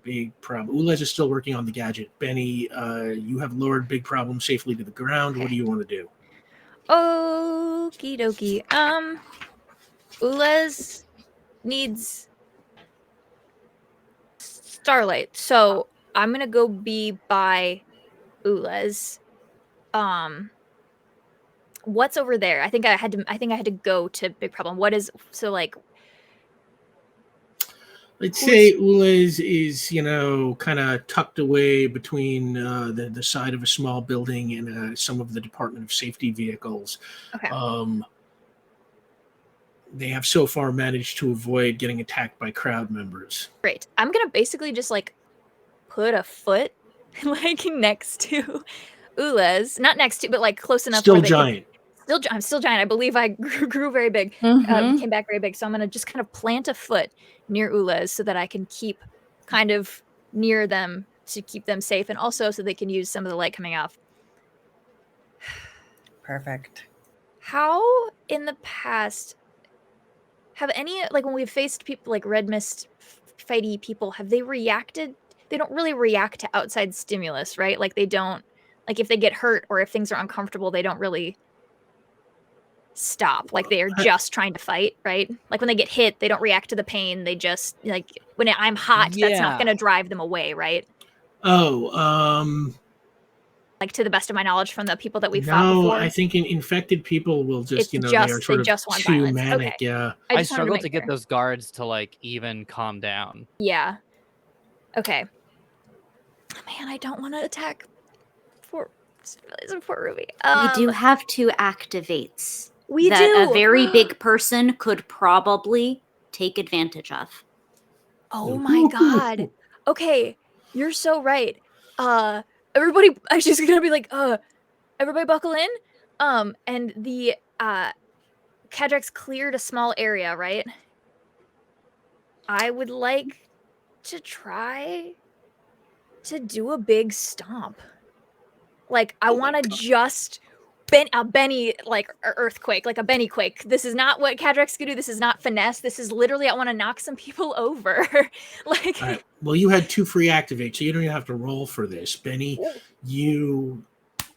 big problem. Ulez is still working on the gadget. Benny, you have lowered big problem safely to the ground. What do you want to do? Okie dokie. Ulez needs starlight, so I'm gonna go be by Ulez. What's over there? I think I had to go to big problem. What is so like? Let's say Ulez is, kind of tucked away between the side of a small building and some of the Department of Safety vehicles. Okay. They have so far managed to avoid getting attacked by crowd members. Great. I'm gonna basically just like put a foot like next to Ulez, not next to, but like close enough. Still where they giant. I'm still giant. I believe I grew very big, came back very big. So I'm gonna just kind of plant a foot near Ulez so that I can keep kind of near them to keep them safe, and also so they can use some of the light coming off. Perfect. How in the past have any, like when we've faced people like Red Mist fighty people, have they reacted? They don't really react to outside stimulus, right? Like they don't, like if they get hurt or if things are uncomfortable, they don't really stop. Like they are just trying to fight, right? Like when they get hit, they don't react to the pain. They just like when I'm hot, that's not going to drive them away, right? Like to the best of my knowledge from the people that we've fought before. I think infected people will just, It's they are sort of just want too violence. manic. Okay. Yeah. I struggle to get those guards to like even calm down. Yeah. Okay. Man, I don't want to attack poor Ruby. We do have 2 activates. We that do. A very big person could probably take advantage of. Oh my god. Okay, you're so right. Everybody, I'm just gonna be like, everybody buckle in. And the Cadrax cleared a small area, right? I would like to try to do a big stomp. Like I want to just Benny like earthquake, like a Benny quake. This is not what Cadrax could do. This is not finesse. This is literally I want to knock some people over. Like. All right. Well, you had 2 free activates, so you don't even have to roll for this. Benny, you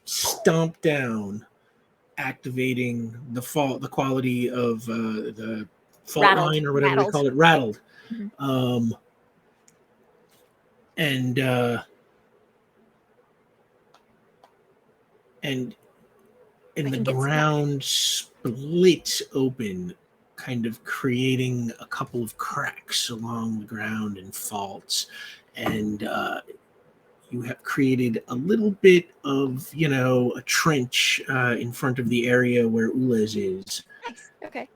stomp down, activating the quality of the fault line or whatever they call it, rattled. Mm-hmm. And the ground splits open, kind of creating a couple of cracks along the ground and faults. And you have created a little bit of, a trench in front of the area where Ulez is. Nice. Okay.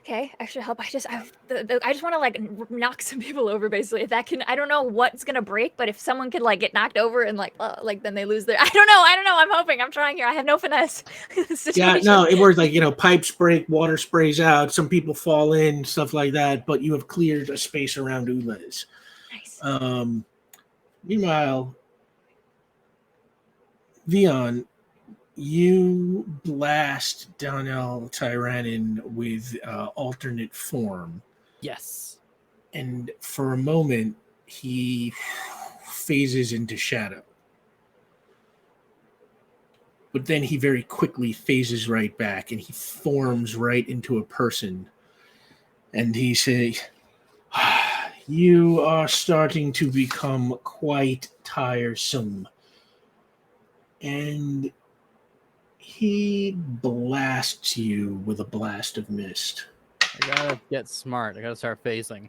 Okay, extra help. I just want to like knock some people over, basically. If that can, I don't know what's gonna break, but if someone could like get knocked over and like then they lose their. I don't know. I'm hoping. I'm trying here. I have no finesse. Yeah, no, it works like pipes break, water sprays out, some people fall in, stuff like that. But you have cleared a space around Ulez. Nice. Meanwhile, Vion, you blast Donnell Tyrannin with alternate form. Yes. And for a moment, he phases into shadow. But then he very quickly phases right back and he forms right into a person. And he says, "You are starting to become quite tiresome." And He blasts you with a blast of mist. I gotta get smart. I gotta start phasing.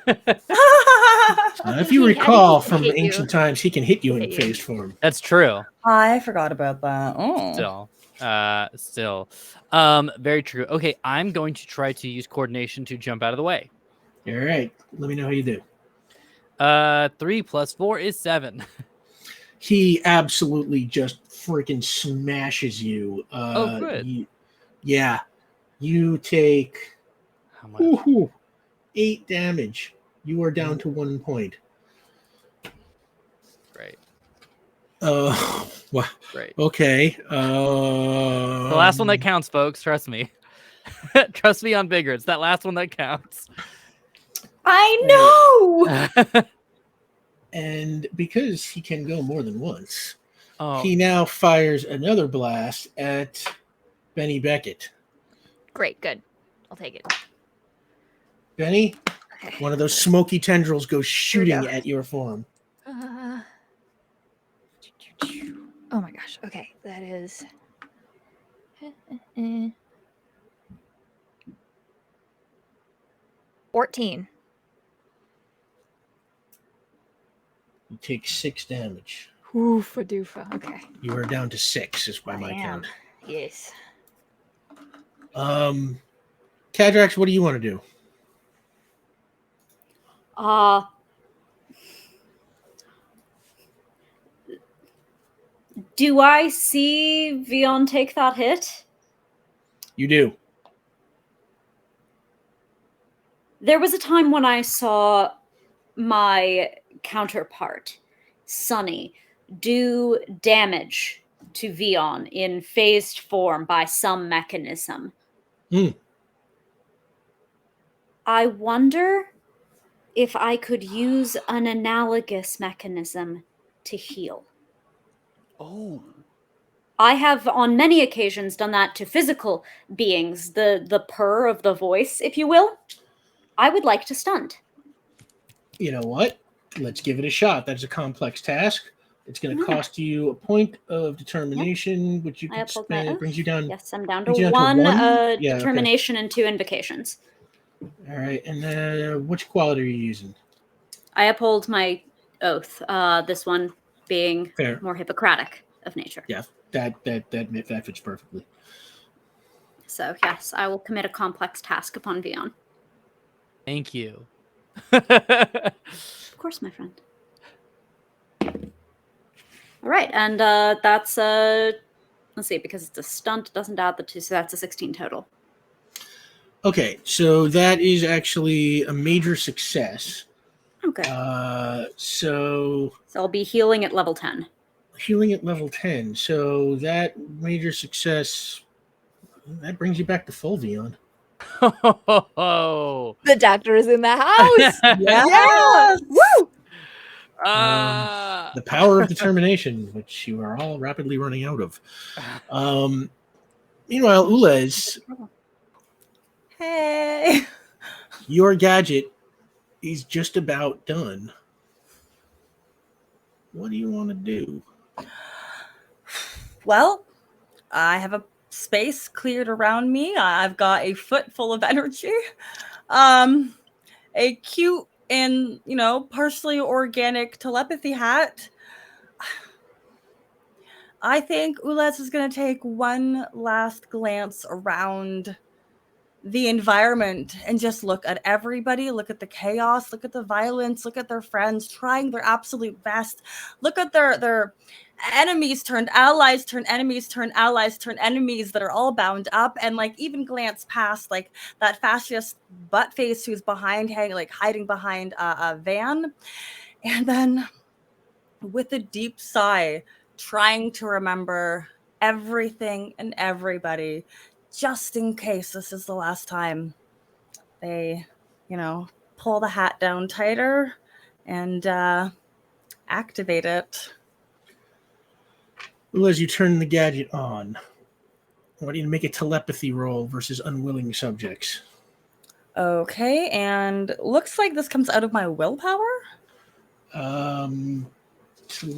If you He had recall to from hit you. ancient times, he can hit you in Hit you. phased form. That's true. I forgot about that. Oh. Still. Very true. Okay, I'm going to try to use coordination to jump out of the way. All right, let me know how you do. 3 + 4 is 7. He absolutely just freaking smashes you. Oh, good. You take How much? 8 damage. You are down to 1 point. Great. Wow. Great. Okay. The last one that counts, folks. Trust me. Trust me on Bigger. It's that last one that counts. I know. And because he can go more than once, Oh, he now fires another blast at Benny Beckett. Great, good. I'll take it. Benny, Okay. one of those smoky tendrils goes shooting go. at your form. Oh my gosh. Okay, that is 14. You take 6 damage. Oofa doofa. Okay. You are down to 6, is by my I am. count. Yes. Cadrax, what do you want to do? Do I see Vion take that hit? You do. There was a time when I saw my counterpart, Sunny, do damage to Vion in phased form by some mechanism. Hmm. I wonder if I could use an analogous mechanism to heal. Oh. I have on many occasions done that to physical beings, the purr of the voice, if you will. I would like to stunt. You know what? Let's give it a shot. That's a complex task. It's going to cost you a point of determination, which you I can uphold my spend. It oath. brings you down. Yes, I'm down to brings you down to one, one? Yeah, determination and 2 invocations. All right. And then which quality are you using? I uphold my oath. This one being Fair. more Hippocratic of nature. Yeah, that fits perfectly. So yes, I will commit a complex task upon Vion. Thank you. Of course, my friend. All right, and that's let's see, because it's a stunt, it doesn't add the 2, so that's a 16 total. Okay, so that is actually a major success. Okay. So I'll be healing at level 10. healing at level 10. So that major success, that brings you back to full, Vion. Oh. The doctor is in the house. Yes. Woo! The power of determination, which you are all rapidly running out of. Meanwhile, Ulez, Hey. your gadget is just about done. What do you want to do? Well, I have a space cleared around me. I've got a foot full of energy. A cute and, partially organic telepathy hat. I think Ulez is going to take one last glance around the environment and just look at everybody, look at the chaos, look at the violence, look at their friends trying their absolute best, look at their enemies turned allies, turn enemies, turn allies, turn enemies that are all bound up, and even glance past that fascist butt face who's hiding behind a van, and then with a deep sigh, trying to remember everything and everybody, just in case this is the last time they, pull the hat down tighter and activate it. Well, as you turn the gadget on, I want you to make a telepathy roll versus unwilling subjects. Okay, and looks like this comes out of my willpower.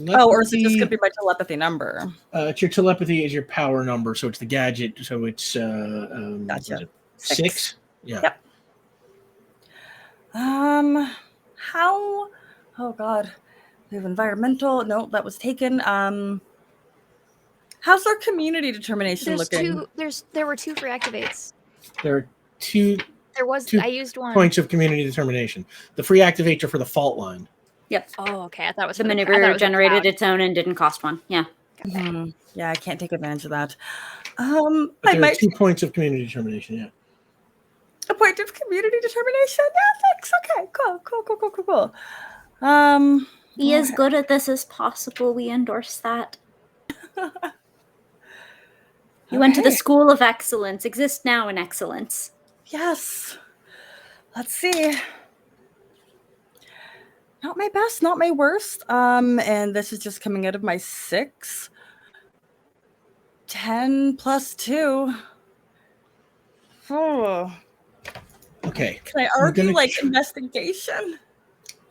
Oh, or is it just going to be my telepathy number? It's your telepathy is your power number, so it's the gadget. So it's Gotcha. what is it, 6. 6? Yeah. Yep. How? Oh God, we have environmental. No, that was taken. How's our community determination looking? There were 2 free activates. There are two I used one. points of community determination. The free activates are for the fault line. Yep. Oh, okay. I thought it was The for maneuver the generated crowd. its own and didn't cost one. Yeah. Mhm. Yeah, I can't take advantage of that. But I there are might 2 points of community determination. Yeah. a point of community determination. Yeah, thanks. Okay, cool. Be as good at this as possible. We endorse that. You went to the Okay. School of Excellence. Exist now in excellence. Yes. Let's see. Not my best, not my worst. And this is just coming out of my 6. 10 plus 2. Oh. Okay. Can I I'm argue gonna like investigation?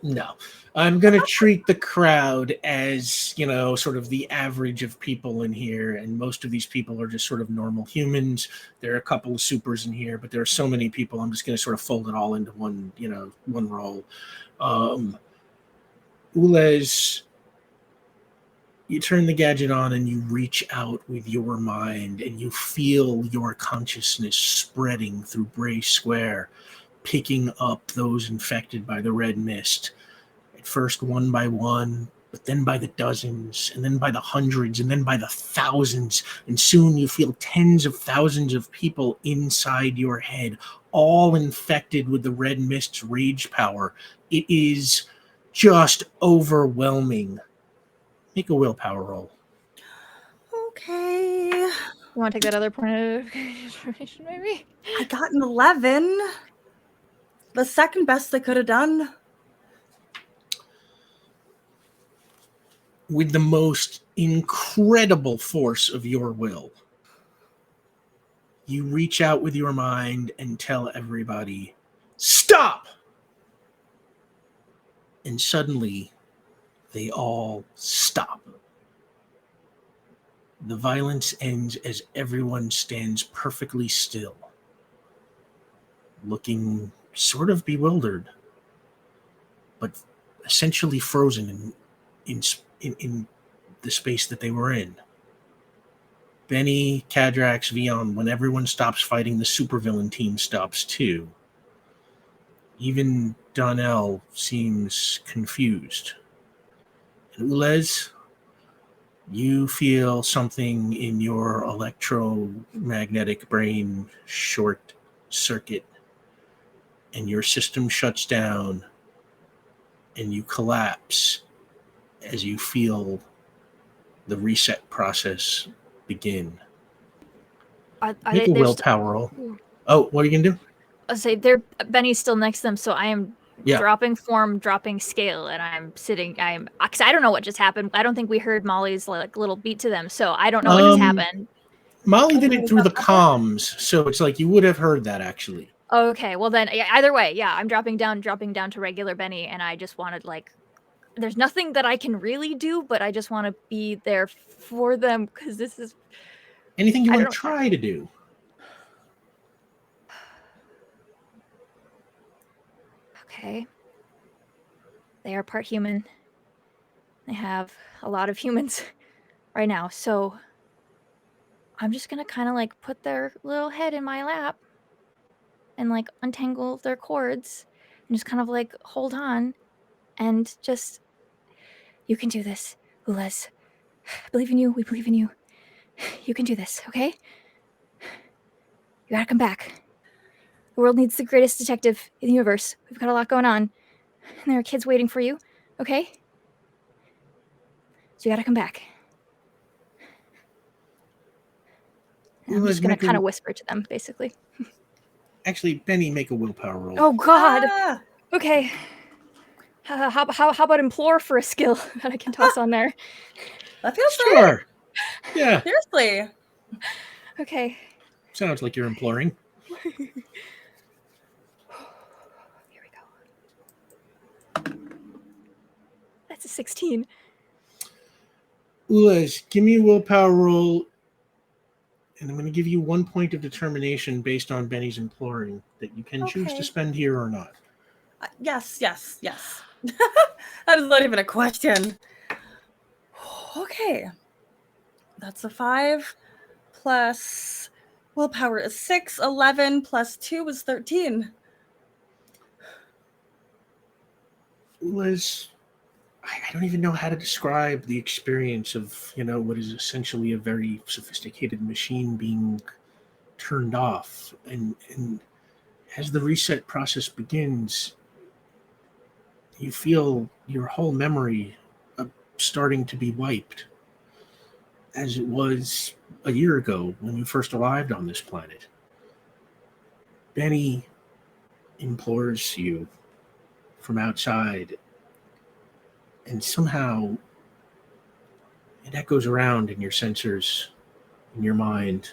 No. I'm going to treat the crowd as, sort of the average of people in here. And most of these people are just sort of normal humans. There are a couple of supers in here, but there are so many people. I'm just going to sort of fold it all into one role. Ulez, you turn the gadget on and you reach out with your mind and you feel your consciousness spreading through Bray Square, picking up those infected by the red mist. At first one by one, but then by the dozens, and then by the hundreds, and then by the thousands. And soon you feel tens of thousands of people inside your head, all infected with the red mist's rage power. It is just overwhelming. Make a willpower roll. Okay. You want to take that other point of information, maybe? I got an 11. The second best I could have done. With the most incredible force of your will, you reach out with your mind and tell everybody, stop! And suddenly, they all stop. The violence ends as everyone stands perfectly still, looking sort of bewildered, but essentially frozen in the space that they were in. Bennie, Cadrax, Vion, when everyone stops fighting, the supervillain team stops too. Even Donnell seems confused. And Ulez, you feel something in your electromagnetic brain short circuit, and your system shuts down, and you collapse as you feel the reset process begin. Make a willpower roll. Oh, what are you gonna do? I'll say Benny's still next to them, so I am dropping form, dropping scale, and I'm sitting. Because I don't know what just happened. I don't think we heard Molly's little beat to them, so I don't know what just happened. Molly did it through the comms, so it's like you would have heard that actually. Okay, well then, either way, yeah, I'm dropping down to regular Benny, and I just wanted there's nothing that I can really do, but I just want to be there for them because this is anything you want to try to do. Okay. They are part human. They have a lot of humans right now, so I'm just gonna kind of put their little head in my lap and untangle their cords and just kind of hold on and just, you can do this, Ulez. I believe in you. We believe in you. You can do this, okay? You gotta come back. The world needs the greatest detective in the universe. We've got a lot going on, and there are kids waiting for you, okay? So you gotta come back. I'm just gonna kind of whisper to them, basically. Actually, Benny, make a willpower roll. Oh God. Okay. How about implore for a skill that I can toss on there? That feels sure. Yeah. Seriously. Okay. Sounds like you're imploring. Here we go. That's a 16. Ulez, give me a willpower roll, and I'm going to give you 1 point of determination based on Benny's imploring that you can choose to Okay. spend here or not. Yes. That is not even a question. Okay. That's a 5 plus willpower is 6. 11 plus 2 is 13. Ulez, I don't even know how to describe the experience of, what is essentially a very sophisticated machine being turned off. And as the reset process begins, you feel your whole memory starting to be wiped, as it was a year ago when you first arrived on this planet. Bennie implores you from outside, and somehow it echoes around in your sensors, in your mind.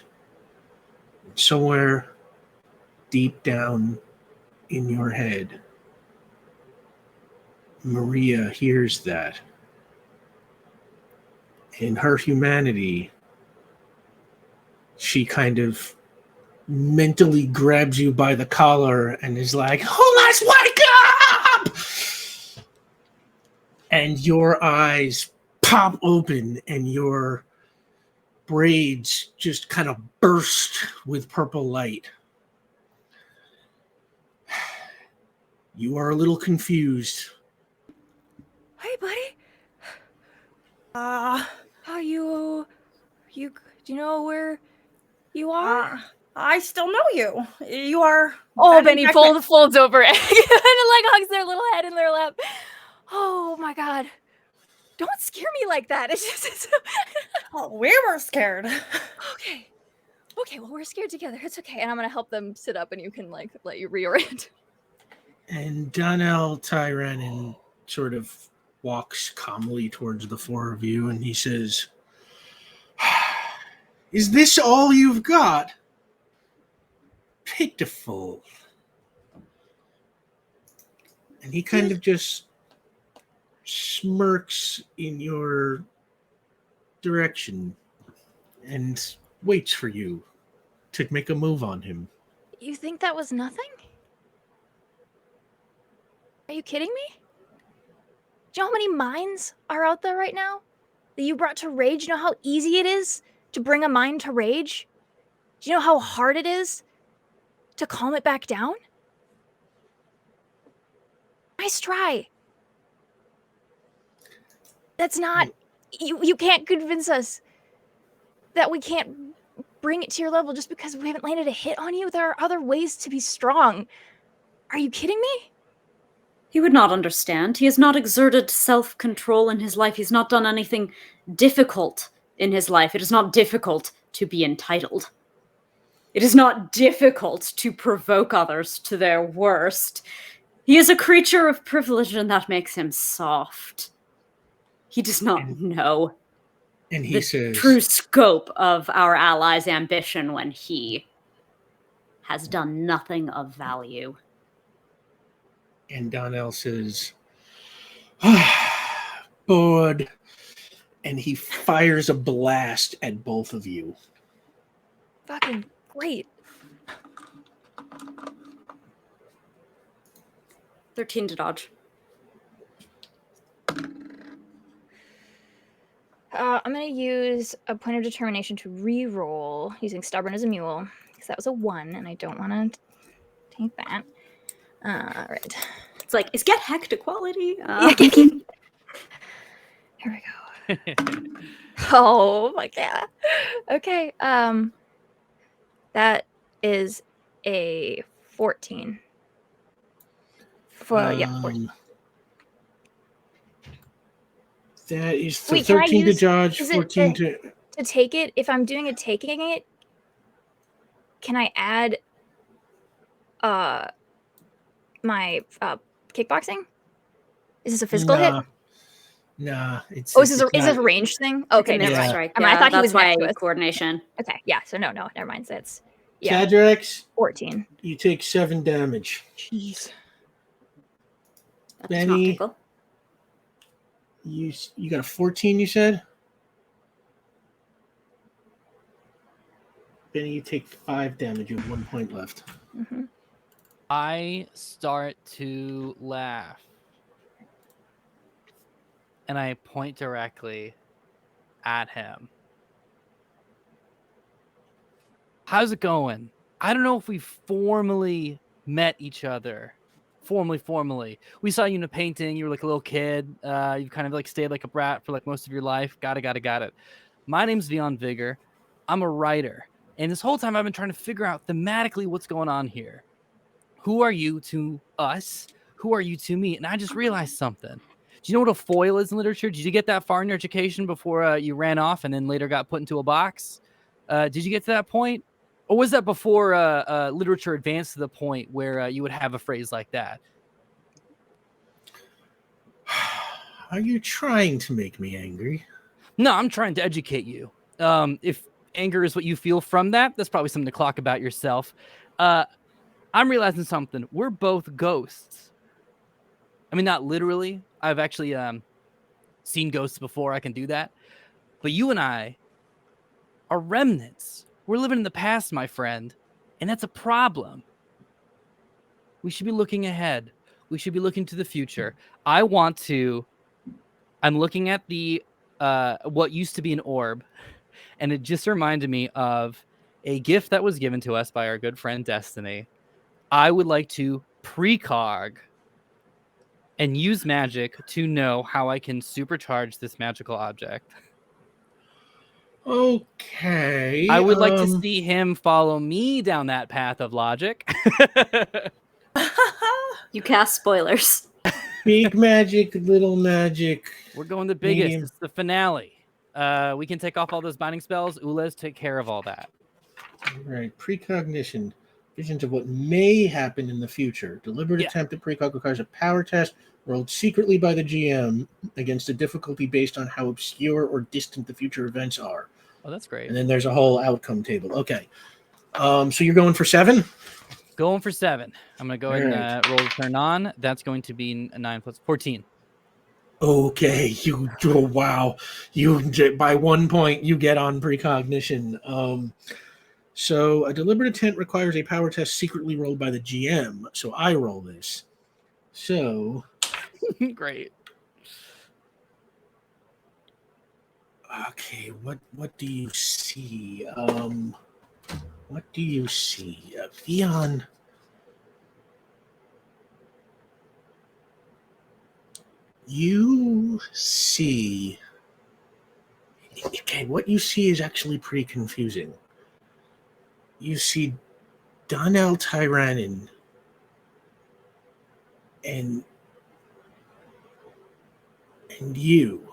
And somewhere deep down in your head, Maria hears that. In her humanity, she kind of mentally grabs you by the collar and is like, "Oh, let's wake up!" And your eyes pop open and your braids just kind of burst with purple light. You are a little confused. Hey, buddy. Are you? Do you know where you are? I still know you. You are. Benny folds over and like hugs their little head in their lap. Oh my god! Don't scare me like that. It's just. Oh, we were scared. Okay. Well, we're scared together. It's okay, and I'm gonna help them sit up, and you can let you reorient. And Donnell Tyrannin sort of walks calmly towards the four of you, and he says, "Is this all you've got? Pitiful." And he kind of just smirks in your direction and waits for you to make a move on him. You think that was nothing? Are you kidding me? Do you know how many minds are out there right now that you brought to rage? Do you know how easy it is to bring a mind to rage? Do you know how hard it is to calm it back down? Nice try. That's not... You can't convince us that we can't bring it to your level just because we haven't landed a hit on you. There are other ways to be strong. Are you kidding me? He would not understand. He has not exerted self-control in his life. He's not done anything difficult in his life. It is not difficult to be entitled. It is not difficult to provoke others to their worst. He is a creature of privilege, and that makes him soft. He does not know And he the says, true scope of our allies' ambition when he has done nothing of value. and Donnell says, "Bored." And he fires a blast at both of you. Fucking great. 13 to dodge. I'm going to use a point of determination to re-roll using Stubborn as a Mule, because that was a 1, and I don't want to take that. All right. It's like, is get hecked a quality? Here we go. Oh my god. Okay. That is a 14. 14. That is Wait, can I 13 to use- dodge, is it 14 to... To take it, if I'm doing a taking it, can I add my kickboxing? Is this a physical hit? Nah, it's... Oh, is this a ranged thing? Okay, never mind. Strike. I mean, I thought he was that's why next to us. coordination. Okay, yeah. So no, never mind. That's Cadrax, 14. you take 7 damage. Jeez. That does not Bennie, tickle. you got a 14, you said? Benny, you take 5 damage. You have 1 point left. Mm-hmm. I start to laugh. And I point directly at him. How's it going? I don't know if we formally met each other. Formally. We saw you in a painting. You were like a little kid. You kind of like stayed like a brat for like most of your life. Got it. My name's Vion Vigor. I'm a writer. And this whole time I've been trying to figure out thematically what's going on here. Who are you to us? Who are you to me? And I just realized something. Do you know what a foil is in literature? Did you get that far in your education before you ran off and then later got put into a box? Did you get to that point? Or was that before literature advanced to the point where you would have a phrase like that? Are you trying to make me angry? No, I'm trying to educate you. If anger is what you feel from that, that's probably something to clock about yourself. I'm realizing something. We're both ghosts. I mean, not literally. I've actually seen ghosts before. I can do that. But you and I are remnants. We're living in the past, my friend. And that's a problem. We should be looking ahead. We should be looking to the future. I'm looking at the what used to be an orb. And it just reminded me of a gift that was given to us by our good friend Destiny. I would like to precog and use magic to know how I can supercharge this magical object. Okay. I would like to see him follow me down that path of logic. You cast spoilers. Big magic, little magic. We're going the biggest. Medium. It's the finale. We can take off all those binding spells. Ulez take care of all that. All right. Precognition. Visions of what may happen in the future. Deliberate attempt at precog requires a power test rolled secretly by the GM against a difficulty based on how obscure or distant the future events are. Oh, that's great. And then there's a whole outcome table. Okay. So you're going for 7? Going for 7. I'm going to go ahead and roll the turn on. That's going to be 9 plus 14. Okay. Wow. You by 1 point you get on precognition. So a deliberate intent requires a power test secretly rolled by the GM. So I roll this. So great. Okay, what do you see? What do you see? Vion. You see. Okay, what you see is actually pretty confusing. You see Donnell Tyrannin and you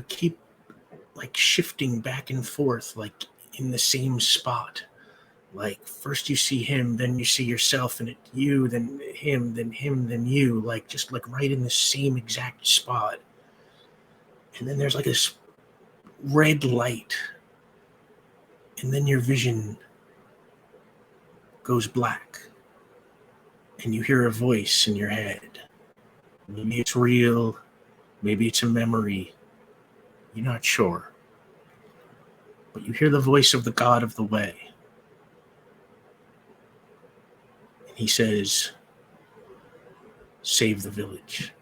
keep like shifting back and forth like in the same spot. Like first you see him, then you see yourself, and it's you, then him, then you, like just like right in the same exact spot. And then there's like this red light, and then your vision goes black, and you hear a voice in your head. Maybe it's real, maybe it's a memory. You're not sure. But you hear the voice of the God of the Way. And he says, save the village.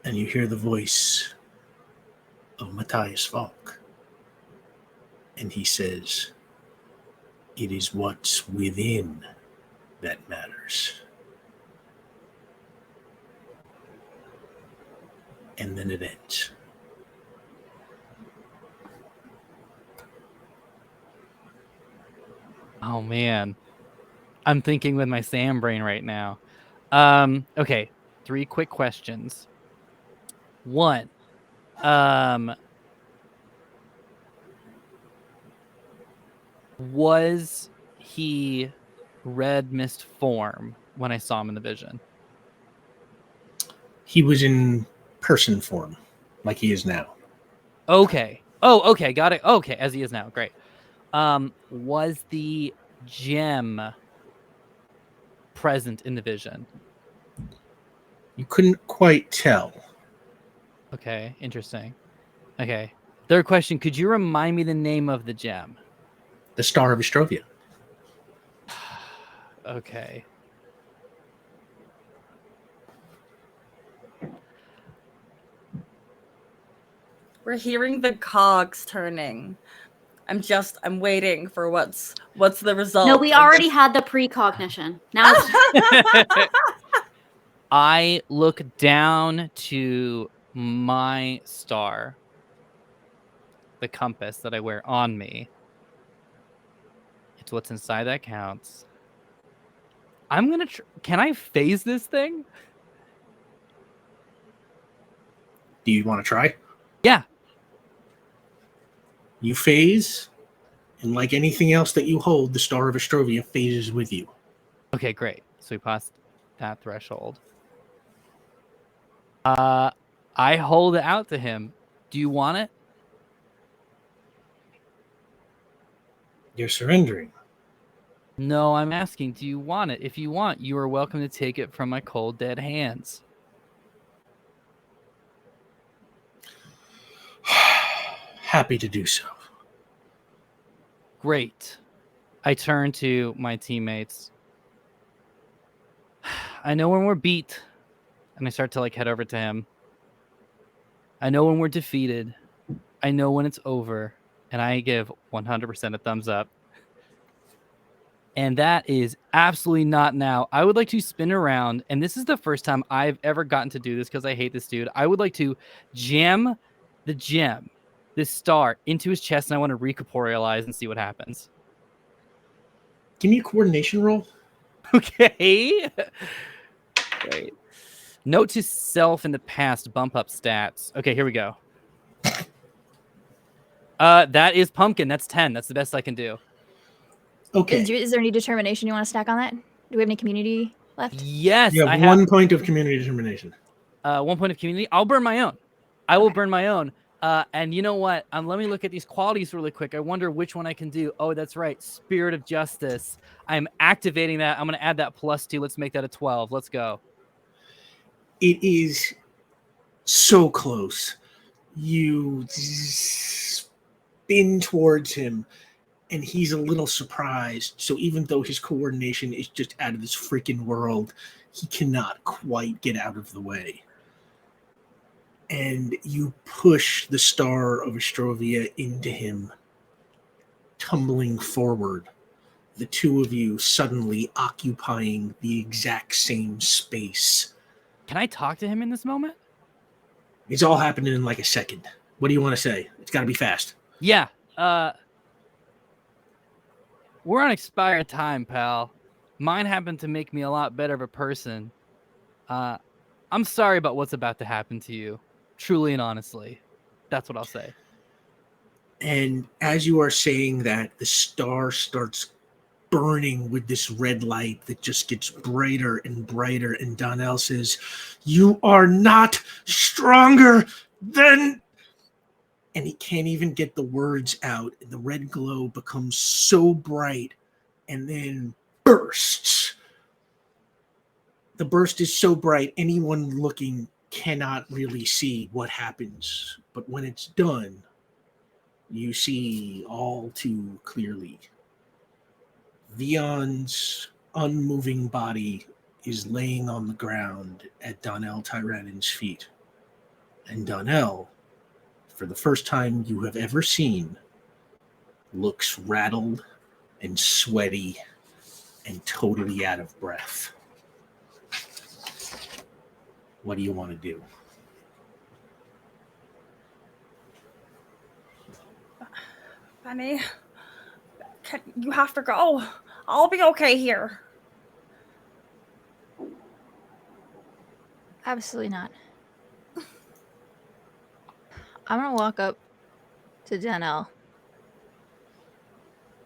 And you hear the voice of Matthias Falk. And he says, it is what's within that matters. And then it ends. Oh man, I'm thinking with my Sam brain right now. Okay, 3 quick questions. 1, was he red mist form when I saw him in the vision? He was in person form, like he is now. Okay. Oh, okay, got it. Okay, as he is now. Great. Was the gem present in the vision? You couldn't quite tell. Okay, interesting. Okay. 3rd question, could you remind me the name of the gem? The Star of Estrovia. Okay. We're hearing the cogs turning. I'm waiting for what's the result. No, we already had the precognition. Now it's I look down to my star, the compass that I wear on me. It's what's inside that counts. I'm gonna. Can I phase this thing? Do you want to try? Yeah. You phase, and like anything else that you hold, the Star of Estrovia phases with you. Okay, great. So we passed that threshold. I hold it out to him. Do you want it? You're surrendering. No, I'm asking, do you want it? If you want, you are welcome to take it from my cold, dead hands. Happy to do so. Great. I turn to my teammates. I know when we're beat, and I start to head over to him. I know when we're defeated. I know when it's over, and I give 100% a thumbs up. And that is absolutely not now. I would like to spin around, and this is the first time I've ever gotten to do this because I hate this dude. I would like to jam the gem, this star, into his chest, and I want to recorporealize and see what happens. Give me a coordination roll. Okay. Great. Note to self in the past, bump up stats. Okay, here we go. That is pumpkin. That's 10. That's the best I can do. Okay. Is there any determination you want to stack on that? Do we have any community left? Yes, You have I one point of community determination. 1 point of community. I'll burn my own. I will burn my own. And you know what? Let me look at these qualities really quick. I wonder which one I can do. Oh, that's right. Spirit of Justice. I'm activating that. I'm going to add that +2. Let's make that a 12. Let's go. It is so close. You spin towards him, and he's a little surprised. So even though his coordination is just out of this freaking world, he cannot quite get out of the way. And you push the Star of Estrovia into him, tumbling forward, the two of you suddenly occupying the exact same space. Can I talk to him in this moment? It's all happening in like a second. What do you want to say? It's got to be fast. Yeah. We're on expired time, pal. Mine happened to make me a lot better of a person. I'm sorry about what's about to happen to you. Truly and honestly. That's what I'll say. And as you are saying that, the star starts burning with this red light that just gets brighter and brighter. And Donnell says, "You are not stronger than..." And he can't even get the words out. The red glow becomes so bright and then bursts. The burst is so bright, anyone looking cannot really see what happens. But when it's done, you see all too clearly. Vion's unmoving body is laying on the ground at Donnell Tyrannin's feet. And Donnell, for the first time you have ever seen, looks rattled and sweaty and totally out of breath. What do you want to do? Bennie, you have to go. I'll be okay here. Absolutely not. I'm gonna walk up to Donnell.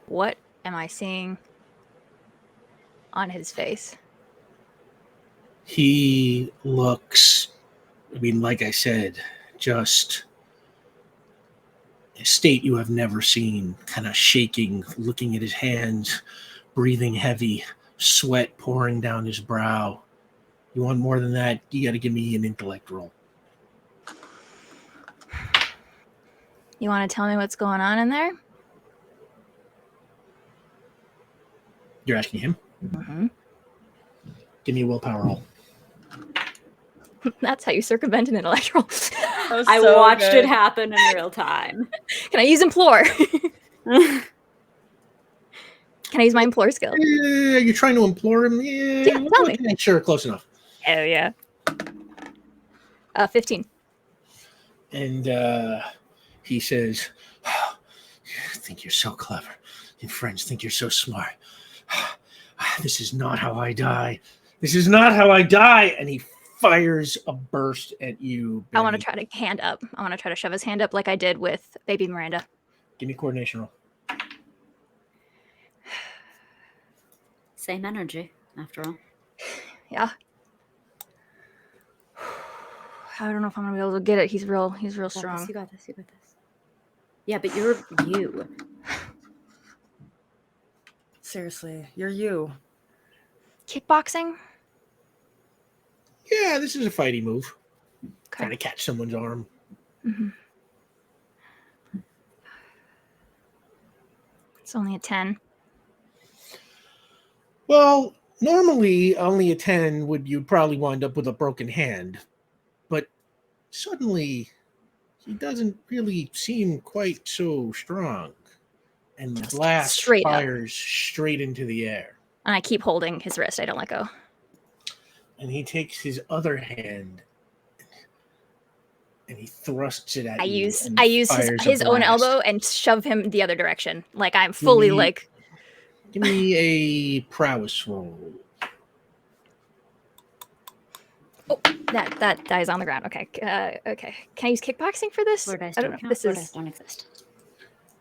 What am I seeing on his face? He looks, like I said, just a state you have never seen, kind of shaking, looking at his hands, breathing heavy, sweat pouring down his brow. You want more than that, you got to give me an intellect roll. You want to tell me what's going on in there? You're asking him? Mm-hmm. Give me a willpower roll. That's how you circumvent an intellectual. That was I so watched good. it happen in real time. Can I use implore? Can I use my implore skill? You're trying to implore him? Yeah, tell me. Okay, sure, close enough. Oh yeah. 15. And he says, oh, you think you're so clever. Your friends think you're so smart. This is not how I die. This is not how I die. And he fires a burst at you, Bennie. I want to try to hand up. I want to try to shove his hand up like I did with baby Miranda. Give me a coordination roll. Same energy, after all. Yeah. I don't know if I'm gonna be able to get it. He's real strong. You got this. Yeah, but you're you. Seriously, you're you. Kickboxing? Yeah, this is a fighty move. Trying Okay. to catch someone's arm. Mm-hmm. It's only a 10. Well, normally only a 10 you'd probably wind up with a broken hand. But suddenly he doesn't really seem quite so strong. And the blast Straight up. fires straight into the air. And I keep holding his wrist. I don't let go. And he takes his other hand and he thrusts it at I you. use and his fires a own blast. elbow and shove him the other direction. Like I'm fully me- like Give me a prowess roll. that dies on the ground. Okay. Okay. Can I use kickboxing for this? Four dice I don't don't know count. if this Four is dice don't exist.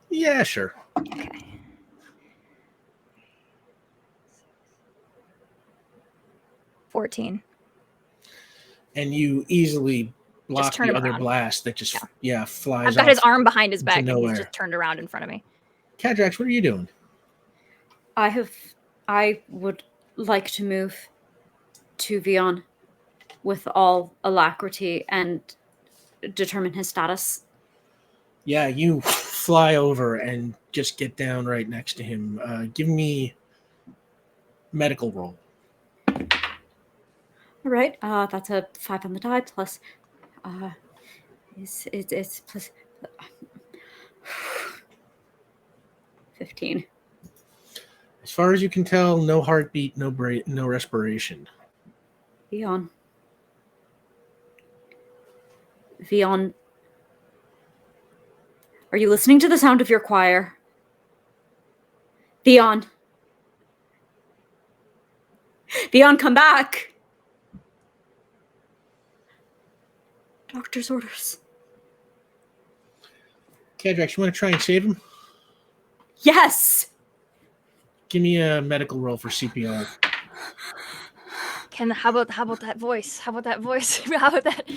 Yeah, sure. okay. 14. And you easily block turn the him other around. blast that just flies I've got his off. arm behind his into back and nowhere. he's just turned around in front of me. Cadrax, what are you doing? I would like to move to Vion with all alacrity and determine his status. Yeah, you fly over and just get down right next to him. Give me medical roll. All right, that's a 5 on the die plus. It's plus 15. As far as you can tell, no heartbeat, no respiration. Vion, are you listening to the sound of your choir? Vion, come back. Doctor's orders. Cadrax, you want to try and save him? Yes. Give me a medical roll for CPR. How about that voice? How about that voice? How about that?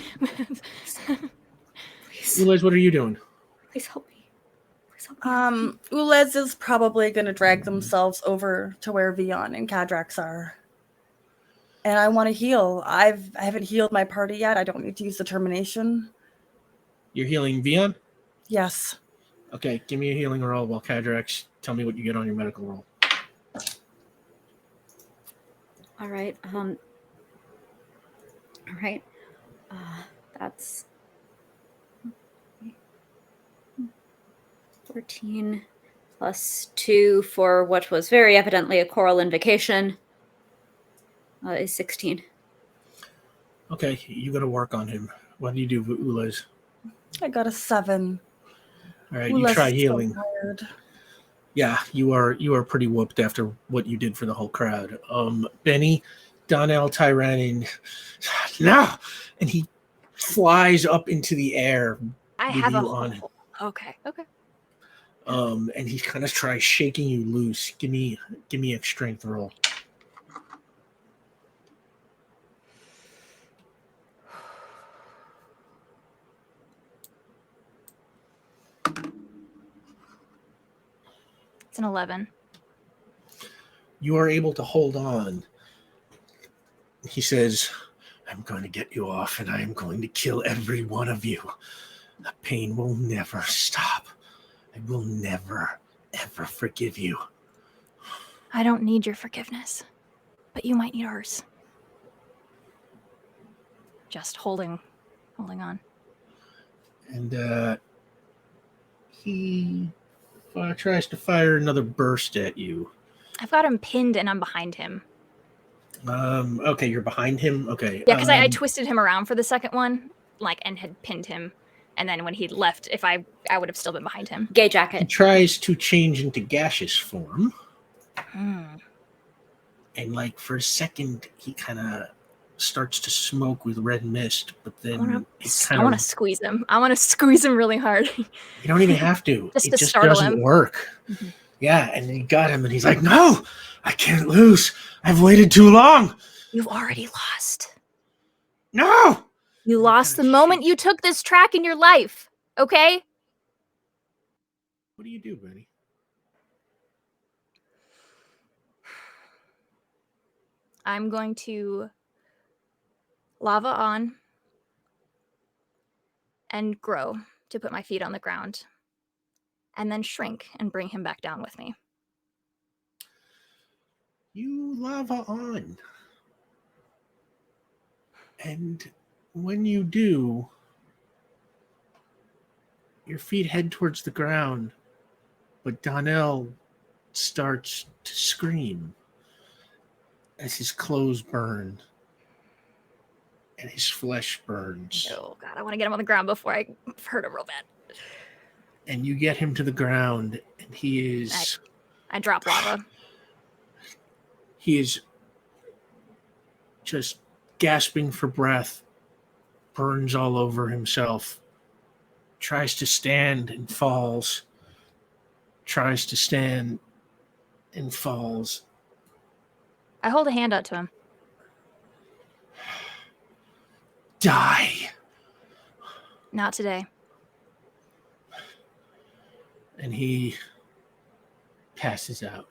Ulez, what are you doing? Please help me. Ulez is probably going to drag themselves over to where Vion and Cadrax are. And I want to heal. I haven't healed my party yet. I don't need to use determination. You're healing Vion? Yes. Okay, give me a healing roll while Cadrax tell me what you get on your medical roll. All right. That's 14 plus 2 for what was very evidently a choral invocation is 16. Okay, you got to work on him. What do you do, Ulez? I got a 7. All right, Ulez you try is so healing. tired. Yeah, you are pretty whooped after what you did for the whole crowd. Bennie, Donnell, Tyrannin, no, and he flies up into the air. I with have you a on him. Okay. And he kind of tries shaking you loose. Give me a strength roll. It's an 11. You are able to hold on. He says, I'm going to get you off and I am going to kill every one of you. The pain will never stop. I will never, ever forgive you. I don't need your forgiveness, but you might need ours. Just holding on. And he tries to fire another burst at you. I've got him pinned and I'm behind him. Okay, you're behind him? Okay. Yeah, because I twisted him around for the second one, and had pinned him. And then when he left, if I would have still been behind him. Gay He jacket. tries to change into gaseous form. Hmm. And for a second, he kind of starts to smoke with red mist, but then I want to squeeze him. I want to squeeze him really hard. You don't even have to. Just it to just startle doesn't him. work. Mm-hmm. Yeah, and then you got him, and he's like, "No, I can't lose. I've waited too long. You've already lost. No." You And lost the kinda moment shakes. you took this track in your life. Okay? What do you do, Benny? I'm going to lava on and grow to put my feet on the ground. And then shrink and bring him back down with me. You lava on, and when you do, your feet head towards the ground, but Donnell starts to scream as his clothes burn and his flesh burns. Oh, God. I want to get him on the ground before I hurt him real bad. And you get him to the ground, and he is... I drop lava. He is just gasping for breath, burns all over himself, tries to stand and falls, tries to stand and falls. I hold a hand out to him. Die. Not today. And he passes out.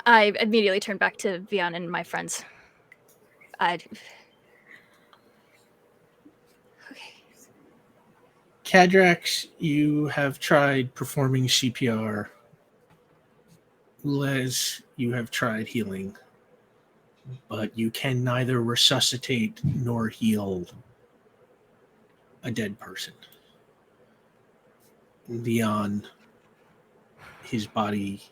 I immediately turn back to Vion and my friends. Okay. Cadrax, you have tried performing CPR. Ulez, you have tried healing. But you can neither resuscitate nor heal a dead person. Vion, his body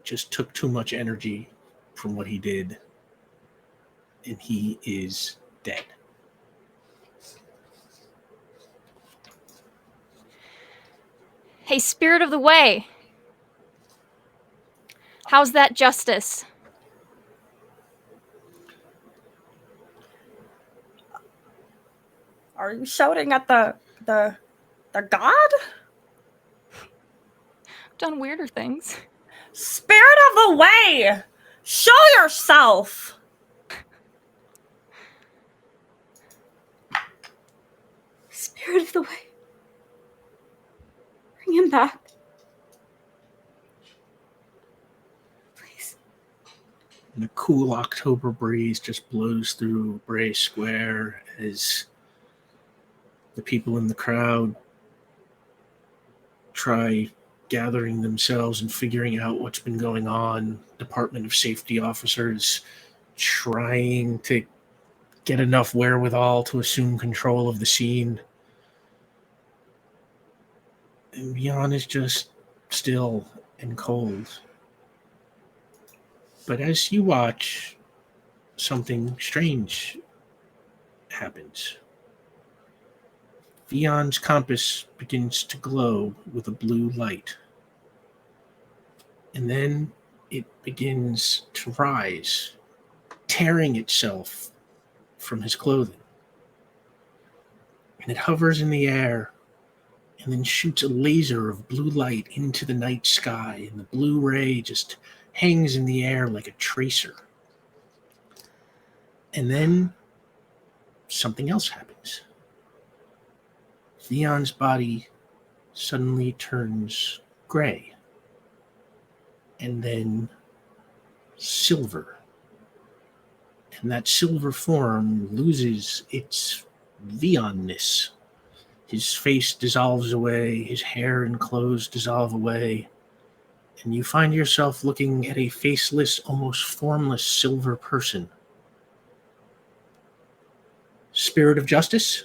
just took too much energy from what he did, and he is dead. Hey, Spirit of the Way. How's that justice? Are you shouting at the god? I've done weirder things. Spirit of the way! Show yourself! Spirit of the way. Bring him back. Please. And the cool October breeze just blows through Bray Square as the people in the crowd try gathering themselves and figuring out what's been going on. Department of Safety officers trying to get enough wherewithal to assume control of the scene. And Vion is just still and cold. But as you watch, something strange happens. Vion's compass begins to glow with a blue light. And then it begins to rise, tearing itself from his clothing. And it hovers in the air and then shoots a laser of blue light into the night sky, and the blue ray just hangs in the air like a tracer. And then something else happens. Theon's body suddenly turns gray and then silver. And that silver form loses its Vionness. His face dissolves away, his hair and clothes dissolve away, and you find yourself looking at a faceless, almost formless silver person. Spirit of Justice,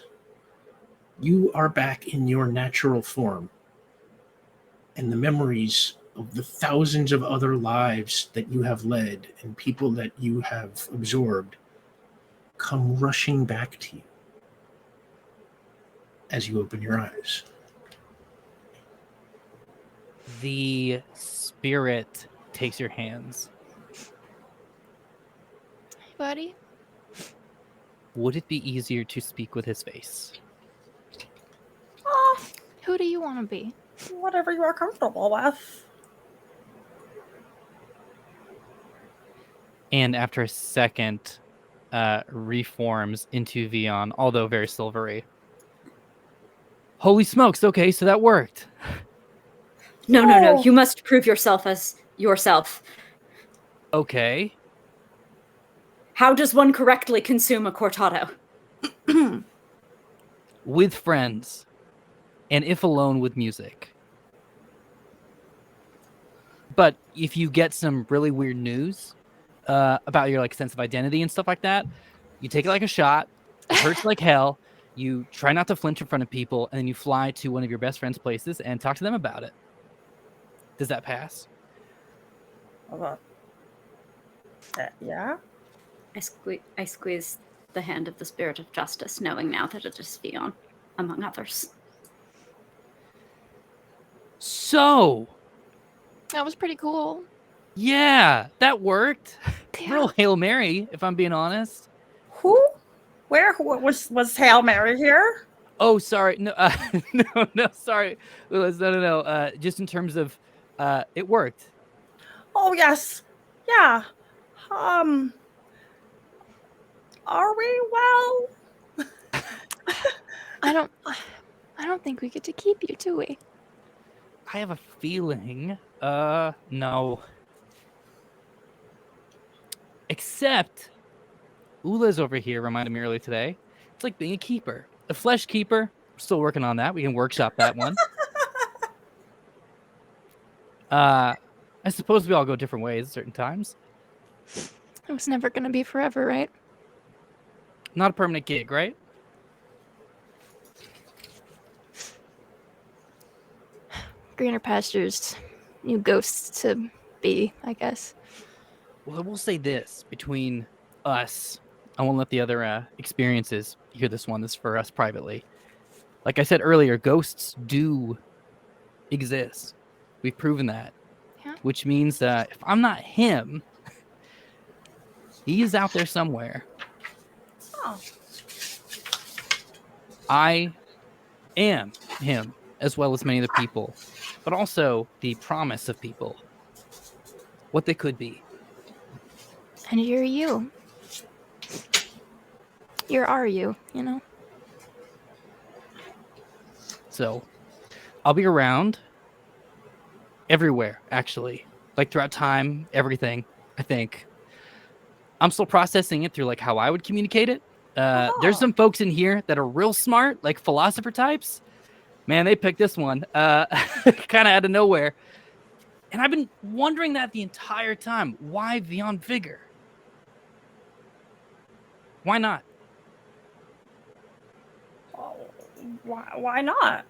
you are back in your natural form, and the memories of the thousands of other lives that you have led and people that you have absorbed come rushing back to you as you open your eyes. The spirit takes your hands. Hey, buddy. Would it be easier to speak with his face? Oh, Who do you want to be? whatever you are comfortable with. And after a second, reforms into Vion, although very silvery. Holy smokes, okay, so that worked. No. Oh. You must prove yourself as yourself. Okay. How does one correctly consume a cortado? With friends. And if alone, with music. But if you get some really weird news about your sense of identity and stuff like that, you take it like a shot. It hurts like hell. You try not to flinch in front of people, and then you fly to one of your best friend's places and talk to them about it. Does that pass? Yeah. I squeeze the hand of the Spirit of Justice, knowing now that it is Vion, among others. So, That was pretty cool. yeah, that worked. Yeah. Real Hail Mary, if I'm being honest. Who? Where? Who was Hail Mary here? Oh, sorry. No, no, sorry. No. Just in terms of, it worked. Oh yes. Yeah. Are we well? I don't think we get to keep you, do we? I have a feeling. No. Except, Ulez over here reminded me earlier today. It's like being a keeper. A flesh keeper. We're still working on that. We can workshop that one. I suppose we all go different ways at certain times. It was never going to be forever, right? Not a permanent gig, right? Greener pastures, new ghosts to be, I guess. Well, I will say this. Between us, I won't let the other experiences hear this one. This is for us privately. Like I said earlier, ghosts do exist. We've proven that. Yeah. Which means if I'm not him, he is out there somewhere. Oh. I am him, as well as many other people, but also the promise of people. What they could be. And you're you. You're our you know? So, I'll be around everywhere, actually. Like, throughout time, everything, I think. I'm still processing it through, how I would communicate it. There's some folks in here that are real smart, like philosopher types. Man, they picked this one kind of out of nowhere. And I've been wondering that the entire time. Why Vion Vigor? Why not? Why not?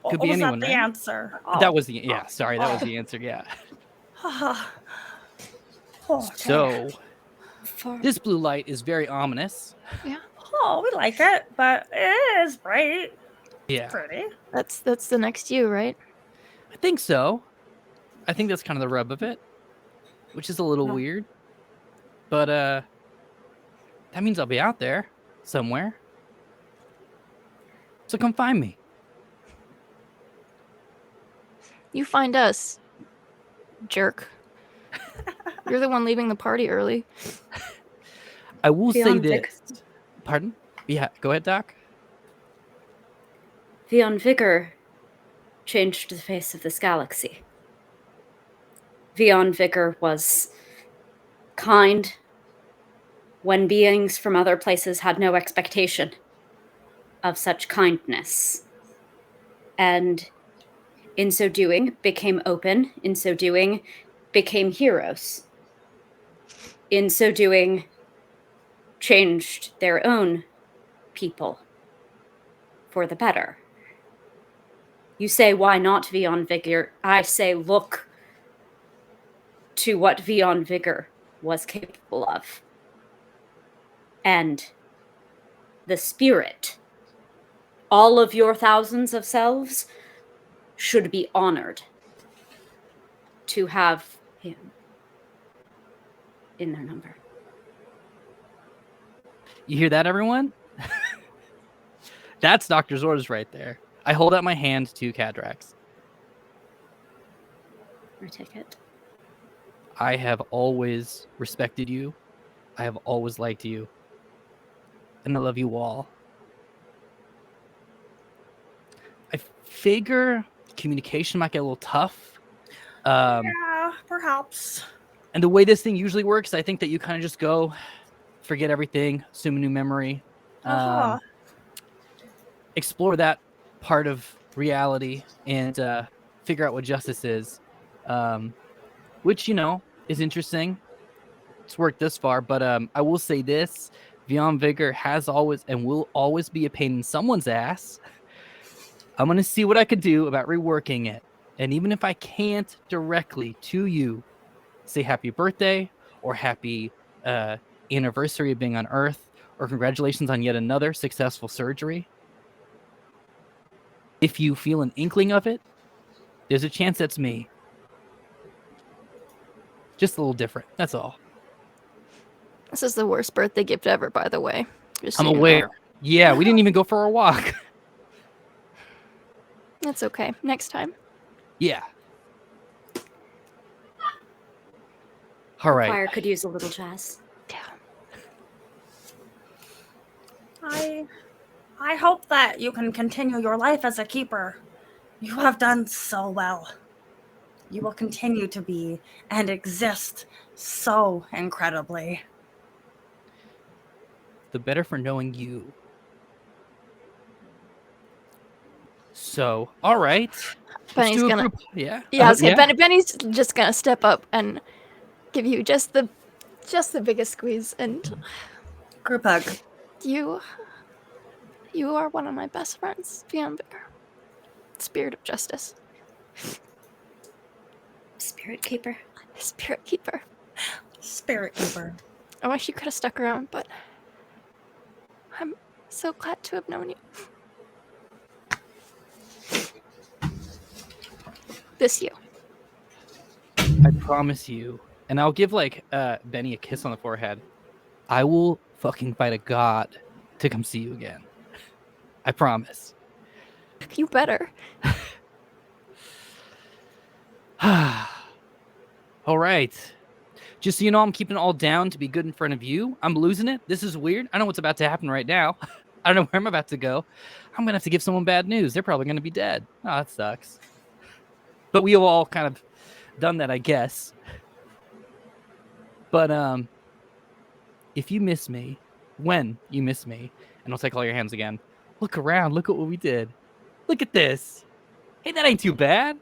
Could Or be was anyone, that the right? answer? That was the sorry, that was the answer. Yeah. Okay. So this blue light is very ominous. Oh, we like it, but it is bright. Yeah, Pretty. That's the next you, right? I think so. I think that's kind of the rub of it, which is a little weird. But that means I'll be out there somewhere. So come find me. You find us, jerk. You're the one leaving the party early. I will say Vion this. Pardon? Yeah, go ahead, Doc. Vion Vigor changed the face of this galaxy. Vion Vigor was kind when beings from other places had no expectation of such kindness. and in so doing became open, in so doing became heroes, in so doing changed their own people for the better. You say, why not Vion Vigor? I say, look to what Vion Vigor was capable of. And the spirit, all of your thousands of selves, should be honored to have him in their number. You hear that, everyone? That's Doctor's orders right there. I hold out my hand to Cadrax. I take it. I have always respected you. I have always liked you. And I love you all. I figure communication might get a little tough. Yeah, perhaps. And the way this thing usually works, I think that you kind of just go, forget everything, assume a new memory, explore that part of reality, and figure out what justice is, which, you know, is interesting. It's worked this far, but I will say this: Vion Vigor has always and will always be a pain in someone's ass. I'm gonna see what I could do about reworking it, and even if I can't directly to you say happy birthday or happy anniversary of being on Earth or congratulations on yet another successful surgery, if you feel an inkling of it, there's a chance that's me. Just a little different. That's all. This is the worst birthday gift ever, by the way. Just so I'm you know. aware. Yeah, we didn't even go for a walk. That's okay. Next time. Yeah. All right. Choir could use a little jazz. Yeah. I hope that you can continue your life as a keeper. You have done so well. You will continue to be and exist so incredibly. The better for knowing you. So, all right. Let's Benny's do a gonna. group. Yeah. Yeah, I was gonna, yeah. Benny's just gonna step up and give you just the biggest squeeze, and Group hug. you are one of my best friends, Vion Vigor. Spirit of justice. Spirit keeper. Spirit keeper. Spirit keeper. I wish you could have stuck around, but I'm so glad to have known you. This you. I promise you. And I'll give like Benny a kiss on the forehead. I will fucking fight a god to come see you again. I promise. You better. All right. Just so you know, I'm keeping it all down to be good in front of you. I'm losing it. This is weird. I know what's about to happen right now. I don't know where I'm about to go. I'm going to have to give someone bad news. They're probably going to be dead. Oh, that sucks. But we have all kind of done that, I guess. But if you miss me, when you miss me, and I'll take all your hands again, look around. Look at what we did. Look at this. Hey, that ain't too bad.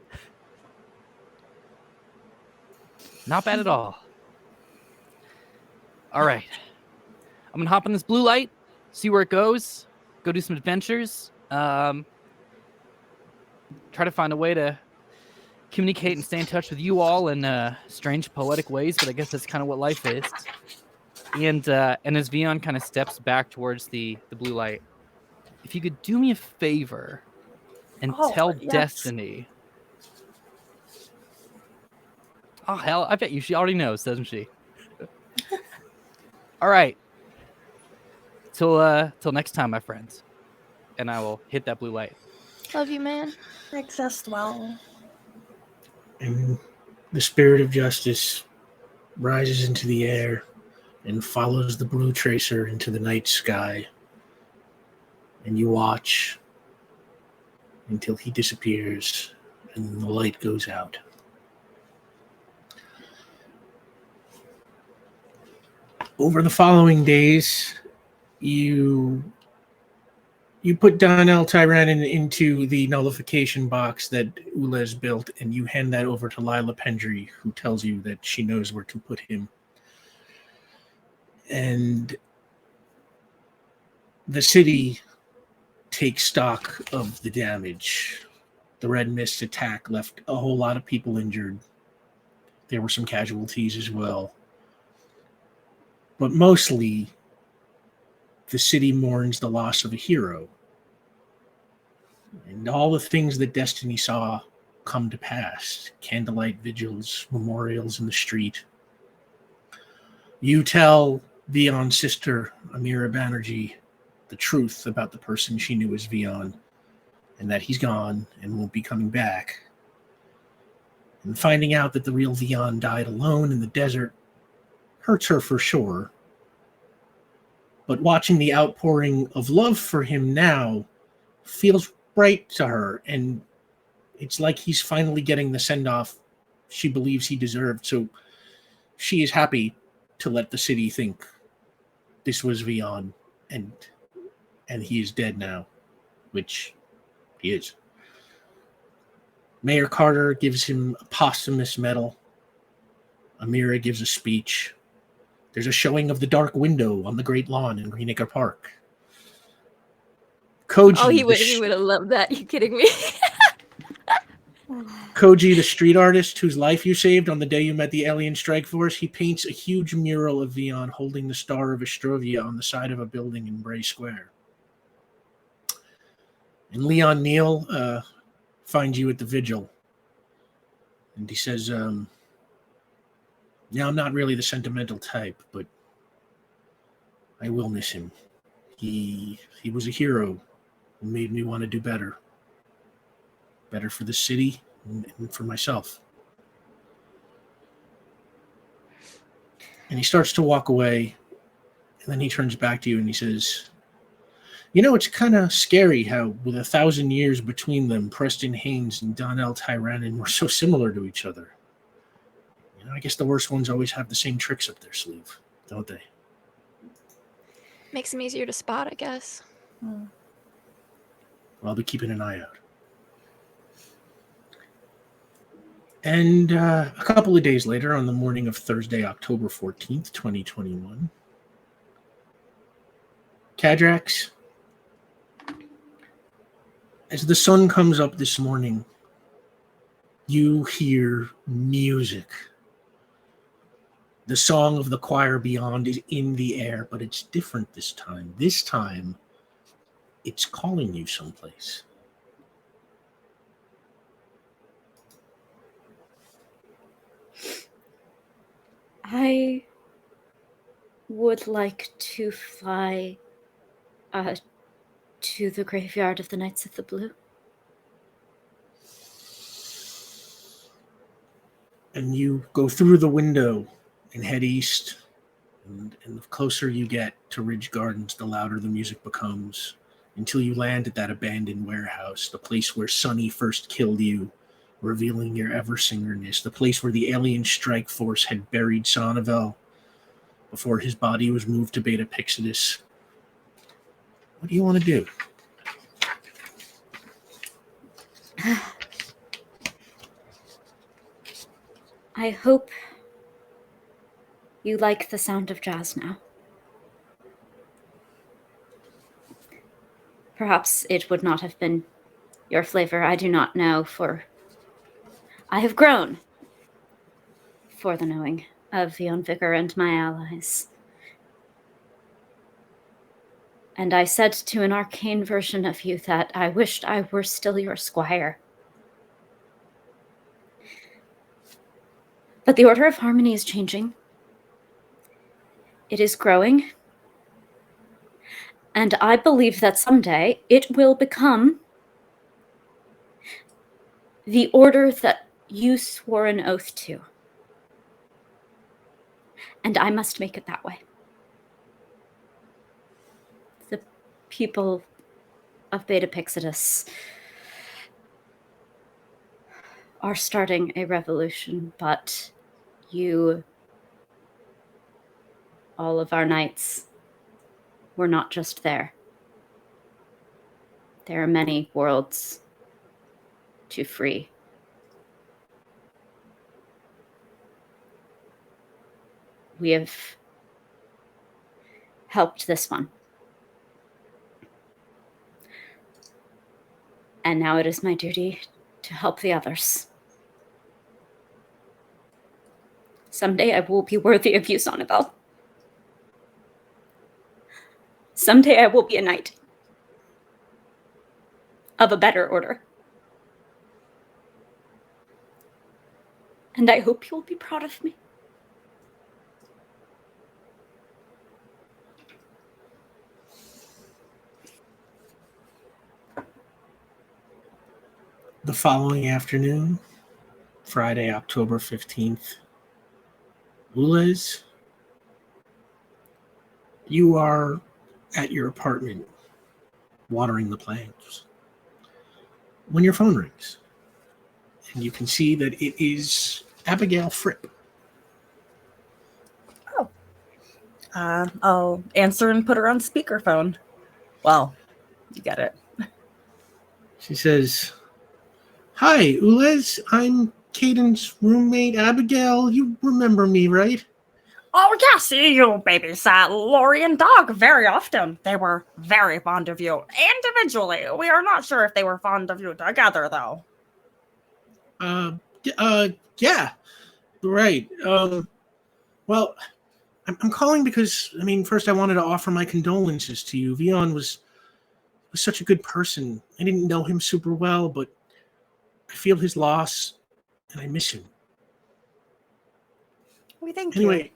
Not bad at all. All right. I'm going to hop on this blue light, see where it goes, go do some adventures, try to find a way to communicate and stay in touch with you all in strange, poetic ways, but I guess that's kind of what life is. And as Vion kind of steps back towards the blue light, if you could do me a favor and tell yes. Destiny. Oh, hell, I bet you she already knows, doesn't she? All right. Till next time, my friends. And I will hit that blue light. Love you, man. Exist well. And the spirit of justice rises into the air and follows the blue tracer into the night sky. And you watch until he disappears and the light goes out. Over the following days, you You put Donnell Tyrannon into the nullification box that Ulez built, and you hand that over to Lila Pendry, who tells you that she knows where to put him. And the city takes stock of the damage. The Red Mist attack left a whole lot of people injured. There were some casualties as well. But mostly, the city mourns the loss of a hero. And all the things that Destiny saw come to pass. Candlelight vigils, memorials in the street. You tell Vion's sister, Amira Banerjee, the truth about the person she knew as Vion, and that he's gone and won't be coming back. And finding out that the real Vion died alone in the desert hurts her for sure. But watching the outpouring of love for him now feels right to her, and it's like he's finally getting the send-off she believes he deserved. So she is happy to let the city think this was Vion, and he is dead now, which he is. Mayor Carter gives him a posthumous medal. Amira gives a speech. There's a showing of the Dark Window on the Great Lawn in Greenacre Park. Koji, Oh, he would have loved that. You kidding me? Koji, the street artist whose life you saved on the day you met the alien strike force, he paints a huge mural of Vion holding the Star of Astrovia on the side of a building in Bray Square. And Leon Neal finds you at the vigil. And he says, now I'm not really the sentimental type, but I will miss him. He was a hero who made me want to do better. Better for the city and for myself. And he starts to walk away, and then he turns back to you and he says, you know, it's kind of scary how, with 1,000 years between them, Preston Haynes and Donnell Tyrannon were so similar to each other. You know, I guess the worst ones always have the same tricks up their sleeve, don't they? Makes him easier to spot, I guess. Well, I'll be keeping an eye out. And a couple of days later, on the morning of Thursday, October 14th, 2021, Cadrax, as the sun comes up this morning, you hear music. The song of the choir beyond is in the air, but it's different this time. This time, it's calling you someplace. I would like to fly to the graveyard of the Knights of the Blue. And you go through the window and head east. And the closer you get to Ridge Gardens, the louder the music becomes, until you land at that abandoned warehouse, the place where Sonny first killed you, revealing your Eversingerness, the place where the alien strike force had buried Sonnevel before his body was moved to Beta Pixidus. What do you want to do? I hope you like the sound of jazz now. Perhaps it would not have been your flavor, I do not know, for I have grown for the knowing of Vion Vicar and my allies. And I said to an arcane version of you that I wished I were still your squire. But the Order of Harmony is changing. It is growing. And I believe that someday it will become the order that you swore an oath to. And I must make it that way. The people of Beta Pixidus are starting a revolution, but you, all of our knights, were not just there. There are many worlds to free. We have helped this one. And now it is my duty to help the others. Someday I will be worthy of you, Sonnabelle. Someday I will be a knight. Of a better order. And I hope you will be proud of me. The following afternoon, Friday, October 15th, Ulez, you are at your apartment watering the plants when your phone rings. And you can see that it is Abigail Fripp. I'll answer and put her on speakerphone. Well, you get it. She says, "Hi, Ulez. I'm Caden's roommate, Abigail. You remember me, right?" Oh, yes, you babysat Lori and Dog very often. They were very fond of you individually. We are not sure if they were fond of you together, though. Yeah, right. Well, I'm calling because, first I wanted to offer my condolences to you. Vion was such a good person. I didn't know him super well, but I feel his loss, and I miss him. We thank Anyway, you.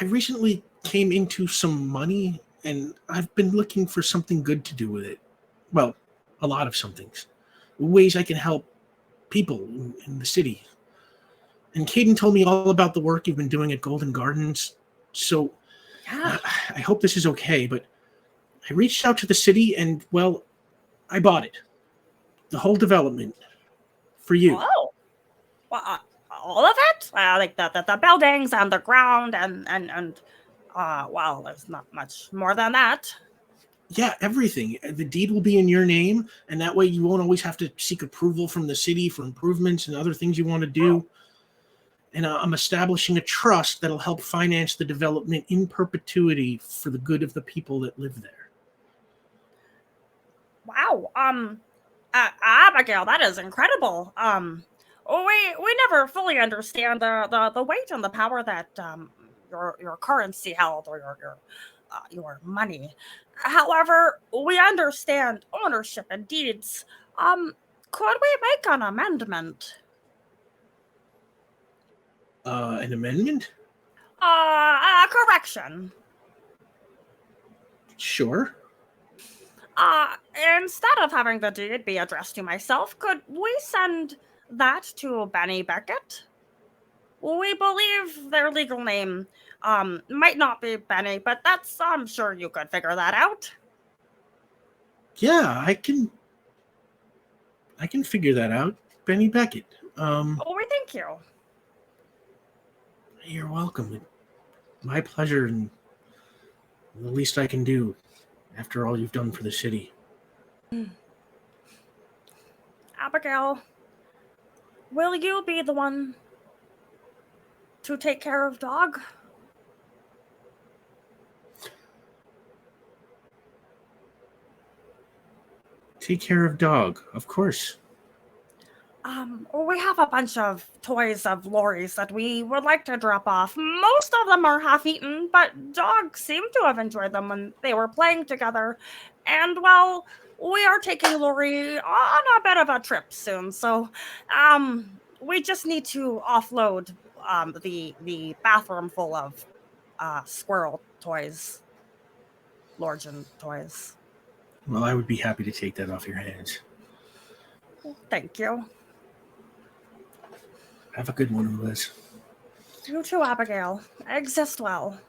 I recently came into some money, and I've been looking for something good to do with it. Well, a lot of somethings. Ways I can help people in the city. And Caden told me all about the work you've been doing at Golden Gardens. So Yeah. I hope this is okay, but I reached out to the city and, well, I bought it. The whole development. For you. Oh. Well, all of it? Like the buildings and the ground and well, there's not much more than that. Yeah, everything. The deed will be in your name, and that way you won't always have to seek approval from the city for improvements and other things you want to do. And I'm establishing a trust that'll help finance the development in perpetuity for the good of the people that live there. Wow. Abigail, that is incredible. We never fully understand the weight and the power that your currency held, or your money. However, we understand ownership and deeds. Could we make an amendment? An amendment? A correction. Sure. Instead of having the deed be addressed to myself, could we send that to Bennie Beckett? We believe their legal name might not be Bennie, but I'm sure you could figure that out. Yeah, I can figure that out. Bennie Beckett. We thank you. You're welcome. My pleasure, and the least I can do after all you've done for the city. Abigail, will you be the one to take care of Dog? Take care of Dog, of course. We have a bunch of toys of Lori's that we would like to drop off. Most of them are half-eaten, but Dog seemed to have enjoyed them when they were playing together. And, well, we are taking Lori on a bit of a trip soon, so we just need to offload the bathroom full of squirrel toys, Lorgen toys. Well, I would be happy to take that off your hands. Thank you. Have a good one, Liz. You too, Abigail. Exist well.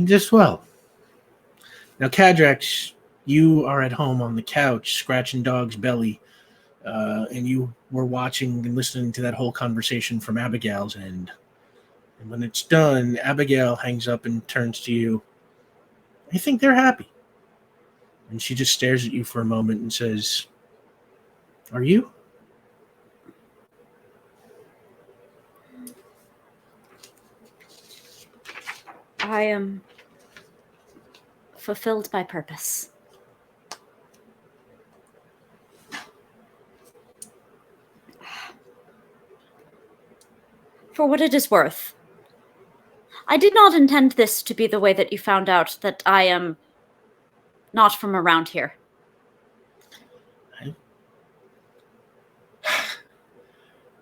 Just well. Now, Cadrax, you are at home on the couch, scratching Dog's belly, and you were watching and listening to that whole conversation from Abigail's end. And when it's done, Abigail hangs up and turns to you. I think they're happy. And she just stares at you for a moment and says, "Are you?" I am fulfilled by purpose. For what it is worth, I did not intend this to be the way that you found out that I am not from around here.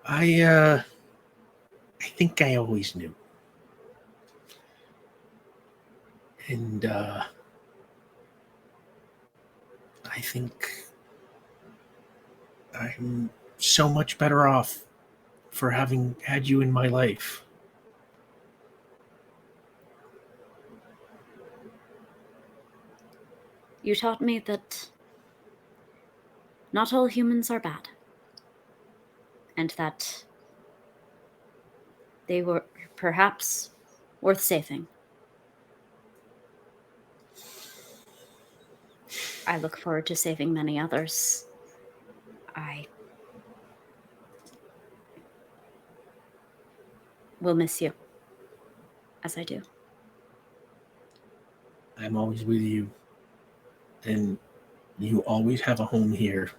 I think I always knew. And I think I'm so much better off for having had you in my life. You taught me that not all humans are bad, and that they were perhaps worth saving. I look forward to saving many others. I will miss you, as I do. I'm always with you. And you always have a home here.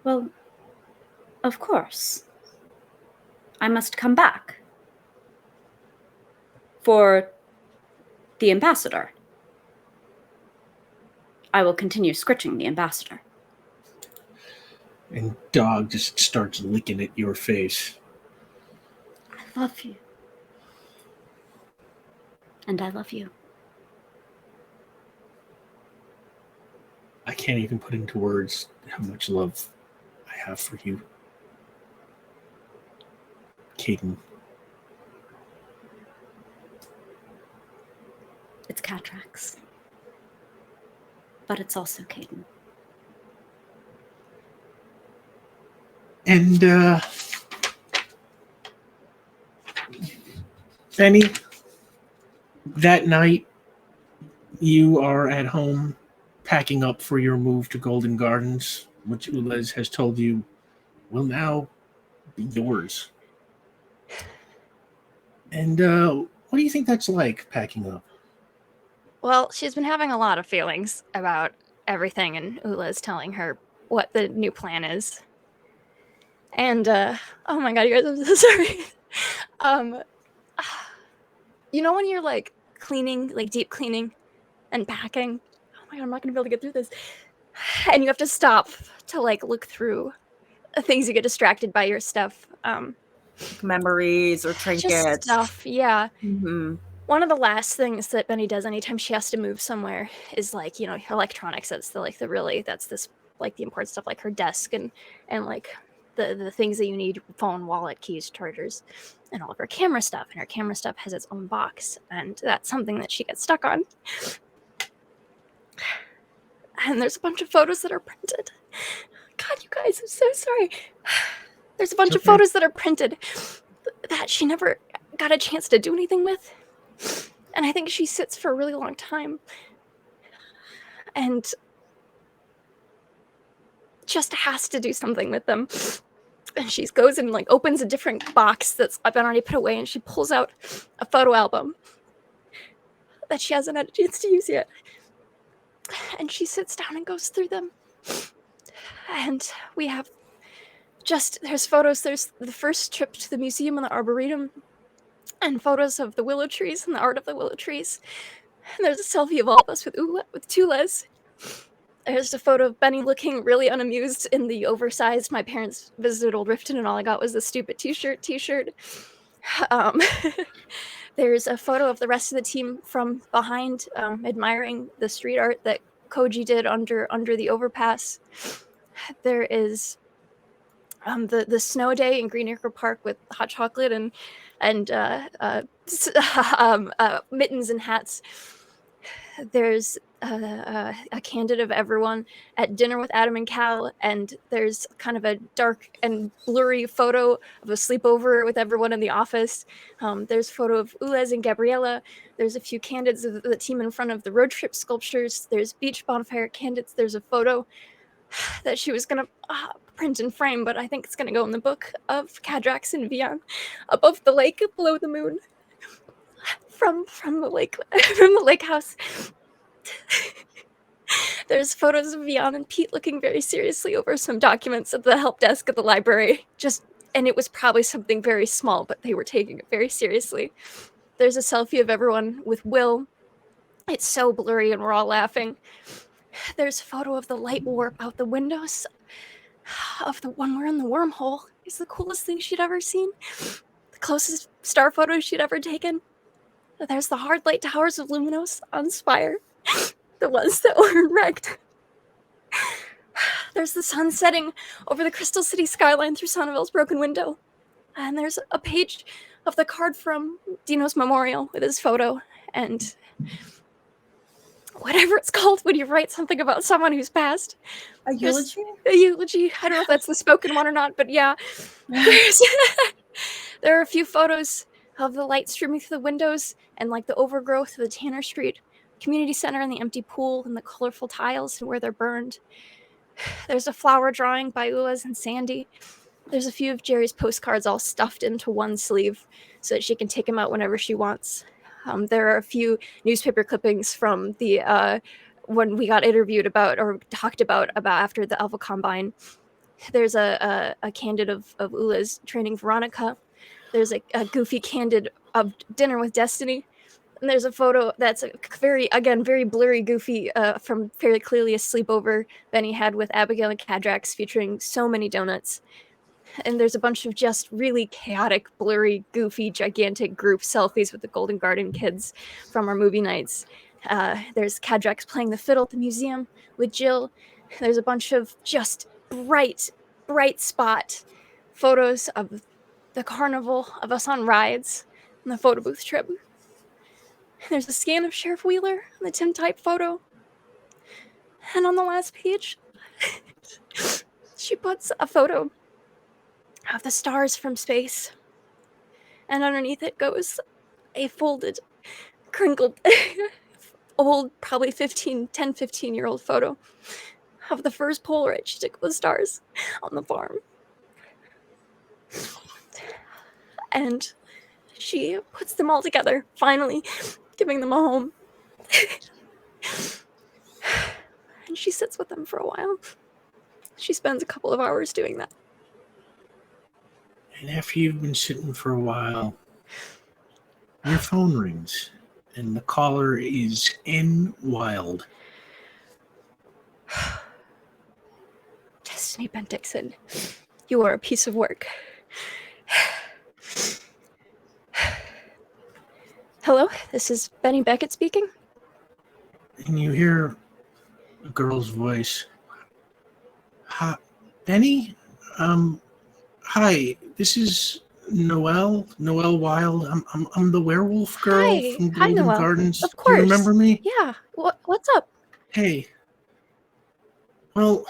Well, of course. I must come back. For the ambassador. I will continue scritching the ambassador. And Dog just starts licking at your face. I love you. And I love you. I can't even put into words how much love I have for you, Caden. It's Cadrax. But it's also Caden. And Benny, that night you are at home packing up for your move to Golden Gardens, which Ulez has told you will now be yours. And what do you think that's like, packing up? Well, she's been having a lot of feelings about everything, and Ula's telling her what the new plan is. And oh my god, you guys, I'm so sorry. You know when you're like cleaning, like deep cleaning and packing? Oh my god, I'm not gonna be able to get through this. And you have to stop to like look through things. You get distracted by your stuff. Memories or trinkets. Just stuff, yeah. Mm-hmm. One of the last things that Benny does anytime she has to move somewhere is like, you know, her electronics. That's the the important stuff, like her desk and like the things that you need: phone, wallet, keys, chargers, and all of her camera stuff. And her camera stuff has its own box, and that's something that she gets stuck on. And there's a bunch of photos that are printed. God, you guys, I'm so sorry. There's a bunch of photos that are printed that she never got a chance to do anything with. And I think she sits for a really long time and just has to do something with them. And she goes and like opens a different box that's been already put away, and she pulls out a photo album that she hasn't had a chance to use yet. And she sits down and goes through them. And we have there's photos. There's the first trip to the museum and the arboretum, and photos of the willow trees and the art of the willow trees. And there's a selfie of all of us with Ulez. There's a photo of Benny looking really unamused in the oversized "My parents visited Old Riften and all I got was the stupid t-shirt." There's a photo of the rest of the team from behind, admiring the street art that Koji did under the overpass. There is the snow day in Green Acre Park with hot chocolate and mittens and hats. there's a candid of everyone at dinner with Adam and Cal, and there's kind of a dark and blurry photo of a sleepover with everyone in the office. There's a photo of Ulez and Gabriella. There's a few candids of the team in front of the road trip sculptures. There's beach bonfire candids. There's a photo that she was going to print and frame, but I think it's going to go in the book of Cadrax and Vion above the lake, below the moon, from the lake, from the lake house. There's photos of Vian and Pete looking very seriously over some documents at the help desk at the library. And it was probably something very small, but they were taking it very seriously. There's a selfie of everyone with Will. It's so blurry and we're all laughing. There's a photo of the light warp out the windows of the one we're in the wormhole. It's the coolest thing she'd ever seen. The closest star photo she'd ever taken. There's the hard light towers of Luminos on Spire. The ones that were wrecked. There's the sun setting over the Crystal City skyline through Sonneville's broken window. And there's a page of the card from Dino's memorial with his photo. And whatever it's called when you write something about someone who's passed. A eulogy? A eulogy. I don't know if that's the spoken one or not, but yeah. There are a few photos of the light streaming through the windows and like the overgrowth of the Tanner Street Community Center and the empty pool and the colorful tiles and where they're burned. There's a flower drawing by Ulez and Sandy. There's a few of Jerry's postcards all stuffed into one sleeve so that she can take them out whenever she wants. There are a few newspaper clippings from the when we got interviewed about or talked about after the Alpha Combine. There's a candid of Ulez training Veronica. There's a goofy candid of Dinner with Destiny. And there's a photo that's very blurry, goofy, from fairly clearly a sleepover Bennie had with Abigail and Cadrax featuring so many donuts. And there's a bunch of just really chaotic, blurry, goofy, gigantic group selfies with the Golden Garden kids from our movie nights. There's Cadrax playing the fiddle at the museum with Jill. There's a bunch of just bright spot photos of the carnival, of us on rides, and the photo booth trip. There's a scan of Sheriff Wheeler on the Tim type photo. And on the last page, she puts a photo of the stars from space. And underneath it goes a folded, crinkled, old, probably 10-15-year-old photo of the first Polaroid she took of the stars on the farm. And she puts them all together, finally giving them a home. And she sits with them for a while. She spends a couple of hours doing that. And after you've been sitting for a while, your phone rings, and the caller is N. Wild. Destiny Bent Dixon, you are a piece of work. Hello, this is Bennie Beckett speaking. And you hear a girl's voice. Hi, Bennie? Hi, this is Noelle Wild. I'm the werewolf girl Hi. from Hi, Golden Noelle. Gardens. Of Do you course. remember me? Yeah, what's up? Hey. Well,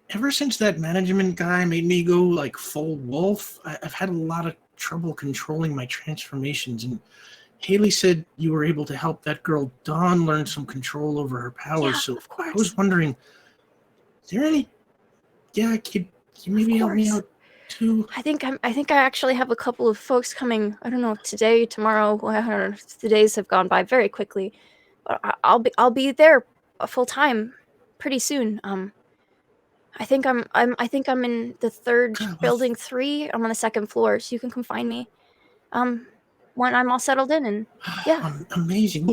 ever since that management guy made me go like full wolf, I've had a lot of trouble controlling my transformations, and Haley said you were able to help that girl Dawn learn some control over her powers. Yeah, So of course. I was wondering, is there any? Yeah, can you maybe help me course. out too? I think I actually have a couple of folks coming. I don't know, today, tomorrow. I don't know. The days have gone by very quickly, but I'll be there full time pretty soon. I think I'm in the third God, building 3. I'm on the second floor, so you can come find me. When I'm all settled in, and yeah. Amazing.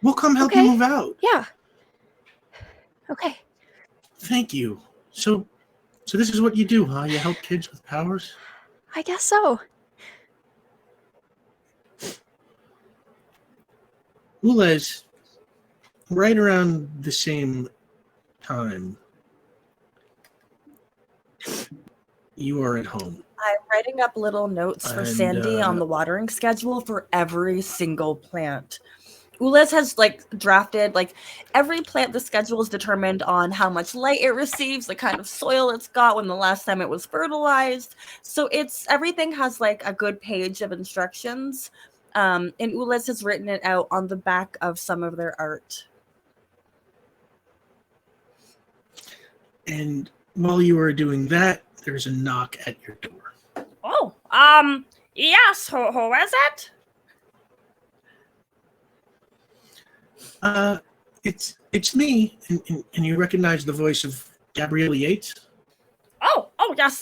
We'll come help you Okay. move out. Yeah. Okay. Thank you. So this is what you do, huh? You help kids with powers? I guess so. Ulez, right around the same time, you are at home. I'm writing up little notes for And, Sandy on the watering schedule for every single plant. Ulez has like drafted like every plant. The schedule is determined on how much light it receives, the kind of soil it's got, when the last time it was fertilized. So it's everything has like a good page of instructions. And Ulez has written it out on the back of some of their art. And while you are doing that, there's a knock at your door. Oh, yes, who is it? It's me, and you recognize the voice of Gabrielle Yates. Oh, yes.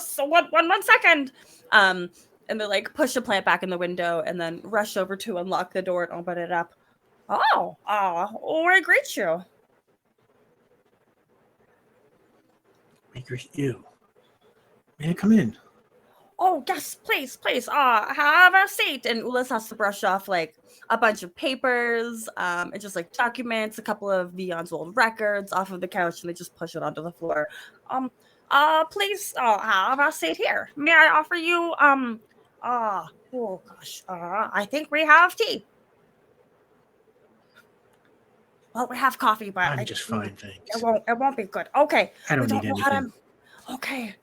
So one second. And they like push a plant back in the window and then rush over to unlock the door and open it up. Oh, I greet you. I greet you. May I come in? Oh, yes, please. Have a seat. And Ulez has to brush off like a bunch of papers, and just like documents, a couple of Vion's old records off of the couch, and they just push it onto the floor. Please, have a seat here. May I offer you, I think we have tea. Well, we have coffee, but I'm just fine, thanks. It won't be good. Okay. I don't We need know how anything. Okay.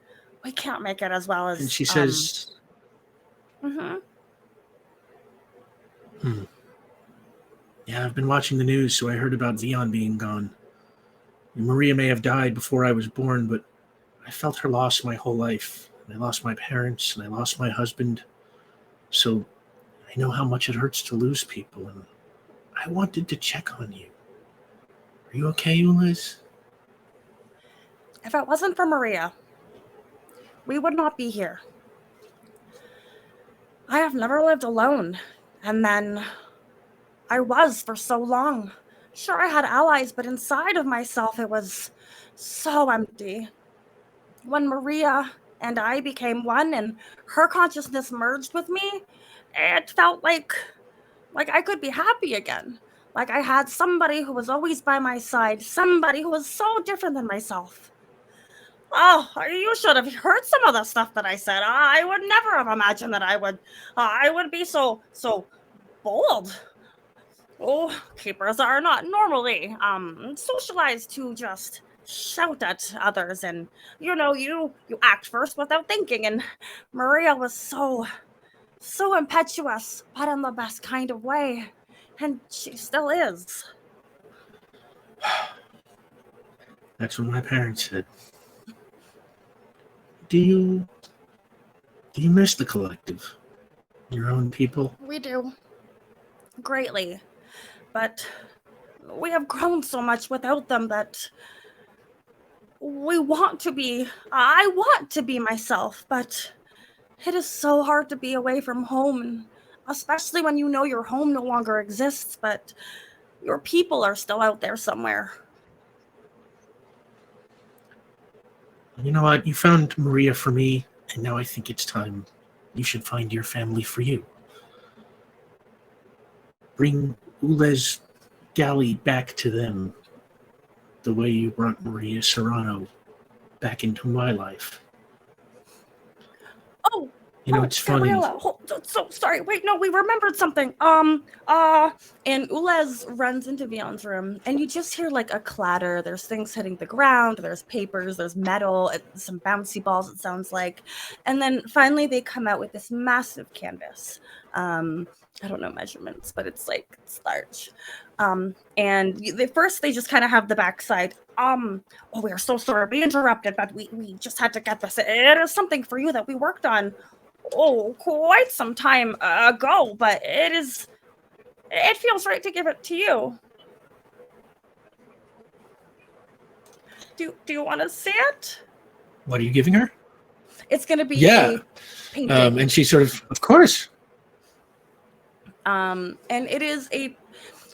We can't make it as well as. And she says, Mhm. Yeah, I've been watching the news, so I heard about Vion being gone. And Maria may have died before I was born, but I felt her loss my whole life. I lost my parents, and I lost my husband. So I know how much it hurts to lose people, and I wanted to check on you. Are you okay, Ulez? If it wasn't for Maria, we would not be here. I have never lived alone, and then I was for so long. Sure, I had allies, but inside of myself, it was so empty. When Maria and I became one and her consciousness merged with me, it felt like I could be happy again. Like I had somebody who was always by my side, somebody who was so different than myself. Oh, you should have heard some of the stuff that I said. I would never have imagined that I would be so bold. Oh, keepers are not normally socialized to just shout at others, and you act first without thinking. And Maria was so impetuous, but in the best kind of way, and she still is. That's what my parents said. Do you miss the collective? Your own people? We do. Greatly. But we have grown so much without them that I want to be myself, but it is so hard to be away from home, especially when you know your home no longer exists, but your people are still out there somewhere. You know what? You found Maria for me, and now I think it's time you should find your family for you. Bring Ulez Galley back to them the way you brought Maria Serrano back into my life. Oh, It's funny. Gabriella, so sorry. Wait, no, we remembered something. And Ulez runs into Vion's room, and you just hear like a clatter. There's things hitting the ground, there's papers, there's metal, some bouncy balls, it sounds like. And then finally they come out with this massive canvas. I don't know measurements, but it's large. And they just kind of have the backside. We are so sorry we interrupted, but we just had to get this. It is something for you that we worked on quite some time ago, but it feels right to give it to you. Do you want to see it? What are you giving her? It's going to be Yeah. a painting. And she sort of course. And it is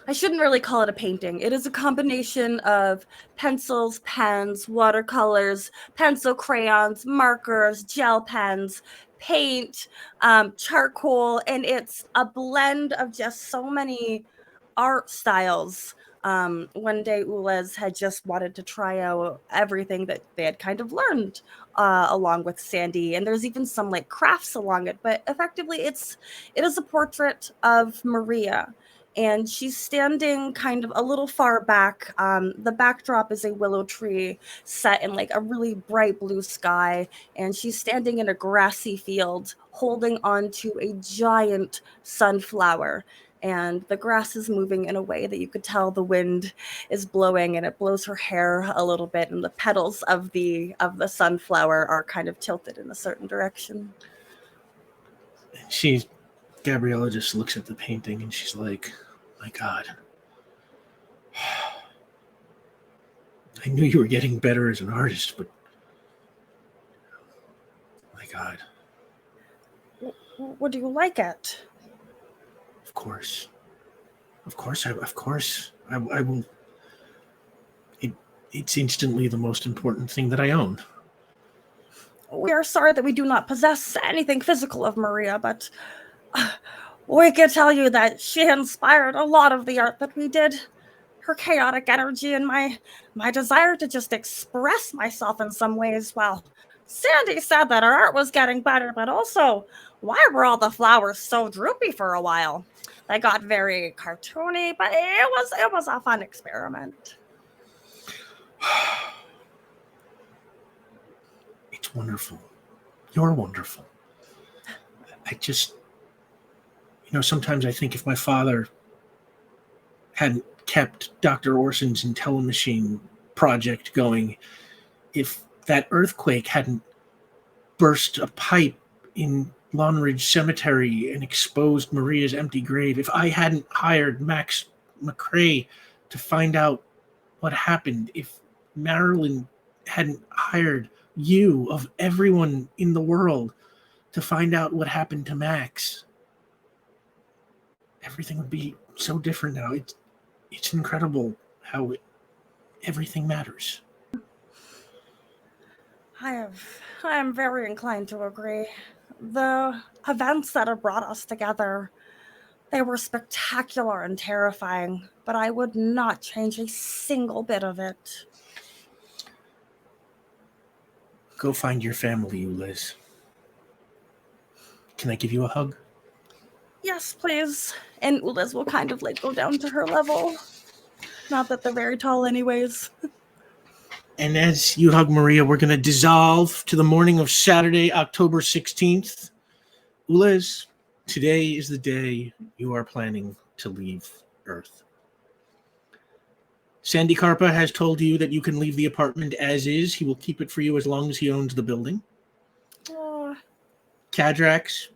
I shouldn't really call it a painting. It is a combination of pencils, pens, watercolors, pencil crayons, markers, gel pens, paint, charcoal, and it's a blend of just so many art styles. One day Ulez had just wanted to try out everything that they had kind of learned along with Sandy, and there's even some like crafts along it, but effectively it is a portrait of Maria. and she's standing kind of a little far back. The backdrop is a willow tree set in like a really bright blue sky, and she's standing in a grassy field holding onto a giant sunflower. And the grass is moving in a way that you could tell the wind is blowing, and it blows her hair a little bit, and the petals of the sunflower are kind of tilted in a certain direction. Gabriella just looks at the painting and she's like, my God. I knew you were getting better as an artist, but my God. Would you like it? Of course. I will. It's instantly the most important thing that I own. We are sorry that we do not possess anything physical of Maria, but we can tell you that she inspired a lot of the art that we did. Her chaotic energy and my desire to just express myself in some ways. Well, Sandy said that our art was getting better, but also, why were all the flowers so droopy for a while? They got very cartoony, but it was a fun experiment. It's wonderful. You're wonderful. I just, sometimes I think if my father hadn't kept Dr. Orson's IntelliMachine project going, if that earthquake hadn't burst a pipe in Lawnridge Cemetery and exposed Maria's empty grave, if I hadn't hired Max McCrae to find out what happened, if Marilyn hadn't hired you, of everyone in the world, to find out what happened to Max, everything would be so different now. It's incredible how everything matters. I am very inclined to agree. The events that have brought us together, they were spectacular and terrifying, but I would not change a single bit of it. Go find your family, Ulez. Can I give you a hug? Yes, please. And Ulez will kind of like go down to her level. Not that they're very tall anyways. And as you hug Maria, we're going to dissolve to the morning of Saturday, October 16th. Ulez, today is the day you are planning to leave Earth. Sandy Carpa has told you that you can leave the apartment as is. He will keep it for you as long as he owns the building. Cadrax,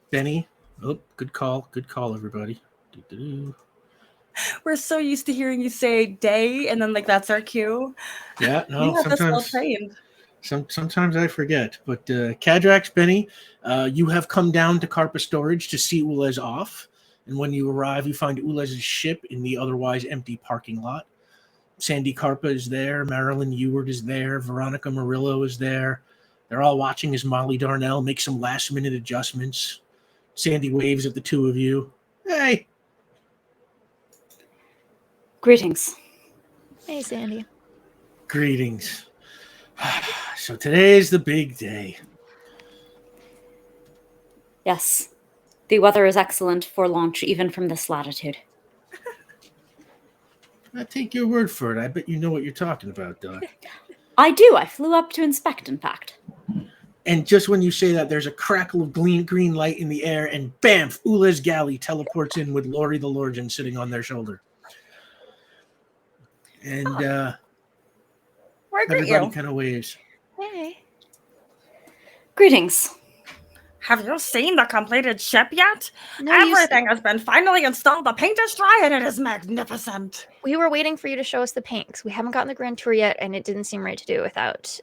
Bennie. Oh, good call, everybody. Doo-doo-doo. We're so used to hearing you say day, and then like that's our cue. Yeah, no, You have this well sometimes trained. sometimes I forget. But Cadrax, Bennie, you have come down to Carpa Storage to see Ulez off. And when you arrive, you find Ulez's ship in the otherwise empty parking lot. Sandy Carpa is there. Marilyn Ewart is there. Veronica Murillo is there. They're all watching as Molly Darnell makes some last-minute adjustments. Sandy waves at the two of you. Hey. Greetings. Hey, Sandy. Greetings. So today is the big day. Yes. The weather is excellent for launch, even from this latitude. I take your word for it. I bet you know what you're talking about, Doc. I do. I flew up to inspect, in fact. And just when you say that, there's a crackle of green light in the air, and bam, Ulez Galley teleports in with Lori the Lorgen sitting on their shoulder. And Where greet everybody you? kind of waves. Hey. Greetings. Have you seen the completed ship yet? No, you Everything has been finally installed. The paint is dry, and it is magnificent. We were waiting for you to show us the paint 'cause we haven't gotten the grand tour yet, and it didn't seem right to do without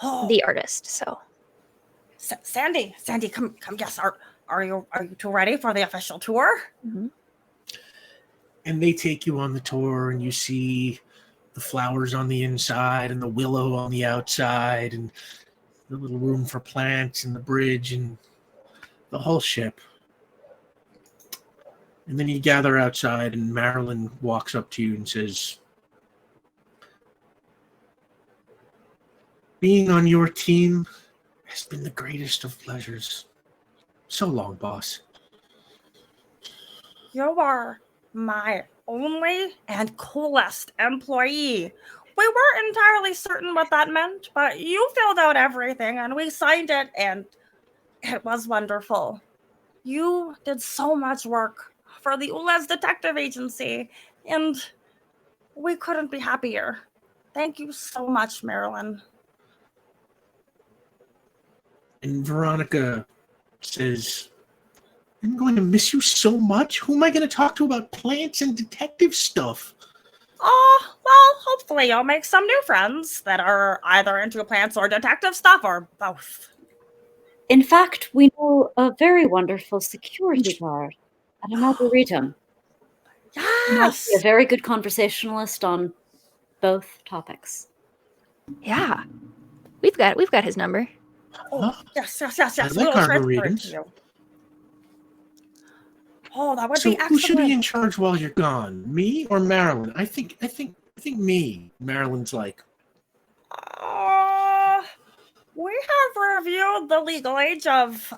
Oh, the artist. So Sandy, come. Yes, are you two ready for the official tour? Mhm. And they take you on the tour, and you see the flowers on the inside and the willow on the outside and the little room for plants and the bridge and the whole ship. And then you gather outside, and Marilyn walks up to you and says, being on your team has been the greatest of pleasures. So long, boss. You are my only and coolest employee. We weren't entirely certain what that meant, but you filled out everything and we signed it, and it was wonderful. You did so much work for the Ulez Detective Agency, and we couldn't be happier. Thank you so much, Marilyn. And Veronica says, I'm going to miss you so much. Who am I going to talk to about plants and detective stuff? Oh, well, hopefully you'll make some new friends that are either into plants or detective stuff or both. In fact, we know a very wonderful security guard at an arboretum. He might be a Yes! very good conversationalist on both topics. Yeah. We've got his number. Oh, yes. I like We'll transfer it arboretums. to you. Oh, that would So be who should be excellent. in charge while you're gone? Me or Marilyn? I think me. Marilyn's like, We have reviewed the legal age of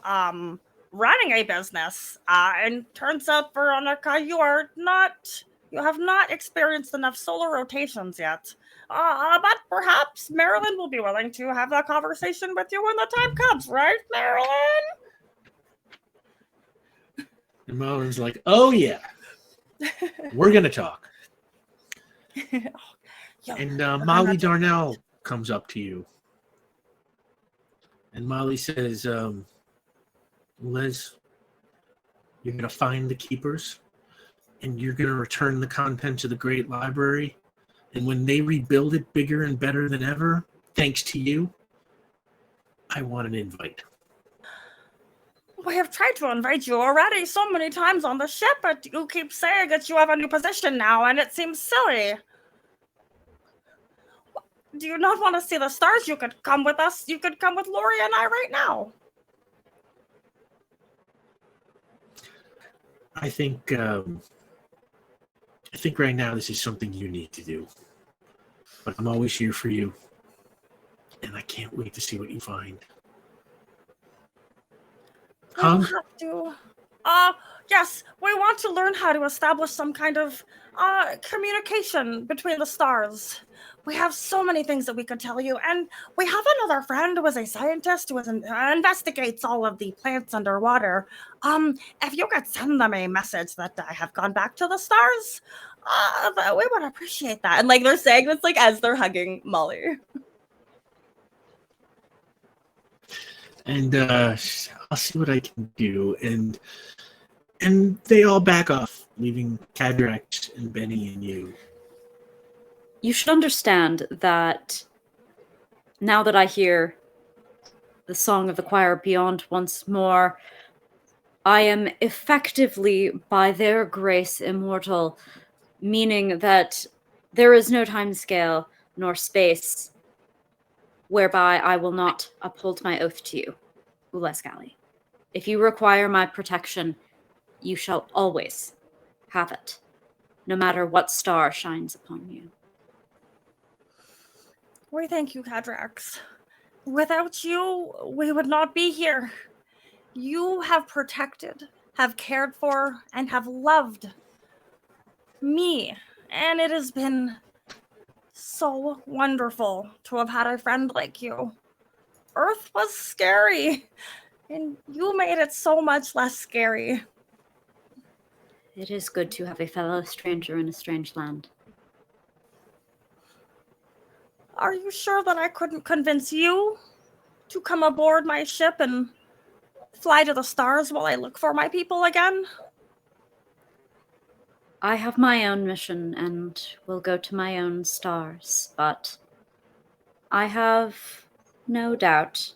running a business, and turns out, Veronica, you have not experienced enough solar rotations yet. But perhaps Marilyn will be willing to have that conversation with you when the time comes, right, Marilyn? and Marilyn's like, oh yeah, we're gonna talk. Yeah, And we're Molly gonna talk. Darnell comes up to you, and Molly says, Liz, you're gonna find the keepers, and you're gonna return the contents of the Great Library. And when they rebuild it bigger and better than ever, thanks to you, I want an invite. We have tried to invite you already so many times on the ship, but you keep saying that you have a new position now, and it seems silly. Do you not want to see the stars? You could come with us. You could come with Lori and I right now. I think right now this is something you need to do. But I'm always here for you, and I can't wait to see what you find. We Hug? have to. Yes, we want to learn how to establish some kind of communication between the stars. We have so many things that we could tell you, and we have another friend who is a scientist who investigates all of the plants underwater. If you could send them a message that I have gone back to the stars, we would appreciate that. And like they're saying this like as they're hugging Molly. And I'll see what I can do. And they all back off, leaving Cadrax and Bennie and you. You should understand that now that I hear the song of the choir beyond once more, I am effectively, by their grace, immortal, meaning that there is no time scale nor space whereby I will not uphold my oath to you, Ulez. If you require my protection, you shall always have it, no matter what star shines upon you. We thank you, Cadrax. Without you, we would not be here. You have protected, have cared for, and have loved me. And it has been so wonderful to have had a friend like you. Earth was scary, and you made it so much less scary. It is good to have a fellow stranger in a strange land. Are you sure that I couldn't convince you to come aboard my ship and fly to the stars while I look for my people again? I have my own mission and will go to my own stars, but I have no doubt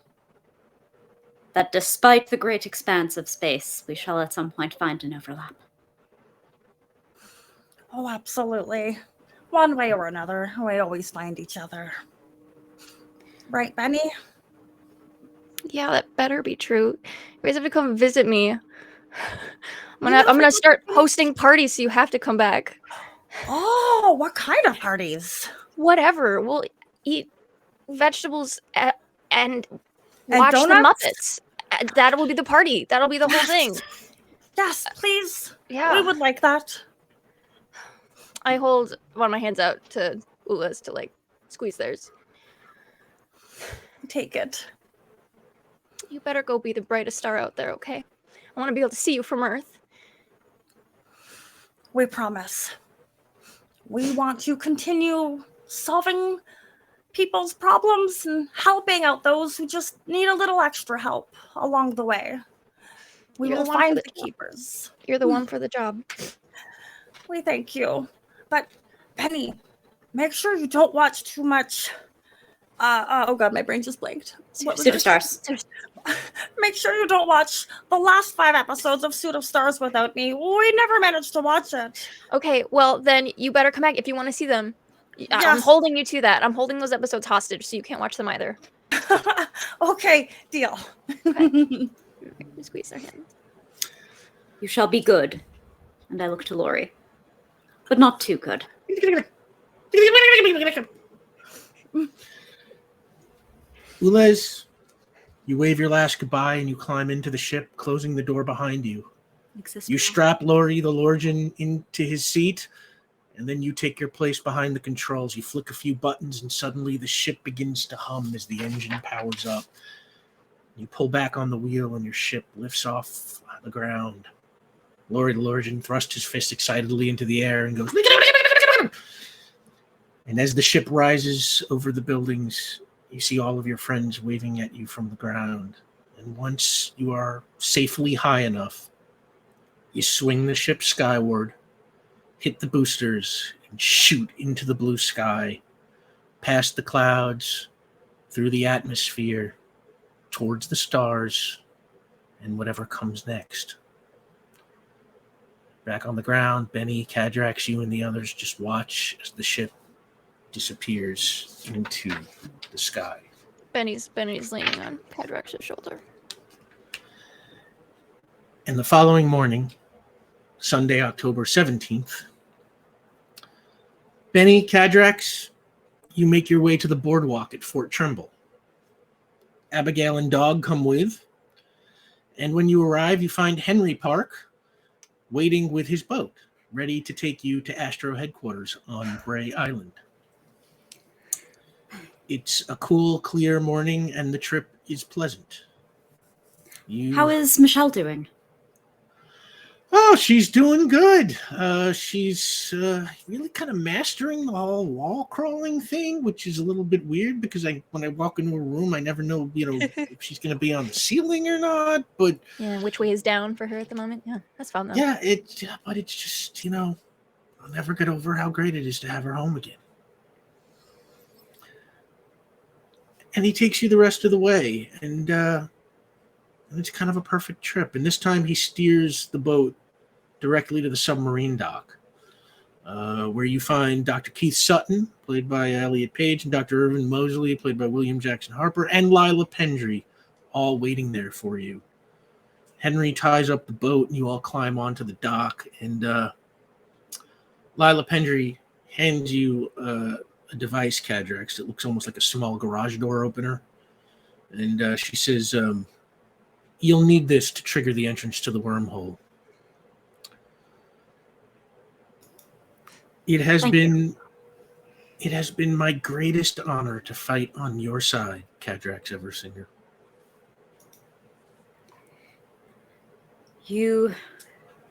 that despite the great expanse of space, we shall at some point find an overlap. Oh, absolutely. One way or another, we always find each other. Right, Bennie? Yeah, that better be true. You guys have to come visit me. I'm never gonna start hosting parties, so you have to come back. Oh, what kind of parties? Whatever. We'll eat vegetables and watch the donuts? Muppets. That will be the party. That'll be the whole thing. Yes, please. Yeah. We would like that. I hold one of my hands out to Ulez to like squeeze theirs. Take it. You better go be the brightest star out there, okay? I want to be able to see you from Earth. We promise. We want to continue solving people's problems and helping out those who just need a little extra help along the way. We You're the will one for find the the job. keepers. You're the one for the job. We thank you. But, Bennie, make sure you don't watch too much. Oh god, my brain just blanked. What was it? Superstars. Make sure you don't watch the last 5 episodes of Suit of Stars without me. We never managed to watch it. Okay, well then you better come back if you want to see them. I'm Yes. holding you to that. I'm holding those episodes hostage, so you can't watch them either. Okay, deal. Okay. Squeeze their hands. You shall be good. And I look to Lori. But not too good. Ulez, you wave your last goodbye and you climb into the ship, closing the door behind you. You strap Lori the Lorgian into his seat, and then you take your place behind the controls. You flick a few buttons, and suddenly the ship begins to hum as the engine powers up. You pull back on the wheel, and your ship lifts off the ground. Lori the Lorgian thrusts his fist excitedly into the air and goes, and as the ship rises over the buildings, you see all of your friends waving at you from the ground. And once you are safely high enough, you swing the ship skyward, hit the boosters, and shoot into the blue sky, past the clouds, through the atmosphere, towards the stars, and whatever comes next. Back on the ground, Bennie, Cadrax, you and the others just watch as the ship disappears into the sky. Benny's leaning on Cadrax's shoulder. And the following morning, Sunday, October 17th, Bennie, Cadrax, you make your way to the boardwalk at Fort Trimble. Abigail and Dog come with, and when you arrive, you find Henry Park waiting with his boat, ready to take you to Astro headquarters on Bray Island. It's a cool, clear morning, and the trip is pleasant. How is Michelle doing? Oh, she's doing good. She's really kind of mastering the whole wall crawling thing, which is a little bit weird because when I walk into a room, I never know, if she's going to be on the ceiling or not. But yeah, which way is down for her at the moment? Yeah, that's fun though. Yeah, but it's just I'll never get over how great it is to have her home again. And he takes you the rest of the way, and it's kind of a perfect trip. And this time he steers the boat directly to the submarine dock, where you find Dr. Keith Sutton, played by Elliot Page, and Dr. Irvin Mosley, played by William Jackson Harper, and Lila Pendry, all waiting there for you. Henry ties up the boat, and you all climb onto the dock, and Lila Pendry hands you a device, Cadrax, that looks almost like a small garage door opener. And she says, you'll need this to trigger the entrance to the wormhole. It has been my greatest honor to fight on your side, Cadrax Eversinger. You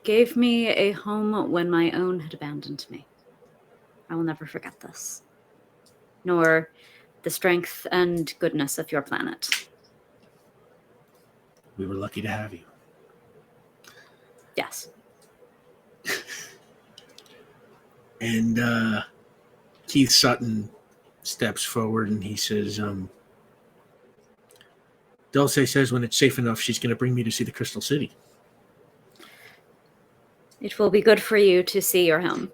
gave me a home when my own had abandoned me. I will never forget this, nor the strength and goodness of your planet. We were lucky to have you. Yes. And Keith Sutton steps forward and he says, Dulce says when it's safe enough, she's going to bring me to see the Crystal City. It will be good for you to see your home.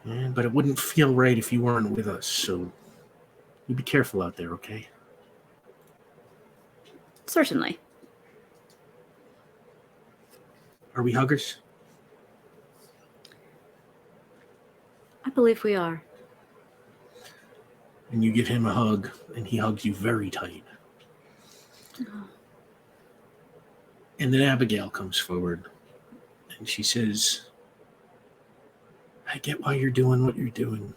But it wouldn't feel right if you weren't with us, so you be careful out there, okay? Certainly. Are we huggers? I believe we are. And you give him a hug, and he hugs you very tight. Oh. And then Abigail comes forward, and she says, I get why you're doing what you're doing,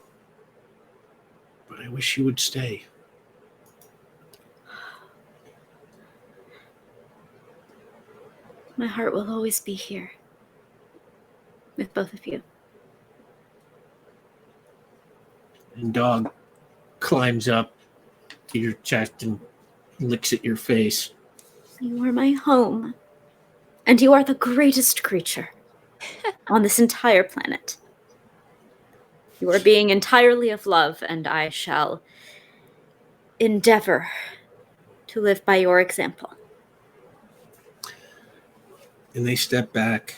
but I wish you would stay. My heart will always be here with both of you. And dog climbs up to your chest and licks at your face. You are my home, and you are the greatest creature on this entire planet. You are being entirely of love, and I shall endeavor to live by your example. And they step back,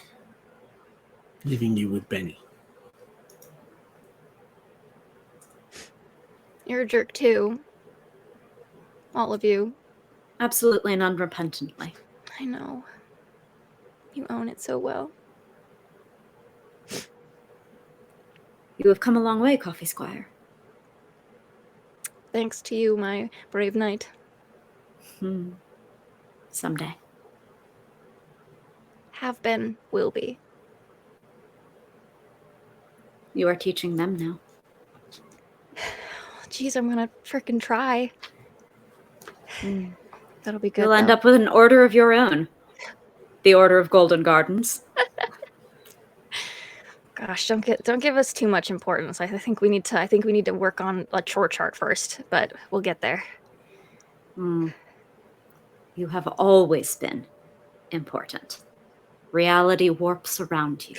leaving you with Bennie. You're a jerk too. All of you. Absolutely and unrepentantly. I know. You own it so well. You have come a long way, Coffee Squire. Thanks to you, my brave knight. Someday. Have been, will be. You are teaching them now. Jeez, I'm gonna frickin' try. That'll be good. You'll end up with an order of your own. The Order of Golden Gardens. Gosh, don't give us too much importance. I think we need to work on a chore chart first, but we'll get there. You have always been important. Reality warps around you.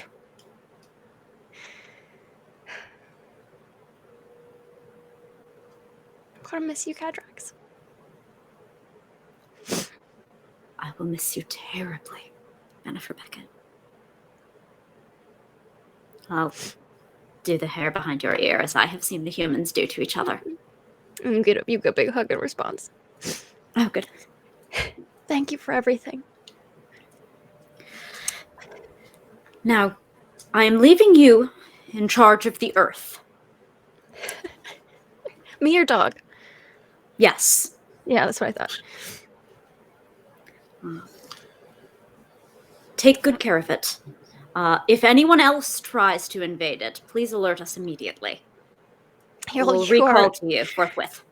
I'm gonna miss you, Cadrax. I will miss you terribly, Jennifer Beckett. I'll do the hair behind your ear as I have seen the humans do to each other. You get a big hug in response. Oh, good. Thank you for everything. Now, I am leaving you in charge of the Earth. Me or dog? Yes. Yeah, that's what I thought. Take good care of it. If anyone else tries to invade it, please alert us immediately. We'll recall to you forthwith.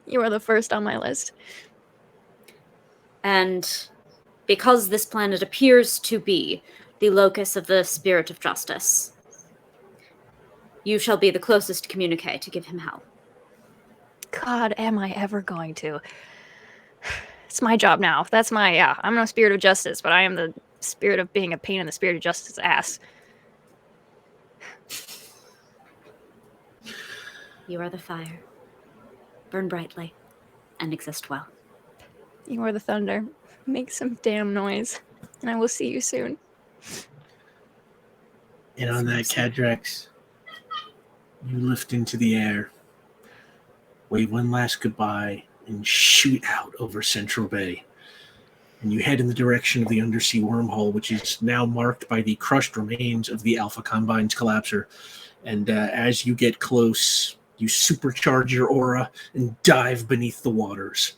You are the first on my list. And because this planet appears to be the locus of the spirit of justice, you shall be the closest to communicate to give him help. God, am I ever going to? It's my job now. That's I'm no spirit of justice, but I am the spirit of being a pain in the spirit of justice ass. You are the fire. Burn brightly and exist well. You are the thunder. Make some damn noise, and I will see you soon. And on that, Cadrax, you lift into the air, wave one last goodbye, and shoot out over Central Bay. And you head in the direction of the undersea wormhole, which is now marked by the crushed remains of the Alpha Combine's collapser. And as you get close, you supercharge your aura and dive beneath the waters.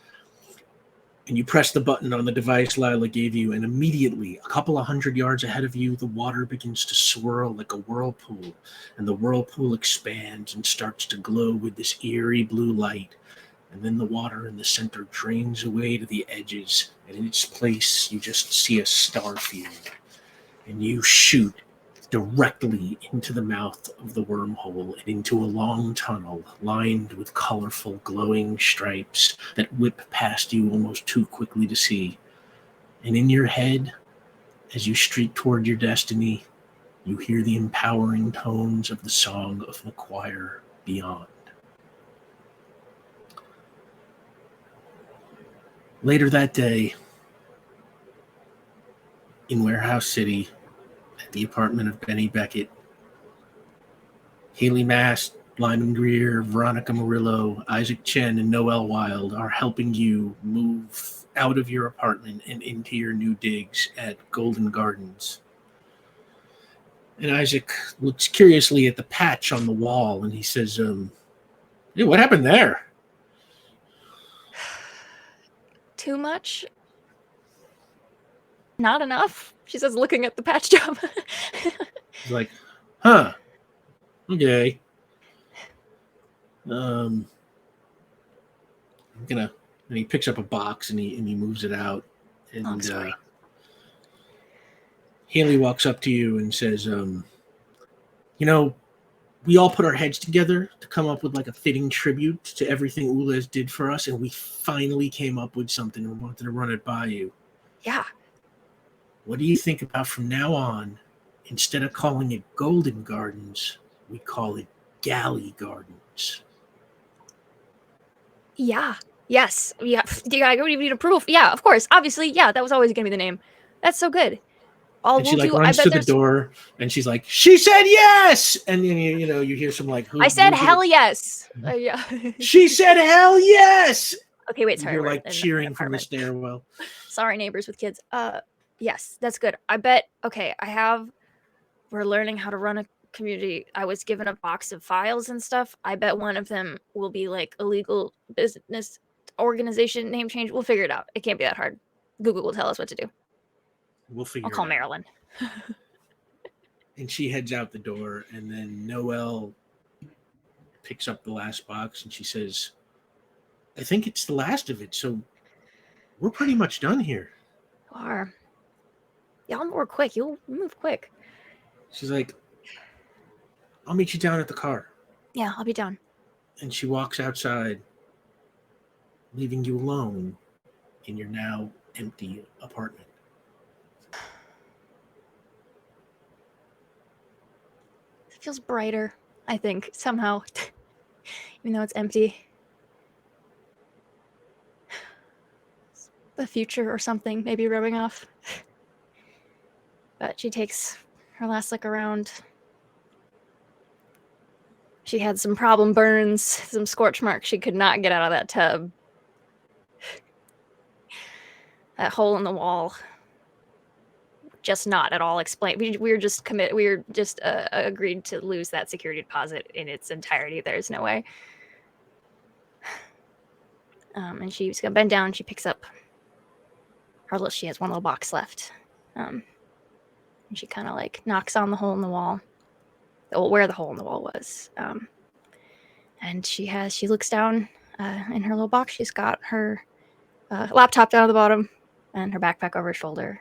And you press the button on the device Llaya gave you, and immediately, a couple of 100 yards ahead of you, the water begins to swirl like a whirlpool. And the whirlpool expands and starts to glow with this eerie blue light. And then the water in the center drains away to the edges, and in its place, you just see a star field. And you shoot directly into the mouth of the wormhole and into a long tunnel lined with colorful, glowing stripes that whip past you almost too quickly to see. And in your head, as you streak toward your destiny, you hear the empowering tones of the song of the choir beyond. Later that day, in Warehouse City, at the apartment of Bennie Beckett, Haley Mast, Lyman Greer, Veronica Murillo, Isaac Chen, and Noel Wild are helping you move out of your apartment and into your new digs at Golden Gardens. And Isaac looks curiously at the patch on the wall, and he says, hey, what happened there? Too much? Not enough? She says, looking at the patch job. He's like, huh, Okay. I'm gonna. And he picks up a box and he moves it out. And Long story. Haley walks up to you and says, we all put our heads together to come up with like a fitting tribute to everything Ulez did for us, and we finally came up with something and wanted to run it by you. Yeah. What do you think about from now on, instead of calling it Golden Gardens, we call it Galley Gardens? Yeah. Yes. Yeah. I don't even need approval. Yeah, of course. Obviously. Yeah, that was always going to be the name. That's so good. And she like runs to the door and she's like, she said yes. And then you hear some like, I said hell yes. Yeah. She said hell yes. Okay, wait, sorry. You're like cheering from the stairwell. Sorry, neighbors with kids. Yes, that's good. I bet. Okay, we're learning how to run a community. I was given a box of files and stuff. I bet one of them will be like a legal business organization name change. We'll figure it out. It can't be that hard. Google will tell us what to do. We'll figure I'll call it out. Marilyn. And she heads out the door, and then Noelle picks up the last box and she says, I think it's the last of it, so we're pretty much done here. You are. Y'all more quick. You'll move quick. She's like, I'll meet you down at the car. Yeah, I'll be down. And she walks outside, leaving you alone in your now empty apartment. It feels brighter, I think, somehow. Even though it's empty. The future or something maybe rubbing off. But she takes her last look around. She had some problem burns, some scorch marks. She could not get out of that tub. That hole in the wall. Just not at all explained. We were just agreed to lose that security deposit in its entirety. There's no way. And she's gonna bend down. She picks up her little. She has one little box left. And she kind of like knocks on the hole in the wall, where the hole in the wall was. And she looks down in her little box. She's got her laptop down at the bottom and her backpack over her shoulder.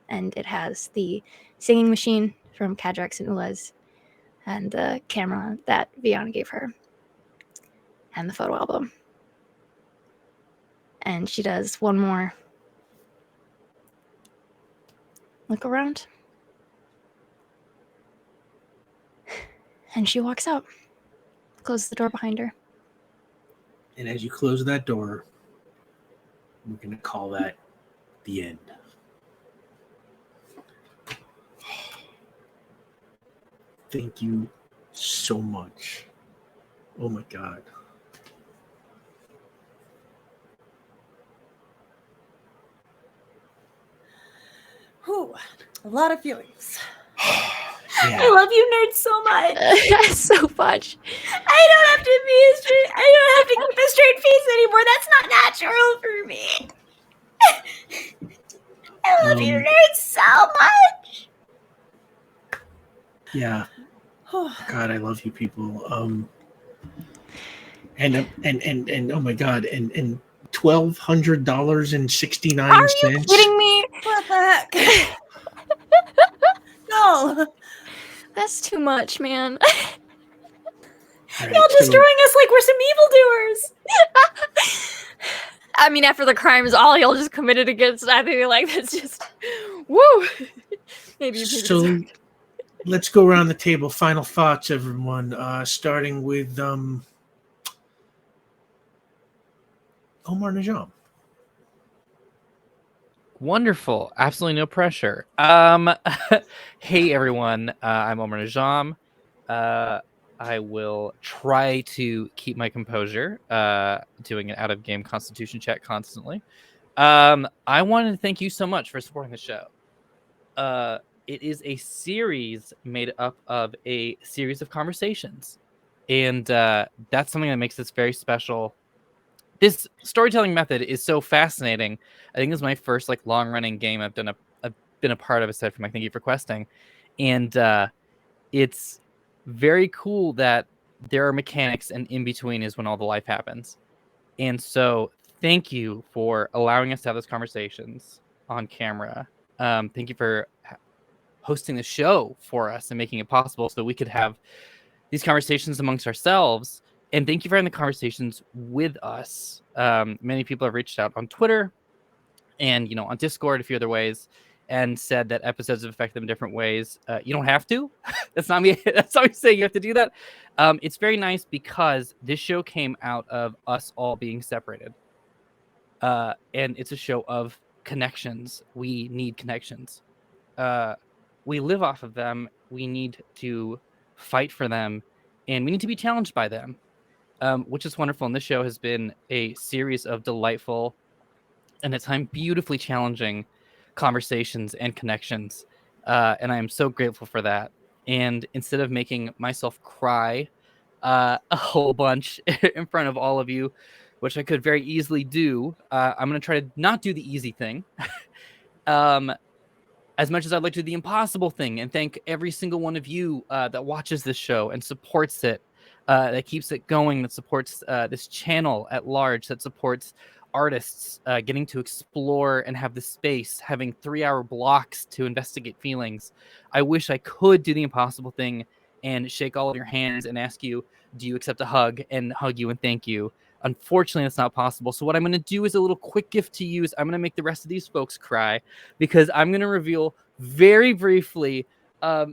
And it has the singing machine from Cadrax and Ulez, and the camera that Vion gave her, and the photo album. And she does one more look around. And she walks out, closes the door behind her. And as you close that door, we're going to call that the end. Thank you so much. Oh my God. Whew, a lot of feelings. Yeah. I love you nerds so much. So much. I don't have to keep a straight face anymore. That's not natural for me. I love you nerds so much. Yeah. God, I love you people. And oh my God, and $1,200.69. Are you kidding me? What the heck? No. That's too much, man. Right, Y'all destroying us like we're some evildoers. I mean, after the crimes all y'all just committed against, I think like that's just woo. maybe so let's go around the table. Final thoughts, everyone. Starting with Omar Najam. Wonderful. Absolutely no pressure. Hey, everyone. I'm Omar Najam. I will try to keep my composure, doing an out-of-game constitution check constantly. I wanted to thank you so much for supporting the show. It is a series made up of a series of conversations. And that's something that makes this very special. This storytelling method is so fascinating. I think this is my first like long-running game I've been a part of, aside from like Thank You for Questing. And it's very cool that there are mechanics, and in between is when all the life happens. And so thank you for allowing us to have those conversations on camera. Thank you for hosting the show for us and making it possible so we could have these conversations amongst ourselves. And thank you for having the conversations with us. Many people have reached out on Twitter and, you know, on Discord, a few other ways, and said that episodes have affected them in different ways. You don't have to. That's not me. That's not me saying you have to do that. It's very nice because this show came out of us all being separated. And it's a show of connections. We need connections. We live off of them. We need to fight for them, and we need to be challenged by them, which is wonderful. And this show has been a series of delightful and at times beautifully challenging conversations and connections. And I am so grateful for that. And instead of making myself cry a whole bunch in front of all of you, which I could very easily do, I'm going to try to not do the easy thing. As much as I'd like to do the impossible thing and thank every single one of you that watches this show and supports it, that keeps it going, that supports this channel at large, that supports artists getting to explore and have the space, having 3-hour blocks to investigate feelings. I wish I could do the impossible thing and shake all of your hands and ask you, do you accept a hug, and hug you and thank you. Unfortunately, that's not possible. So what I'm going to do is a little quick gift to use. I'm going to make the rest of these folks cry because I'm going to reveal very briefly that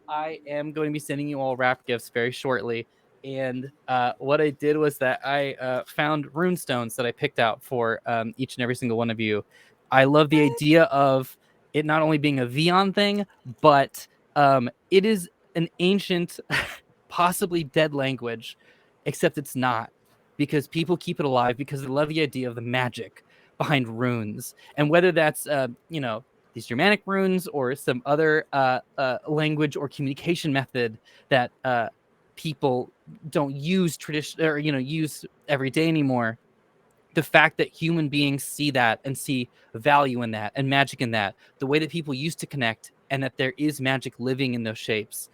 I am going to be sending you all wrap gifts very shortly. And what I did was that I found rune stones that I picked out for each and every single one of you. I love the idea of it not only being a Vion thing, but it is an ancient, possibly dead language, except it's not, because people keep it alive because they love the idea of the magic behind runes. And whether that's, these Germanic runes or some other language or communication method that people don't use use every day anymore, the fact that human beings see that and see value in that and magic in that, the way that people used to connect, and that there is magic living in those shapes,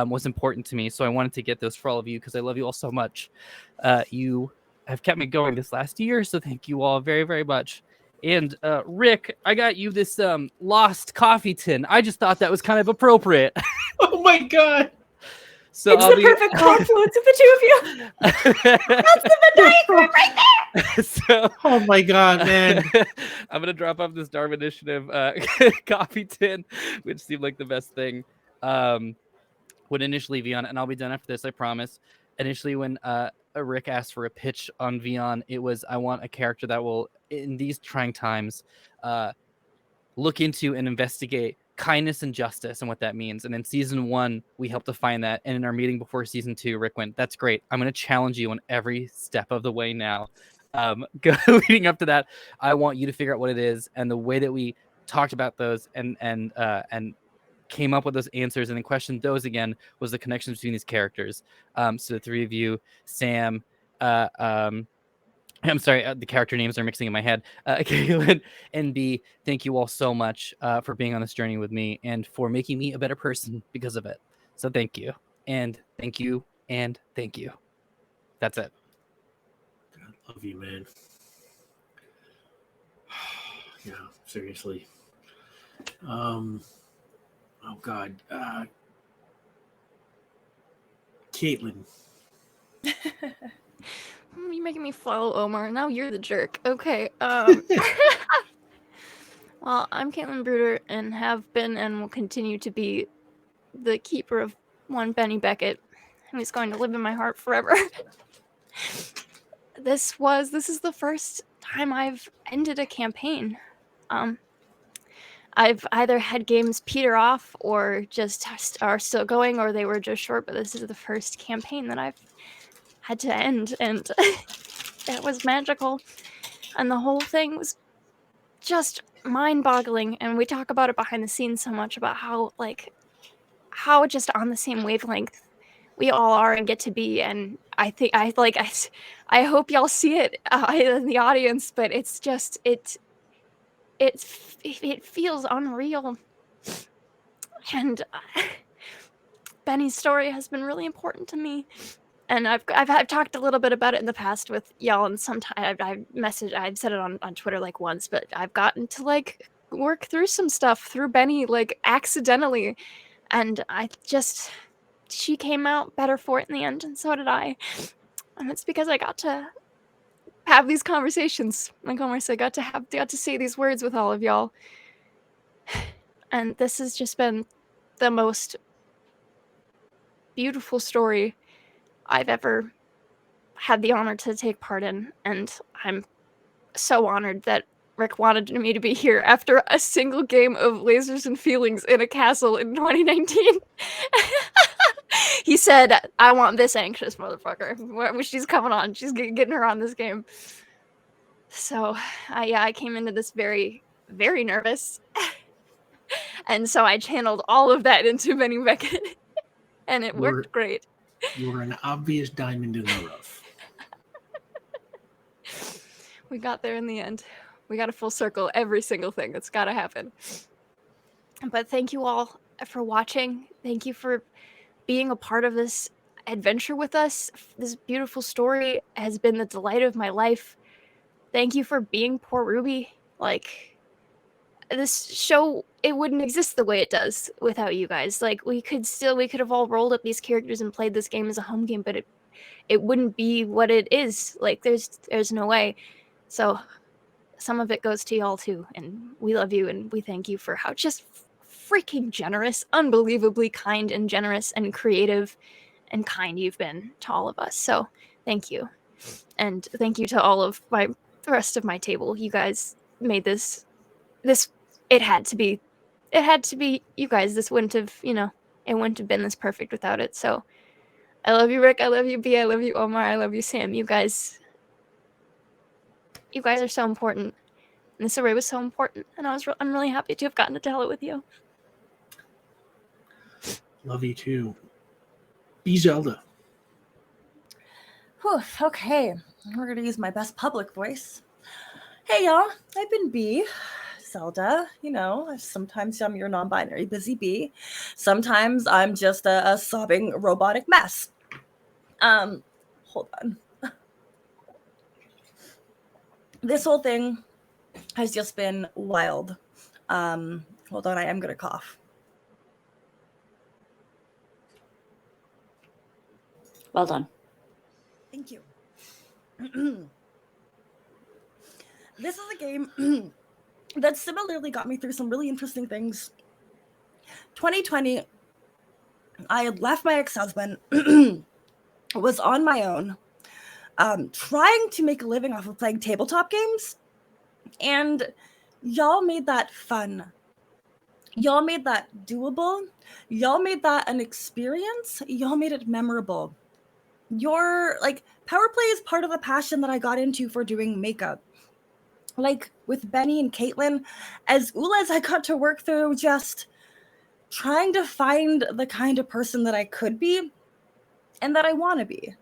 was important to me. So I wanted to get those for all of you because I love you all so much. You have kept me going this last year, so thank you all very, very much. And Rick, I got you this lost coffee tin. I just thought that was kind of appropriate. Oh my god! So It's the perfect confluence of the two of you. That's the Venn diagram right there. So, Oh my god, man! I'm gonna drop off this Darm Initiative coffee tin, which seemed like the best thing. When initially Vion, and I'll be done after this, I promise. Initially, when Rick asked for a pitch on Vion, it was, I want a character that will, in these trying times, look into and investigate kindness and justice and what that means. And in season 1, we helped define that. And in our meeting before season 2, Rick went, "That's great. I'm going to challenge you on every step of the way now." Leading up to that, I want you to figure out what it is. And the way that we talked about those and came up with those answers and then questioned those again was the connections between these characters. So the three of you, Sam, I'm sorry, the character names are mixing in my head. Kaylin and B, thank you all so much for being on this journey with me and for making me a better person because of it. So thank you. And thank you. And thank you. That's it. God, love you, man. Yeah, seriously. Oh god. Caitlin. You're making me follow Omar. Now you're the jerk. Okay. Well, I'm Caitlin Bruder and have been and will continue to be the keeper of one Bennie Beckett, and he's going to live in my heart forever. This is the first time I've ended a campaign. I've either had games peter off or just are still going, or they were just short, but this is the first campaign that I've had to end, and it was magical. And the whole thing was just mind-boggling, and we talk about it behind the scenes so much about how just on the same wavelength we all are and get to be. And I think I hope y'all see it in the audience, but it's just it feels unreal. And Bennie's story has been really important to me. And I've talked a little bit about it in the past with y'all, and sometimes I've said it on Twitter like once, but I've gotten to like work through some stuff through Bennie like accidentally, and she came out better for it in the end, and so did I. And it's because I got to have these conversations. Like almost I got to say these words with all of y'all. And this has just been the most beautiful story I've ever had the honor to take part in, and I'm so honored that Rick wanted me to be here after a single game of Lasers and Feelings in a castle in 2019. He said, I want this anxious motherfucker. She's coming on. She's getting her on this game. So, I came into this very, very nervous. And so I channeled all of that into Benny Beckett. And it worked great. You were an obvious diamond in the rough. We got there in the end. We got a full circle, every single thing that's got to happen. But thank you all for watching. Thank you for being a part of this adventure with us. This beautiful story has been the delight of my life. Thank you for being poor Ruby. Like, this show, it wouldn't exist the way it does without you guys. Like, we could have all rolled up these characters and played this game as a home game, but it wouldn't be what it is. Like, there's no way. So some of it goes to y'all too, and we love you, and we thank you for how just freaking generous, unbelievably kind and generous and creative and kind you've been to all of us. So thank you. And thank you to all of the rest of my table. You guys made this, it had to be you guys. This wouldn't have, it wouldn't have been this perfect without it. So I love you, Rick. I love you, B. I love you, Omar. I love you, Sam. You guys are so important. And this array was so important. And I'm really happy to have gotten to tell it with you. Love you too. Be Zelda. Whew, okay, we're gonna use my best public voice. Hey y'all, I've been B, Zelda. Sometimes I'm your non-binary busy bee. Sometimes I'm just a sobbing robotic mess. Hold on. This whole thing has just been wild. Hold on, I am gonna cough. Well done. Thank you. This is a game that similarly got me through some really interesting things. 2020, I had left my ex-husband, was on my own, trying to make a living off of playing tabletop games, and y'all made that fun. Y'all made that doable. Y'all made that an experience. Y'all made it memorable. Power play is part of the passion that I got into for doing makeup. Like with Bennie and Caitlin, as Ulez, I got to work through just trying to find the kind of person that I could be and that I want to be.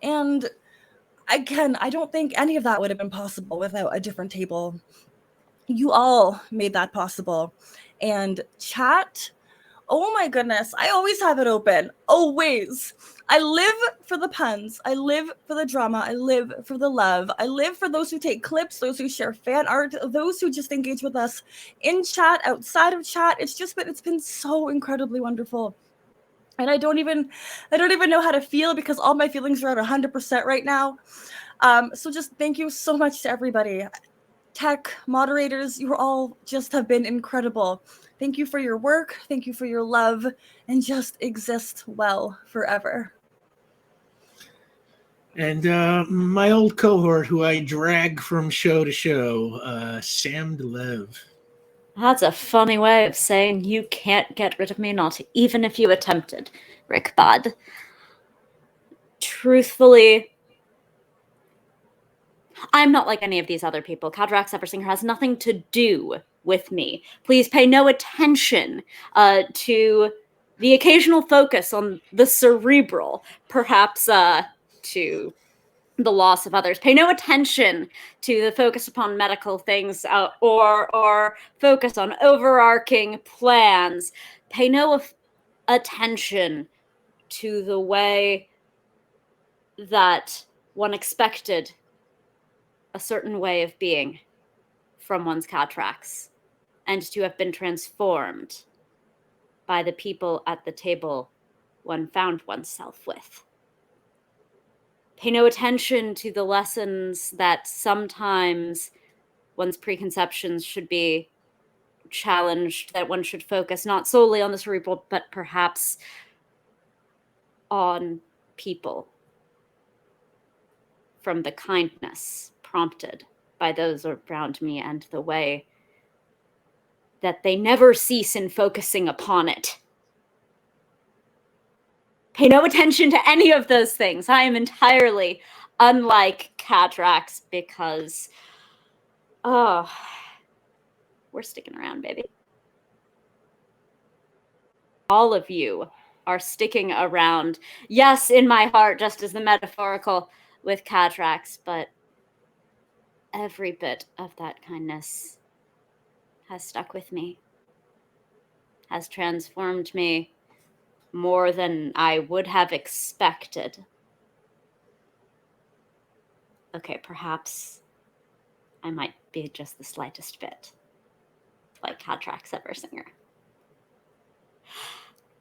And again, I don't think any of that would have been possible without a different table. You all made that possible. And chat, oh my goodness, I always have it open. Always. I live for the puns. I live for the drama. I live for the love. I live for those who take clips, those who share fan art, those who just engage with us in chat, outside of chat. It's been so incredibly wonderful. And I don't even know how to feel because all my feelings are at 100% right now. So just thank you so much to everybody. Tech, moderators, you all just have been incredible. Thank you for your work. Thank you for your love, and just exist well forever. And my old cohort who I drag from show to show, Sam DeLev. That's a funny way of saying you can't get rid of me, not even if you attempted, Rick Bud. Truthfully, I'm not like any of these other people. Cadrax Eversinger has nothing to do with me. Please pay no attention to the occasional focus on the cerebral, perhaps to the loss of others. Pay no attention to the focus upon medical things or focus on overarching plans. Pay no attention to the way that one expected a certain way of being from one's Cadrax, and to have been transformed by the people at the table one found oneself with. Pay no attention to the lessons that sometimes one's preconceptions should be challenged, that one should focus not solely on the cerebral, but perhaps on people, from the kindness prompted by those around me and the way that they never cease in focusing upon it. Pay no attention to any of those things. I am entirely unlike Cadrax because, oh, we're sticking around, baby. All of you are sticking around. Yes, in my heart, just as the metaphorical with Cadrax, but every bit of that kindness has stuck with me, has transformed me more than I would have expected. Okay, perhaps I might be just the slightest bit like Cadrax Eversinger.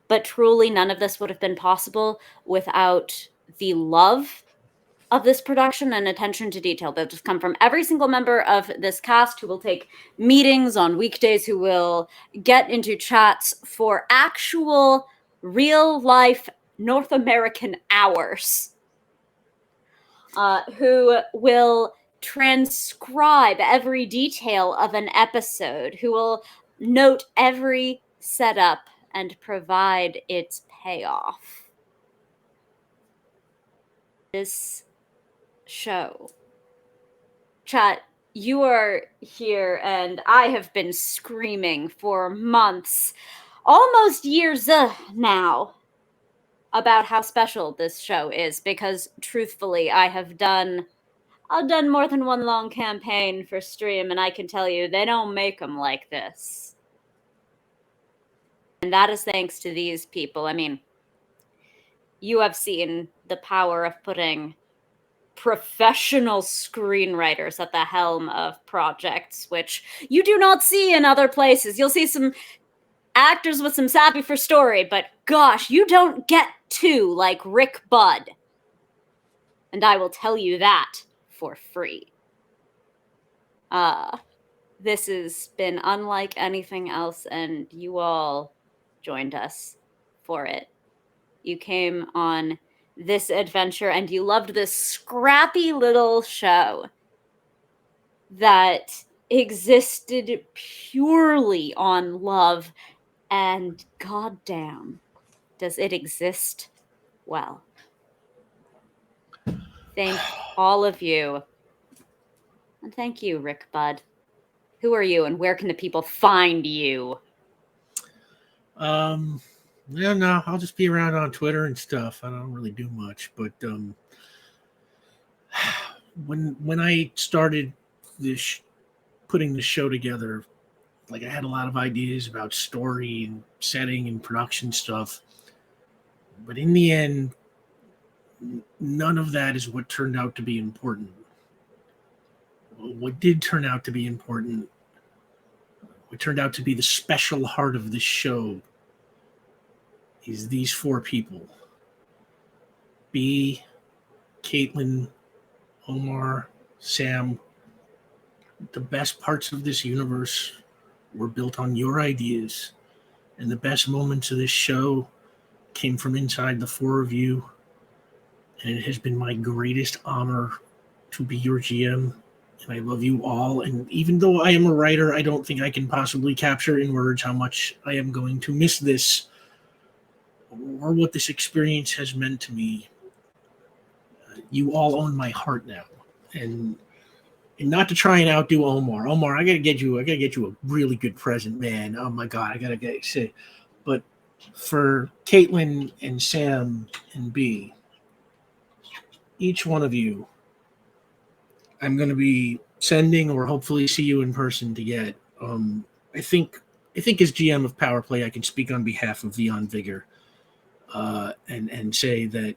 But truly, none of this would have been possible without the love of this production and attention to detail that just come from every single member of this cast, who will take meetings on weekdays, who will get into chats for actual real life North American hours, who will transcribe every detail of an episode, who will note every setup and provide its payoff. This show. Chat, you are here, and I have been screaming for months, almost years now, about how special this show is, because truthfully, I've done more than one long campaign for stream, and I can tell you, they don't make them like this. And that is thanks to these people. I mean, you have seen the power of putting professional screenwriters at the helm of projects, which you do not see in other places. You'll see some actors with some savvy for story, but gosh, you don't get two like Rick Budd. And I will tell you that for free. This has been unlike anything else, and you all joined us for it. You came on this adventure, and you loved this scrappy little show that existed purely on love, and goddamn, does it exist well. Thank all of you. And thank you, Rick Budd. Who are you, and where can the people find you? Yeah, no, I'll just be around on Twitter and stuff. I don't really do much, but when I started this putting the show together, like I had a lot of ideas about story and setting and production stuff, but in the end, none of that is what turned out to be important. What did turn out to be important, what turned out to be the special heart of this show, is these four people. B, Caitlin, Omar, Sam. The best parts of this universe were built on your ideas, and the best moments of this show came from inside the four of you, and it has been my greatest honor to be your GM, and I love you all. And even though I am a writer, I don't think I can possibly capture in words how much I am going to miss this, or what this experience has meant to me. You all own my heart now, and not to try and outdo Omar. Omar, I gotta get you a really good present, man. Oh my God, I gotta get say, but for Caitlin and Sam and B, each one of you, I'm gonna be sending, or hopefully see you in person to get. I think as GM of Power Play, I can speak on behalf of Vion Vigor. and say that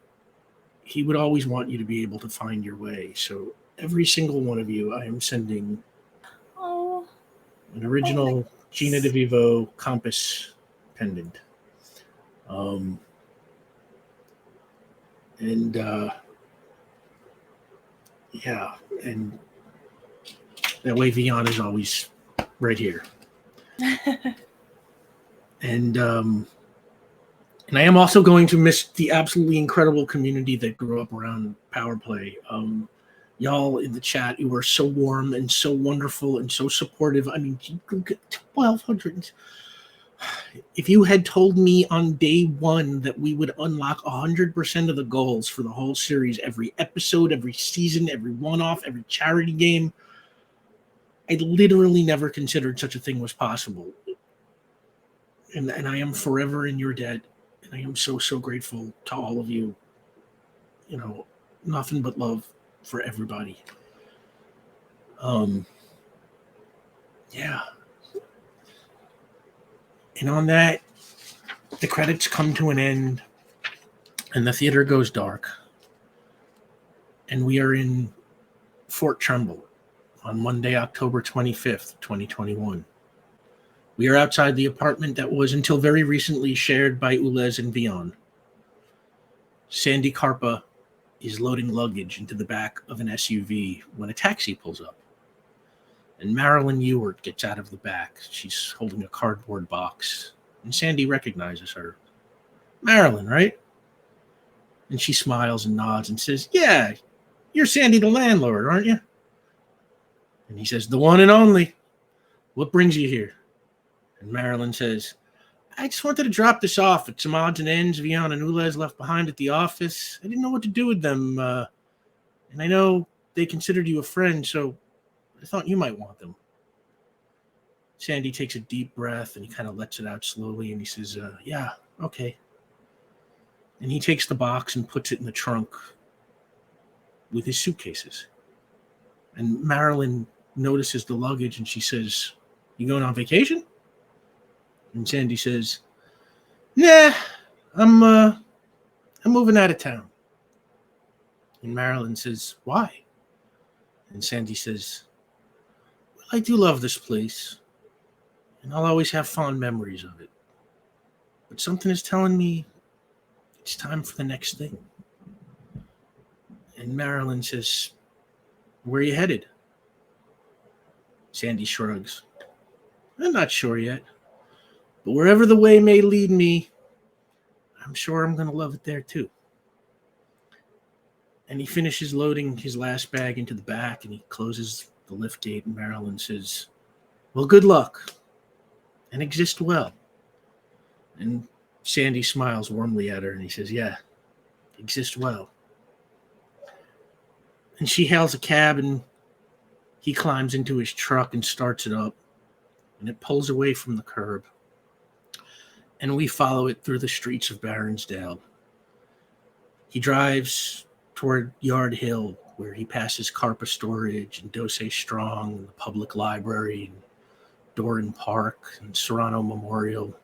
he would always want you to be able to find your way. So every single one of you, I am sending Oh, an original Gina DeVivo compass pendant. And yeah, and that way Vion is always right here. And I am also going to miss the absolutely incredible community that grew up around Power Play. Y'all in the chat, you were so warm and so wonderful and so supportive. I mean, 1,200. If you had told me on day one that we would unlock 100% of the goals for the whole series, every episode, every season, every one-off, every charity game, I literally never considered such a thing was possible. And I am forever in your debt. And I am so, so grateful to all of you. You know, nothing but love for everybody. Yeah. And on that, the credits come to an end and the theater goes dark. And we are in Fort Trumbull on Monday, October 25th, 2021. We are outside the apartment that was until very recently shared by Ulez and Vion. Sandy Karpa is loading luggage into the back of an SUV when a taxi pulls up. And Marilyn Ewart gets out of the back. She's holding a cardboard box. And Sandy recognizes her. Marilyn, right? And she smiles and nods and says, "Yeah, you're Sandy the landlord, aren't you?" And he says, "The one and only. What brings you here?" And Marilyn says, "I just wanted to drop this off at some odds and ends Vion and Ulez left behind at the office. I didn't know what to do with them. And I know they considered you a friend, so I thought you might want them." Sandy takes a deep breath and he kind of lets it out slowly and he says, "Yeah, okay." And he takes the box and puts it in the trunk with his suitcases. And Marilyn notices the luggage and she says, "You going on vacation?" And Sandy says, "Nah, I'm moving out of town." And Marilyn says, "Why?" And Sandy says, "Well, I do love this place, and I'll always have fond memories of it. But something is telling me it's time for the next thing." And Marilyn says, "Where are you headed?" Sandy shrugs. "I'm not sure yet. But wherever the way may lead me, I'm sure I'm going to love it there too." And he finishes loading his last bag into the back and he closes the lift gate and Marilyn says, "Well, good luck and exist well." And Sandy smiles warmly at her and he says, "Yeah, exist well." And she hails a cab and he climbs into his truck and starts it up and it pulls away from the curb. And we follow it through the streets of Baronsdale. He drives toward Yard Hill, where he passes Carpa Storage and Dose Strong and the Public Library and Doran Park and Serrano Memorial.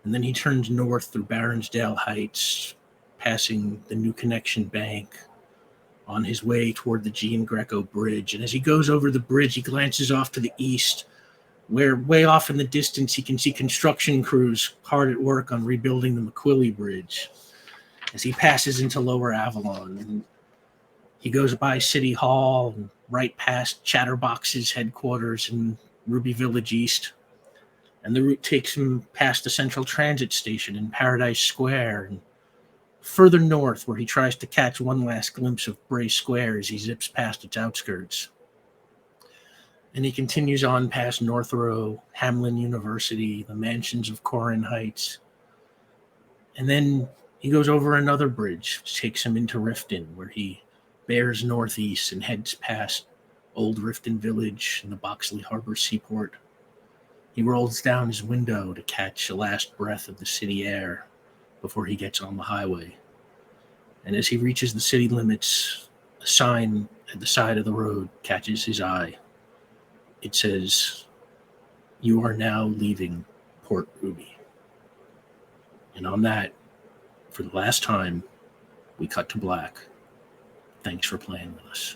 And then he turns north through Baronsdale Heights, passing the New Connection Bank on his way toward the Jean Greco Bridge. And as he goes over the bridge, he glances off to the east, where way off in the distance he can see construction crews hard at work on rebuilding the McQuilly Bridge. As he passes into Lower Avalon, and he goes by City Hall and right past Chatterbox's headquarters in Ruby Village East. And the route takes him past the Central Transit Station in Paradise Square and further north, where he tries to catch one last glimpse of Bray Square as he zips past its outskirts. And he continues on past North Row, Hamlin University, the mansions of Corin Heights. And then he goes over another bridge, which takes him into Riften, where he bears northeast and heads past Old Riften Village and the Boxley Harbor Seaport. He rolls down his window to catch a last breath of the city air before he gets on the highway. And as he reaches the city limits, a sign at the side of the road catches his eye. It says, "You are now leaving Port Ruby." And on that, for the last time, we cut to black. Thanks for playing with us.